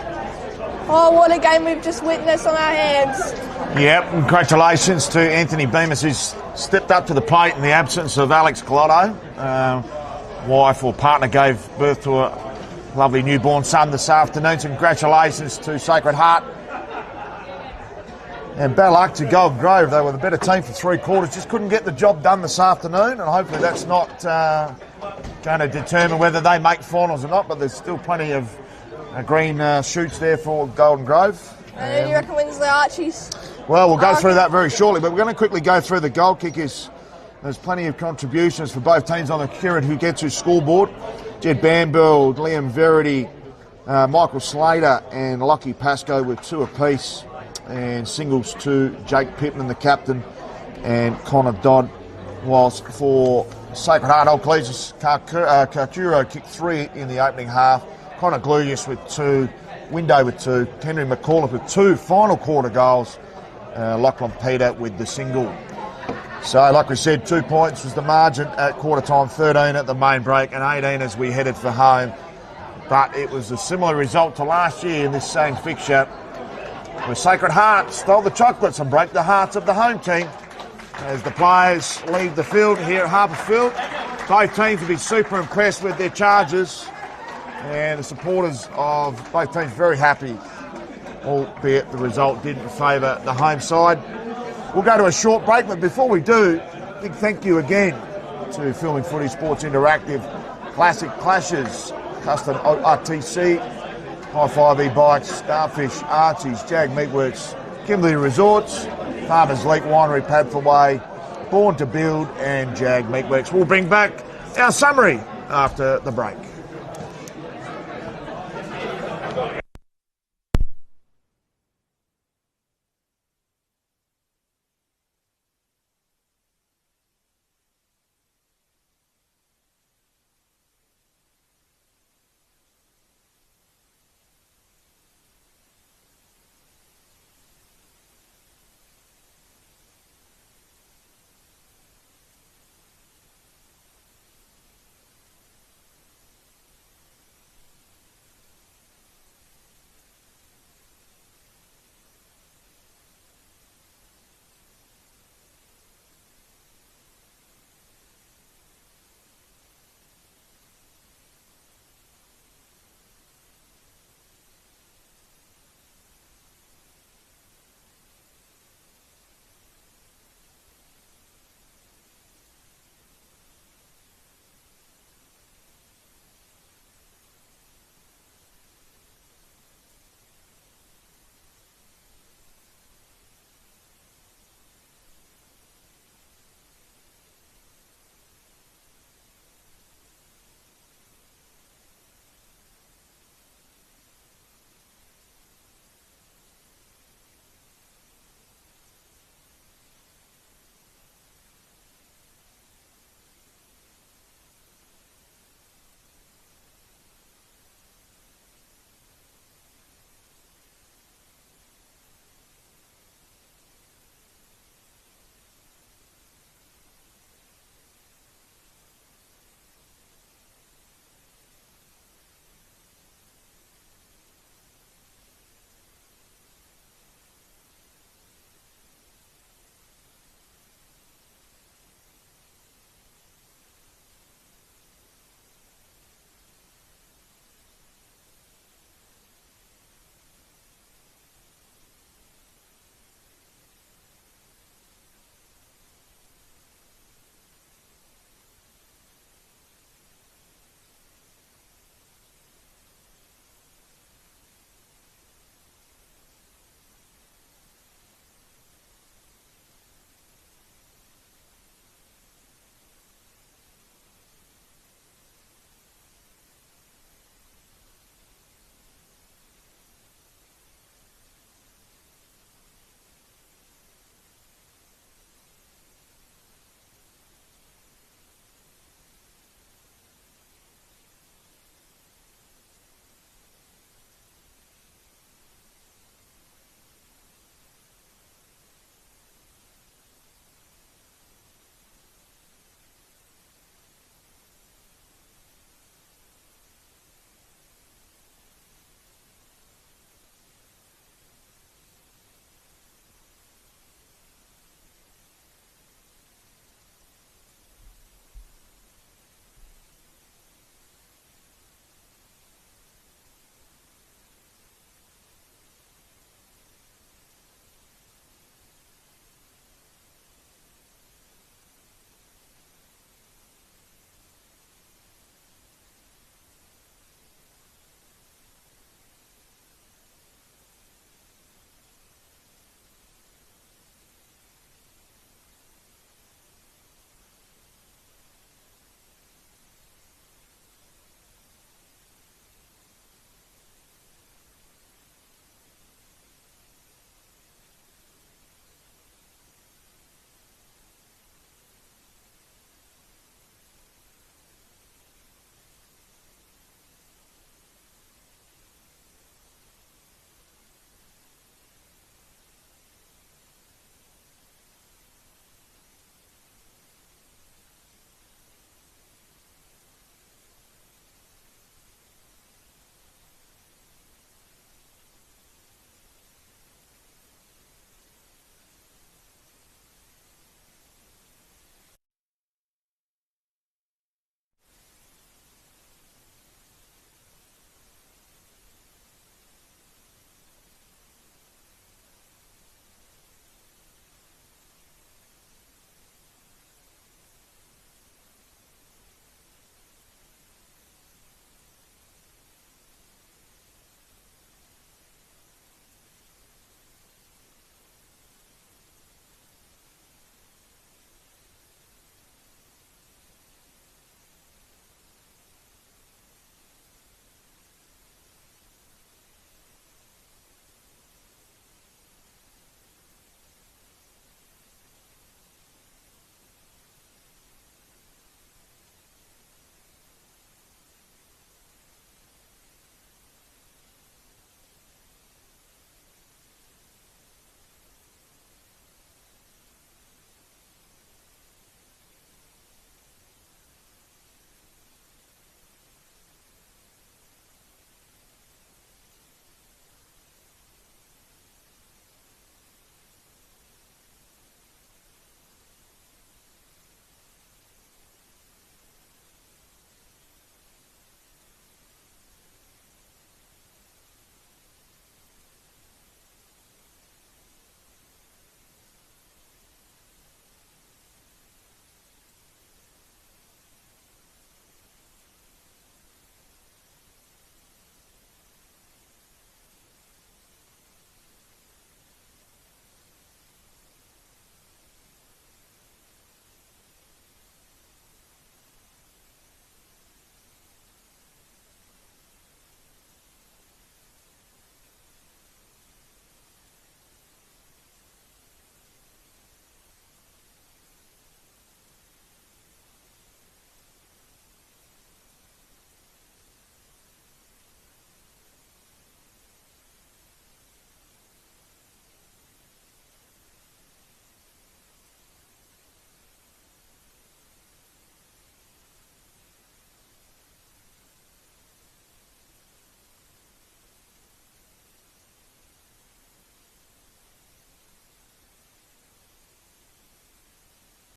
what a game we've just witnessed on our hands. Yep, congratulations to Anthony Bemis, who's stepped up to the plate in the absence of Alex Collotto. Wife or partner gave birth to a lovely newborn son this afternoon, so congratulations to Sacred Heart. And bad luck to Golden Grove. They were the better team for 3 quarters, just couldn't get the job done this afternoon, and hopefully that's not going to determine whether they make finals or not, but there's still plenty of green shoots there for Golden Grove. And who do you reckon wins the Archies? Well, we'll go through that very shortly, but we're going to quickly go through the goal kickers. There's plenty of contributions for both teams on the current who get to scoreboard. Jed Bamberg, Liam Verity, Michael Slater and Lockie Pascoe with 2 apiece. And singles to Jake Pittman, the captain, and Connor Dodd. Whilst for Sacred Heart, Old Collegius, Karturo kicked 3 in the opening half. Connor Glugius with 2. Window with 2. Henry McCullough with 2 final quarter goals. Lachlan Peter with the single. So, like we said, 2 points was the margin at quarter time, 13 at the main break, and 18 as we headed for home. But it was a similar result to last year in this same fixture, where Sacred Heart stole the chocolates and broke the hearts of the home team. As the players leave the field here at Harper Field, both teams will be super impressed with their charges, and the supporters of both teams very happy, albeit the result didn't favour the home side. We'll go to a short break, but before we do, big thank you again to Filming Footy Sports Interactive, Classic Clashes, Custom RTC, High 5 E-Bikes, Starfish, Archie's, Jag Meatworks, Kimberley Resorts, Farmers Lake Winery, Padford Way, Born to Build and Jag Meatworks. We'll bring back our summary after the break.